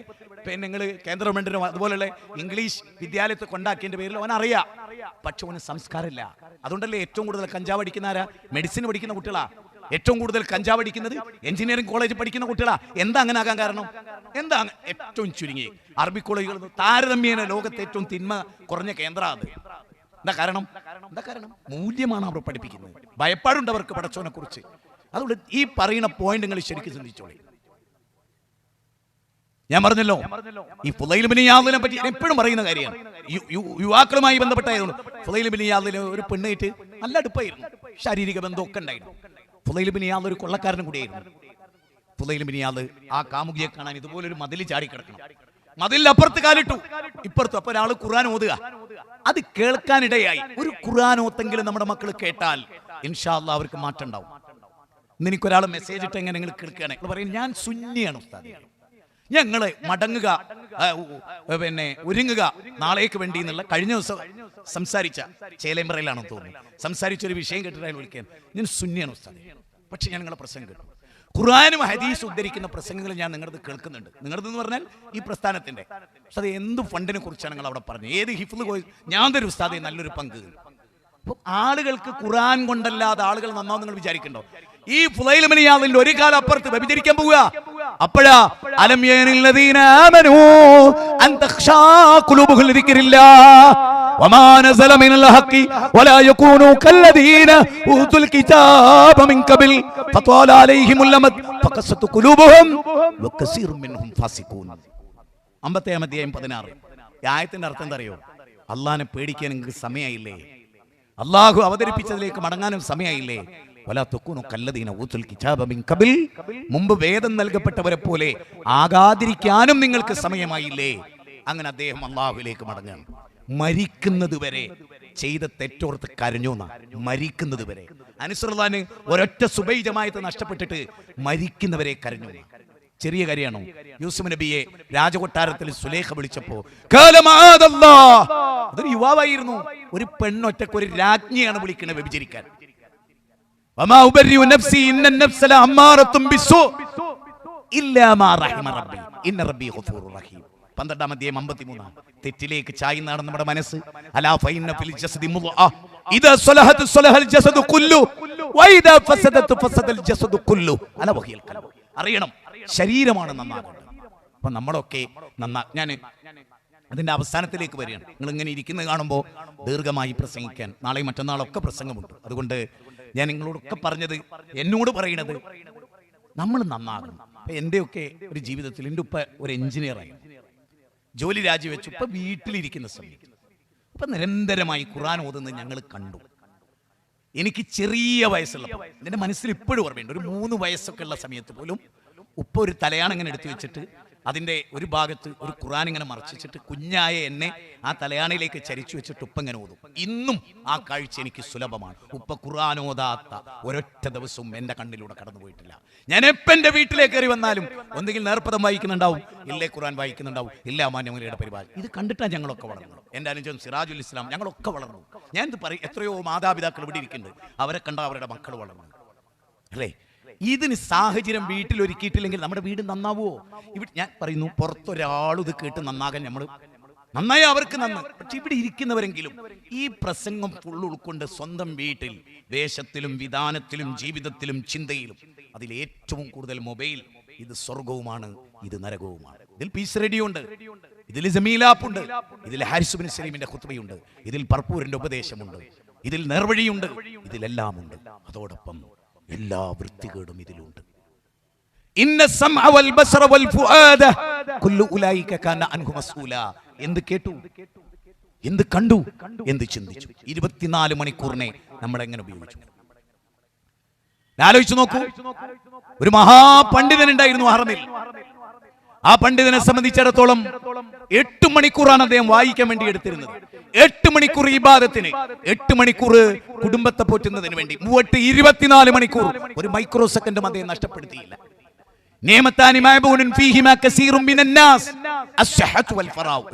പിന്നെ നിങ്ങൾ കേന്ദ്ര ഗവൺമെന്റിനോ അതുപോലെയുള്ള ഇംഗ്ലീഷ് വിദ്യാലയത്തെ കൊണ്ടാക്കിയതിന്റെ പേരിൽ അവൻ അറിയാം, പക്ഷെ അവന് സംസ്കാരമില്ല. അതുകൊണ്ടല്ലേ ഏറ്റവും കൂടുതൽ കഞ്ചാവ് അടിക്കുന്ന ആരാ? മെഡിസിൻ പഠിക്കുന്ന കുട്ടികളാ. ഏറ്റവും കൂടുതൽ കഞ്ചാവ് അടിക്കുന്നത് എഞ്ചിനീയറിംഗ് കോളേജിൽ പഠിക്കുന്ന കുട്ടികളാ. എന്താ അങ്ങനെ ആകാൻ കാരണം? എന്താ? ഏറ്റവും ചുരുങ്ങി അറബി കോളേജുകൾ താരതമ്യേന ലോകത്തെ ഏറ്റവും തിന്മ കുറഞ്ഞ കേന്ദ്രമാണ്. എന്താ കാരണം? എന്താ കാരണം? മൂല്യമാണ് അവർ പഠിപ്പിക്കുന്നത്. ഭയപ്പാടുണ്ട് അവർക്ക് പടച്ചോനെ കുറിച്ച്. അതുകൊണ്ട് ഈ പറയുന്ന പോയിന്റ് നിങ്ങൾ ശരിക്കും ചിന്തിച്ചോളി. ഞാൻ പറഞ്ഞല്ലോ, ഈ ഫുളൈൽ ബിൻ ഇയാദിനെ പറ്റി എപ്പോഴും പറയുന്ന കാര്യമാണ്. യുവാക്കളുമായി ബന്ധപ്പെട്ടായതുകൊണ്ട് ഫുളൈൽ ബിൻ ഇയാദിന് ഒരു പെണ്ണായിട്ട് നല്ല അടുപ്പായിരുന്നു, ശാരീരിക ബന്ധമൊക്കെ ഉണ്ടായിരുന്നു. ഫുളൈൽ ബിൻ ഇയാദ് ഒരു കൊള്ളക്കാരനും കൂടിയായിരുന്നു. ഫുളൈൽ ബിൻ ഇയാദ് ആ കാമുകിയെ കാണാൻ ഇതുപോലൊരു മതിൽ ചാടിക്കിടക്കണം. മതിലിൽ അപ്പുറത്ത് കാലിട്ടു, ഇപ്പുറത്തും. അപ്പൊ ഒരാൾ ഖുർആൻ ഓതുക, അത് കേൾക്കാനിടയായി. ഒരു ഖുർആൻ ഓത്തെങ്കിലും നമ്മുടെ മക്കൾ കേട്ടാൽ ഇൻഷാ അല്ലാഹ് അവർക്ക് മാറ്റം ഉണ്ടാവും. ഇന്ന് എനിക്കൊരാൾ മെസ്സേജ് ഇട്ട് എങ്ങനെ നിങ്ങൾ കേൾക്കുകയാണ്, പറയും ഞാൻ സുന്നിയാണ് ഉസ്താദേ, ഞങ്ങള് മടങ്ങുക, പിന്നെ ഒരുങ്ങുക നാളേക്ക് വേണ്ടി എന്നുള്ള കഴിഞ്ഞ ദിവസം സംസാരിച്ച ചേലേമ്പറയിലാണെന്ന് തോന്നുന്നു, സംസാരിച്ചൊരു വിഷയം കേട്ടിട്ട് വിളിക്കാൻ, ഞാൻ സുന്നിയാണ് ഉസ്താദേ, പക്ഷെ ഞാൻ നിങ്ങളെ പ്രസംഗം കേട്ടു. ഖുർആനും ഹദീസ് ഉദ്ധരിക്കുന്ന പ്രസംഗങ്ങൾ ഞാൻ നിങ്ങളത് കേൾക്കുന്നുണ്ട്. നിങ്ങളതെന്ന് പറഞ്ഞാൽ ഈ പ്രസ്ഥാനത്തിന്റെ. പക്ഷെ അത് എന്ത് ഫണ്ടിനെ കുറിച്ചാണ് നിങ്ങൾ അവിടെ പറഞ്ഞത്? ഏത് ഹിഫ്ള് പോയി ഞാൻ തരും ഉസ്താദേ നല്ലൊരു പങ്ക്. അപ്പൊ ആളുകൾക്ക് ഖുർആൻ കൊണ്ടല്ലാതെ ആളുകൾ നന്നാവും നിങ്ങൾ വിചാരിക്കണ്ടോ? ഈ ഫുളൈൽ ബിൻ ഇയാദിന്റെ ഒരു കാലം അപ്പുറത്ത് വ്യഭിചരിക്കാൻ പോവുക. അപ്പോഴാ അലം യനില്ലദീന ആമനൂ അൻ തഖ്ശാ ഖുലൂബുഹും ലിദിക്രില്ലാഹ് വമാ നസല മിനൽ ഹഖി വലാ യകൂനൂ കല്ലദീന ഊതുൽ കിതാബ മിൻ ഖബൽ ഫത്വാല അലൈഹിമുൽ അമദ് ഫഖസത് ഖുലൂബുഹും വകസീറും മിൻഹും ഫാസിഖൂൻ. 57:16. ഈ ആയത്തിന്റെ അർത്ഥം എന്താ അറിയോ? അള്ളാഹിനെ പേടിക്കാൻ നിങ്ങൾക്ക് സമയമായില്ലേ? അള്ളാഹു അവതരിപ്പിച്ചതിലേക്ക് മടങ്ങാനും സമയമായില്ലേ? വലാ തകൂനു കല്ലദീന ഊതുൽ കിതാബ മിൻ ഖബൽ, മുമ്പ് വേദം നൽകപ്പെട്ടവരെ പോലെ ആകാതിരിക്കാനും നിങ്ങൾക്ക് സമയമായില്ലേ? അങ്ങനെ അദ്ദേഹം അള്ളാഹുവിലേക്ക് മടങ്ങാണ്. മരിക്കുന്നത് വരെ ചെയ്ത തെറ്റോർത്ത് കരഞ്ഞോന്ന, മരിക്കുന്നത് വരെ. അനുസൃതാന് ഒരൊറ്റ സുബൈ ജമാഅത്ത് നഷ്ടപ്പെട്ടിട്ട് മരിക്കുന്നവരെ കരഞ്ഞു. ചെറിയ കാര്യമാണോ? യൂസുഫ് നബിയെ രാജകൊട്ടാരത്തിൽ സുലേഖ വിളിച്ചപ്പോ അതൊരു യുവാവായിരുന്നു. ഒരു പെണ്ണൊറ്റക്ക് ഒരു രാജ്ഞിയാണ് വിളിക്കുന്നത് വ്യഭിചരിക്കാൻ. 12-53 തെറ്റിലേക്ക് ചായുന്നതാണ് നമ്മുടെ മനസ്സ്. അലാ ഫൈന ഫിൽ ജസദി മുദ്അ ഇദാ സ്വലഹത് സ്വലഹൽ ജസദു കുല്ലു വഇദാ ഫസദത് ഫസദൽ ജസദു കുല്ലു അലാ വഹിയൽ ഖൽബ്. അറിയണം, ശരീരമാണ് നന്നാകേണ്ടത്. അപ്പൊ നമ്മളൊക്കെ ഞാൻ അതിന്റെ അവസാനത്തിലേക്ക് വരികയാണ്. നിങ്ങൾ ഇങ്ങനെ ഇരിക്കുന്നത് കാണുമ്പോൾ ദീർഘമായി പ്രസംഗിക്കാൻ നാളെയും മറ്റന്നാളൊക്കെ പ്രസംഗമുണ്ട്. അതുകൊണ്ട് ഞാൻ നിങ്ങളോടൊക്കെ പറഞ്ഞത്, എന്നോട് പറയണത്, നമ്മൾ നന്നാകണം. അപ്പൊ എന്റെയൊക്കെ ഒരു ജീവിതത്തിൽ എൻ്റെ ഉപ്പ ഒരു എഞ്ചിനീയറായി, ജോലി രാജിവെച്ചു. ഇപ്പൊ വീട്ടിലിരിക്കുന്ന സമയത്ത് ഇപ്പൊ നിരന്തരമായി ഖുർആൻ ഓതുന്നത് ഞങ്ങൾ കണ്ടു. എനിക്ക് ചെറിയ വയസ്സുള്ളപ്പോൾ എൻ്റെ മനസ്സിൽ ഇപ്പോഴും ഓർമ്മയുണ്ട്. ഒരു 3 വയസ്സൊക്കെ ഉള്ള സമയത്ത് പോലും ഉപ്പ ഒരു തലയാണം ഇങ്ങനെ എടുത്തു വെച്ചിട്ട് അതിൻ്റെ ഒരു ഭാഗത്ത് ഒരു ഖുർആൻ ഇങ്ങനെ മറച്ചിട്ട് കുഞ്ഞായ എന്നെ ആ തലയാണയിലേക്ക് ചരിച്ചു വെച്ചിട്ട് ഉപ്പ ഇങ്ങനെ ഓതും. ഇന്നും ആ കാഴ്ച എനിക്ക് സുലഭമാണ്. ഉപ്പ ഖുർആൻ ഓതാത്ത ഒരൊറ്റ ദിവസവും എൻ്റെ കണ്ണിലൂടെ കടന്നു പോയിട്ടില്ല. ഞാൻ എപ്പം എൻ്റെ വീട്ടിലേക്ക് കയറി വന്നാലും ഒന്നുകിൽ നേർപ്പദം വായിക്കുന്നുണ്ടാവും, ഇല്ലേ ഖുർആൻ വായിക്കുന്നുണ്ടാവും, ഇല്ല മാന്യമുലയുടെ പരിപാടി. ഇത് കണ്ടിട്ടാണ് ഞങ്ങളൊക്കെ വളർന്നു. എൻ്റെ അനുജൻ സിറാജുൽ ഇസ്ലാം, ഞങ്ങളൊക്കെ വളർന്നു. ഞാൻ ഇത് പറയും, എത്രയോ മാതാപിതാക്കൾ ഇവിടെ ഇരിക്കുന്നുണ്ട്, അവരെ കണ്ട അവരുടെ മക്കൾ വളർന്നു അല്ലേ? ഇതിന് സാഹചര്യം വീട്ടിൽ ഒരുക്കിയിട്ടില്ലെങ്കിൽ നമ്മുടെ വീട് നന്നാവുമോ? ഞാൻ പറയുന്നു, പുറത്തൊരാളും ഇത് കേട്ട് നന്നാകാൻ നമ്മൾ നന്നായി അവർക്ക് നന്ന്. പക്ഷെ ഇവിടെ ഇരിക്കുന്നവരെങ്കിലും ഈ പ്രസംഗം ഫുൾ ഉൾക്കൊണ്ട് സ്വന്തം വീട്ടിൽ വേഷത്തിലും വിധാനത്തിലും ജീവിതത്തിലും ചിന്തയിലും അതിൽ ഏറ്റവും കൂടുതൽ മൊബൈൽ, ഇത് സ്വർഗവുമാണ്, ഇത് നരകവുമാണ്. ഇതിൽ പീസ് റേഡിയോ ഉണ്ട്, ഇതിൽ ജമീൽ ആപ്പ് ഉണ്ട്, ഇതിൽ ഹാരിസ് ബിൻ സലീമിന്റെ ഖുത്ബയുണ്ട്, ഇതിൽ പർപ്പൂരിന്റെ ഉപദേശമുണ്ട്, ഇതിൽ നേർവഴിയുണ്ട്, ഇതിലെല്ലാം ഉണ്ട്. അതോടൊപ്പം എല്ലാ വൃത്തികേടും ഇതിലുണ്ട്. ഇന്ന സമഅ വൽ ബസറ വൽ ഫുആദ കുല്ലു ഉലൈക കാന അൻഹു മസ്ഊല. എന്ത് കേട്ടു, എന്ത് കണ്ടു, എന്ത് ചിന്തിച്ചു? 24 മണിക്കൂറിനെ നമ്മൾ എങ്ങനെ ഉപയോഗിച്ചു? ആലോചിച്ചു നോക്കൂ. ഒരു മഹാപണ്ഡിതൻ ഉണ്ടായിരുന്നു ഹറമിൽ. ആ പണ്ഡിതനെ സംബന്ധിച്ചിടത്തോളം 8 മണിക്കൂറാണ് അദ്ദേഹം വായിക്കാൻ വേണ്ടി എടുത്തിരുന്നത്. 8 മണിക്കൂർ ഇബാദത്തിന്, 8 മണിക്കൂർ കുടുംബത്തെ പോറ്റുന്നതിന് വേണ്ടി, 24 മണിക്കൂർ. ഒരു മൈക്രോ സെക്കൻഡും അദ്ദേഹം നഷ്ടപ്പെടുത്തിയില്ല.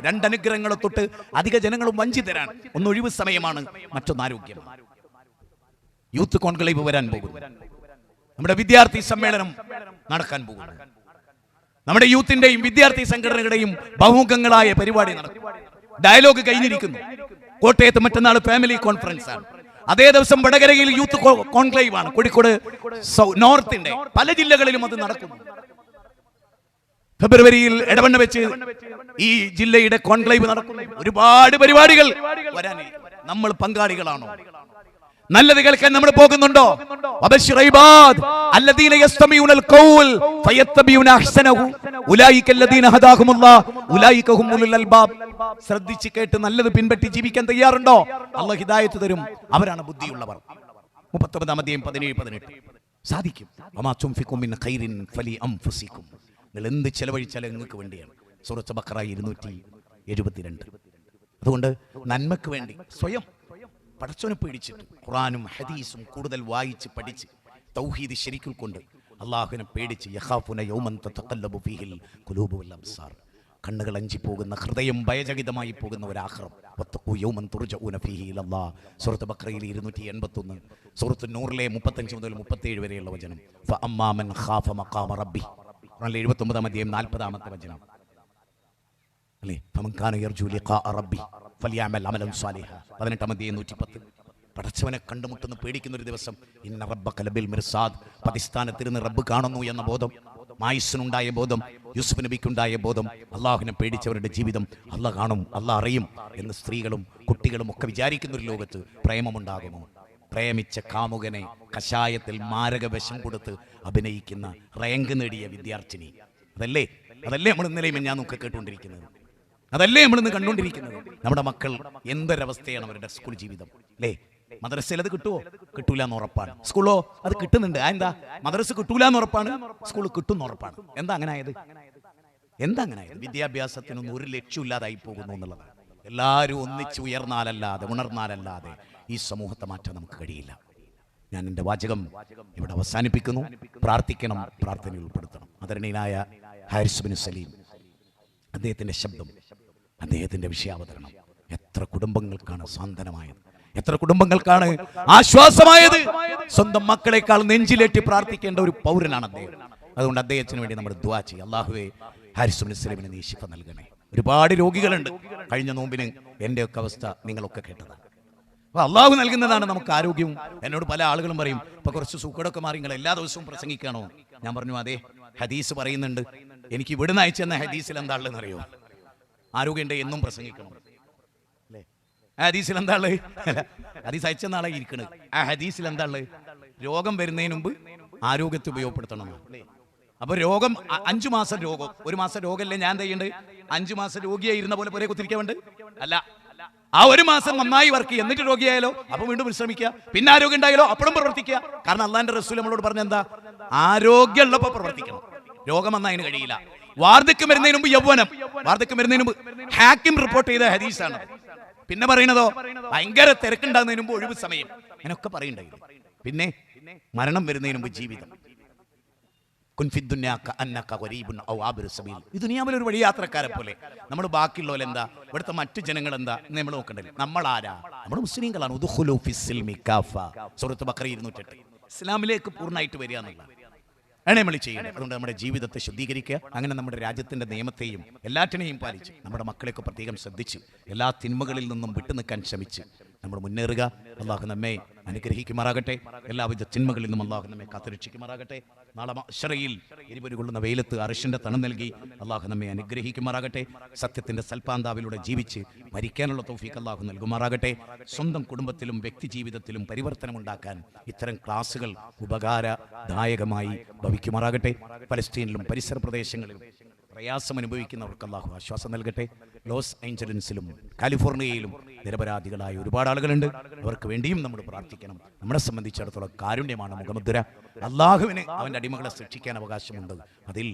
രണ്ട് അനുഗ്രഹങ്ങളെ തൊട്ട് അധിക ജനങ്ങളും വഞ്ചിതരാണ്. ഒന്ന് ഒഴിവ് സമയമാണ്, മറ്റൊന്ന് ആരോഗ്യമാണ്. യൂത്ത് കോൺക്ലേവ് വരാൻ പോകുന്നു, നമ്മുടെ വിദ്യാർത്ഥി സമ്മേളനം നടക്കാൻ പോകുന്നു, നമ്മുടെ യൂത്തിന്റെയും വിദ്യാർത്ഥി സംഘടനകളുടെയും ബഹുമുഖങ്ങളായ പരിപാടി നടക്കും. ഡയലോഗ് കഴിഞ്ഞിരിക്കുന്നു. കോട്ടയത്ത് മറ്റന്നാൾ ഫാമിലി കോൺഫറൻസ് ആണ്. അതേ ദിവസം വടകരയിൽ യൂത്ത് കോൺക്ലേവ് ആണ്. കോഴിക്കോട് നോർത്തിന്റെ പല ജില്ലകളിലും അത് നടക്കുന്നു. ഫെബ്രുവരിയിൽ എടവണ്ണ വെച്ച് ഈ ജില്ലയുടെ കോൺക്ലേവ് നടക്കുന്നു. ഒരുപാട് പരിപാടികൾ വരാൻ നമ്മൾ പങ്കാളികളാണോ? നല്ലത് കേൾക്കാൻ നമ്മൾ പോകുന്നുണ്ടോ? ശ്രദ്ധിച്ച് കേട്ട് നല്ലത് പിൻപറ്റി ജീവിക്കാൻ തയ്യാറുണ്ടോ? അല്ലാഹു ഹിദായത്ത് തരും. അവരാണ് ബുദ്ധിയുള്ളവർ. 39-17-18 സാധിക്കും. നിങ്ങൾ എന്ത് ചെലവഴിച്ചാലും നിങ്ങൾക്ക് വേണ്ടിയാണ്. സൂറത്ത് ബഖറ 272. അതുകൊണ്ട് നന്മക്ക് വേണ്ടി സ്വയം പടച്ചോനെ പേടിച്ചിട്ട് ഖുർആനും ഹദീസും കൂടുതൽ വായിച്ച് പഠിച്ച് തൗഹീദ് ശരിക്കും കൊണ്ട് അള്ളാഹുവിനെ പേടിച്ച് യഖാഫുന യൗമൻ തതഖല്ലബു ഫീഹിൽ ഖുലൂബു വൽ അബ്സാർ, കണ്ണുകൾ അഞ്ചി പോകുന്ന, ഹൃദയം ഭയചകിതമായി പോകുന്ന ഒരു ആഖിറം. വത്തഖൂ യൗമൻ തുർജഊന ഫീഹി ഇലല്ലാഹ്. സൂറത്ത് ബഖറയിൽ 281, സൂറത്ത് നൂറിലെ 35 മുതൽ 37 വരെയുള്ള വചനം. ഫഅമ്മാ മൻ ഖാഫ മഖാമ റബ്ബി, ഖുർആനിലെ 79-ാം 40-ാമത്തെ വചനം അല്ലേ? ഫമൻ കാന യർജു ലിഖാഅ റബ്ബി ഫലിയഅമൽ അമലൻ സാലിഹ. 18-110. പടച്ചവനെ കണ്ടുമുട്ടുന്ന പേടിക്കുന്ന ഒരു ദിവസം. ഇന്ന റബ്ബക ലബിൽ മിർസാദ്. പതിസ്ഥാനത്തിരുന്ന് റബ്ബ് കാണുന്നു എന്ന ബോധം, മായിസിനുണ്ടായ ബോധം, യൂസുഫ് നബിക്കുണ്ടായ ബോധം, അള്ളാഹുവിനെ പേടിച്ചവരുടെ ജീവിതം അള്ളാഹ് കാണും, അള്ളാഹ് അറിയും എന്ന് സ്ത്രീകളും കുട്ടികളും ഒക്കെ വിചാരിക്കുന്ന ഒരു ലോകത്ത് പ്രേമമുണ്ടാകുമോ? പ്രേമിച്ച കാമുകനെ കഷായത്തിൽ മാരക വിഷം കൊടുത്ത് അഭിനയിക്കുന്ന റാങ്ക് നേടിയ വിദ്യാർത്ഥിനി, അതല്ലേ അതല്ലേ നമ്മൾ ഇന്നലെയും ഞാൻ നോക്കി കേട്ടുകൊണ്ടിരിക്കുന്നത്, അതല്ലേ നമ്മൾ ഇന്ന് കണ്ടുകൊണ്ടിരിക്കുന്നത്. നമ്മുടെ മക്കൾ എന്തൊരവസ്ഥയാണ് അവരുടെ സ്കൂൾ ജീവിതം അല്ലേ. മദ്രസയിൽ അത് കിട്ടുമോ? കിട്ടൂല എന്ന് ഉറപ്പാണ്. സ്കൂളോ അത് കിട്ടുന്നുണ്ട്. എന്താ? മദ്രസ കിട്ടൂല എന്ന് ഉറപ്പാണ്, സ്കൂൾ കിട്ടുന്ന ഉറപ്പാണ്. എന്താ അങ്ങനെ ആയത്? വിദ്യാഭ്യാസത്തിനൊന്നും ഒരു ലക്ഷ്യമില്ലാതായി പോകുന്നു എന്നുള്ളതാണ്. എല്ലാവരും ഒന്നിച്ച് ഉണർന്നാലല്ലാതെ ഈ സമൂഹത്തെ മാറ്റാൻ നമുക്ക് കഴിയില്ല. ഞാൻ എൻ്റെ വാചകം ഇവിടെ അവസാനിപ്പിക്കുന്നു. പ്രാർത്ഥിക്കണം, പ്രാർത്ഥനയിൽ ഉൾപ്പെടുത്തണം. ആദരണീയനായ ഹാരിസ് ബിൻ സലീം, അദ്ദേഹത്തിൻ്റെ ശബ്ദം, അദ്ദേഹത്തിൻ്റെ വിഷയാവതരണം എത്ര കുടുംബങ്ങൾക്കാണ് സാന്ത്വനമായത്, എത്ര കുടുംബങ്ങൾക്കാണ് ആശ്വാസമായത്. സ്വന്തം മക്കളെക്കാൾ നെഞ്ചിലേറ്റി പ്രാർത്ഥിക്കേണ്ട ഒരു പൗരനാണ് അദ്ദേഹം. അതുകൊണ്ട് അദ്ദേഹത്തിന് വേണ്ടി നമ്മൾ ദുആ ചെയ്യുക. അല്ലാഹുവേ, ഹാരിസ് ബിൻ സലീമിന് നീ ശിഫ നൽകണേ. ഒരുപാട് രോഗികളുണ്ട്. കഴിഞ്ഞ നോമ്പിന് എൻ്റെയൊക്കെ അവസ്ഥ നിങ്ങളൊക്കെ കേട്ടതാണ്. അപ്പോൾ അള്ളാഹു നൽകുന്നതാണ് നമുക്ക് ആരോഗ്യവും. എന്നോട് പല ആളുകളും പറയും, ഇപ്പൊ കുറച്ച് സൂക്കേടൊക്കെ മാറി, നിങ്ങൾ എല്ലാ ദിവസവും പ്രസംഗിക്കണോ? ഞാൻ പറഞ്ഞു, അതെ, ഹദീസ് പറയുന്നുണ്ട്. എനിക്ക് ഇവിടുന്ന് അയച്ചെന്ന ഹദീസിൽ എന്താ ഉള്ളതെന്ന് അറിയോ? ആരോഗ്യമുണ്ട് എന്നും പ്രസംഗിക്കണം അല്ലേ? ആ ഹദീസിൽ എന്താ ഉള്ളത്? ഹദീസ് അയച്ചെന്നാളെ ഇരിക്കണത്. ആ ഹദീസിൽ എന്താ ഉള്ളത്? രോഗം വരുന്നതിന് മുമ്പ് ആരോഗ്യത്തെ ഉപയോഗപ്പെടുത്തണം അല്ലേ? അപ്പൊ രോഗം 5 മാസം രോഗം, 1 മാസം രോഗമല്ലേ ഞാൻ ചെയ്യേണ്ടത്? 5 മാസം രോഗിയായിരുന്ന പോലെ പുരേ കുത്തിരിക്കാൻ വേണ്ട അല്ല. ആ 1 മാസം നന്നായി വർക്ക് ചെയ്യുക, എന്നിട്ട് രോഗിയായാലോ അപ്പൊ വീണ്ടും വിശ്രമിക്കുക, പിന്നെ ആരോഗ്യം ഉണ്ടായാലോ അപ്പോഴും പ്രവർത്തിക്കുക. കാരണം അള്ളാന്റെ റസൂൽ നമ്മളോട് പറഞ്ഞ എന്താ? ആരോഗ്യമുള്ളപ്പോ പ്രവർത്തിക്കണം. രോഗം വന്നാൽ അതിന് കഴിയില്ല. വാർദ്ധക്യം വരുന്നതിന് മുമ്പ് യൗവനം, വാർദ്ധക്യം വരുന്നതിന് മുമ്പ് ഹാക്കിം റിപ്പോർട്ട് ചെയ്ത ഹദീസാണ്. പിന്നെ പറയണതോ ഭയങ്കര തിരക്കുണ്ടാകുന്നതിന് മുമ്പ് ഒഴിവ് സമയം, അങ്ങനെയൊക്കെ പറയുന്നുണ്ടെങ്കിൽ. പിന്നെ മരണം വരുന്നതിന് മുമ്പ് ജീവിതം. ഈ ദുനിയാവിലൊരു വഴി യാത്രക്കാരെ പോലെ നമ്മൾ ബാക്കിയുള്ളവർ എന്താ, ഇവിടുത്തെ മറ്റു ജനങ്ങൾ എന്താ നമ്മൾ നോക്കണ്ടല്ലോ. നമ്മൾ ആരാ? നമ്മൾ മുസ്ലിങ്ങളാണ്. സൂറത്ത് ബഖറ 208. ഇസ്ലാമിലേക്ക് പൂർണ്ണമായിട്ട് വരിക എന്നുള്ളതാണ് നമ്മൾ ചെയ്യണം. അതുകൊണ്ട് നമ്മുടെ ജീവിതത്തെ ശുദ്ധീകരിക്കുക. അങ്ങനെ നമ്മുടെ രാജ്യത്തിന്റെ നിയമത്തെയും എല്ലാറ്റിനെയും പാലിച്ച് നമ്മുടെ മക്കളെയൊക്കെ പ്രത്യേകം ശ്രദ്ധിച്ച് എല്ലാ തിന്മകളിൽ നിന്നും വിട്ടുനിൽക്കാൻ ശ്രമിച്ച് നമ്മൾ മുന്നേറുക. അള്ളാഹു നമ്മെ അനുഗ്രഹിക്കുമാറാകട്ടെ. എല്ലാവിധ തിന്മകളിൽ നിന്നും അള്ളാഹു നമ്മെ കാത്തുരക്ഷിക്കുമാറാകട്ടെ. നാളെ മഹ്ശറയിൽ എരിപൊരുകൊള്ളുന്ന വെയിലത്ത് അർശിന്റെ തണം നൽകി അള്ളാഹു നമ്മെ അനുഗ്രഹിക്കുമാറാകട്ടെ. സത്യത്തിന്റെ സൽപാന്താവിലൂടെ ജീവിച്ച് മരിക്കാനുള്ള തൗഫീഖ് അള്ളാഹു നൽകുമാറാകട്ടെ. സ്വന്തം കുടുംബത്തിലും വ്യക്തി ജീവിതത്തിലും പരിവർത്തനമുണ്ടാക്കാൻ ഇത്തരം ക്ലാസുകൾ ഉപകാരദായകമായി ഭവിക്കുമാറാകട്ടെ. പലസ്തീനിലും പരിസര പ്രദേശങ്ങളിലും പ്രയാസം അനുഭവിക്കുന്നവർക്ക് അള്ളാഹു ആശ്വാസം നൽകട്ടെ. ലോസ് ഏഞ്ചലൻസിലും കാലിഫോർണിയയിലും നിരപരാധികളായ ഒരുപാട് ആളുകളുണ്ട്. അവർക്ക് വേണ്ടിയും നമ്മൾ പ്രാർത്ഥിക്കണം. നമ്മളെ സംബന്ധിച്ചിടത്തോളം കാരുണ്യമാണ് മുഖമുദ്ര. അള്ളാഹുവിന് അവൻ്റെ അടിമകളെ ശിക്ഷിക്കാൻ അവകാശമുണ്ട്, അതിൽ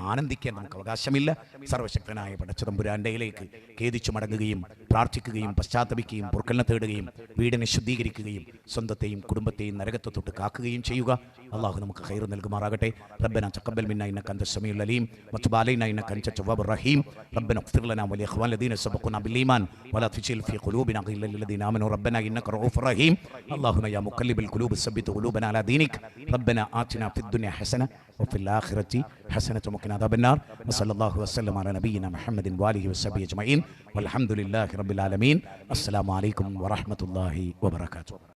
ആനന്ദിക്കാൻ നമുക്ക് അവകാശമില്ല. സർവശക്തനായ പടച്ചതമ്പുരാൻ്റെയിലേക്ക് ഖേദിച്ചു മടങ്ങുകയും പ്രാർത്ഥിക്കുകയും പശ്ചാത്തപിക്കുകയും പൊറുക്കലിനെ തേടുകയും വീടിനെ ശുദ്ധീകരിക്കുകയും സ്വന്തത്തെയും കുടുംബത്തെയും നരകത്തെ തൊട്ട് കാക്കുകയും ചെയ്യുക. അള്ളാഹു നമുക്ക് ഖൈർ നൽകുമാറാകട്ടെ. റബ്ബനാ തഖബ്ബൽ മിന്നാ ഇന്നക അൻതസ് സമീഉൽ അലീം വതുബ് അലൈനാ ഇന്നക അൻതത് തവ്വാബുർ റഹീം. റബ്ബനാ ഇഗ്ഫിർ ലനാ വലിഇഖ്വാനിന الذين سبقونا بالإيمان ولا تجعل في قلوبنا غلا للذين آمنوا ربنا إنك رؤوف رحيم. اللهم يا مقلب القلوب ثبت قلوبنا على دينك. ربنا آتنا في الدنيا حسنة وفي الآخرة حسنة وقنا عذاب النار. وصلى الله وسلم على نبينا محمد وآله وصحبه أجمعين والحمد لله رب العالمين. السلام عليكم ورحمة الله وبركاته.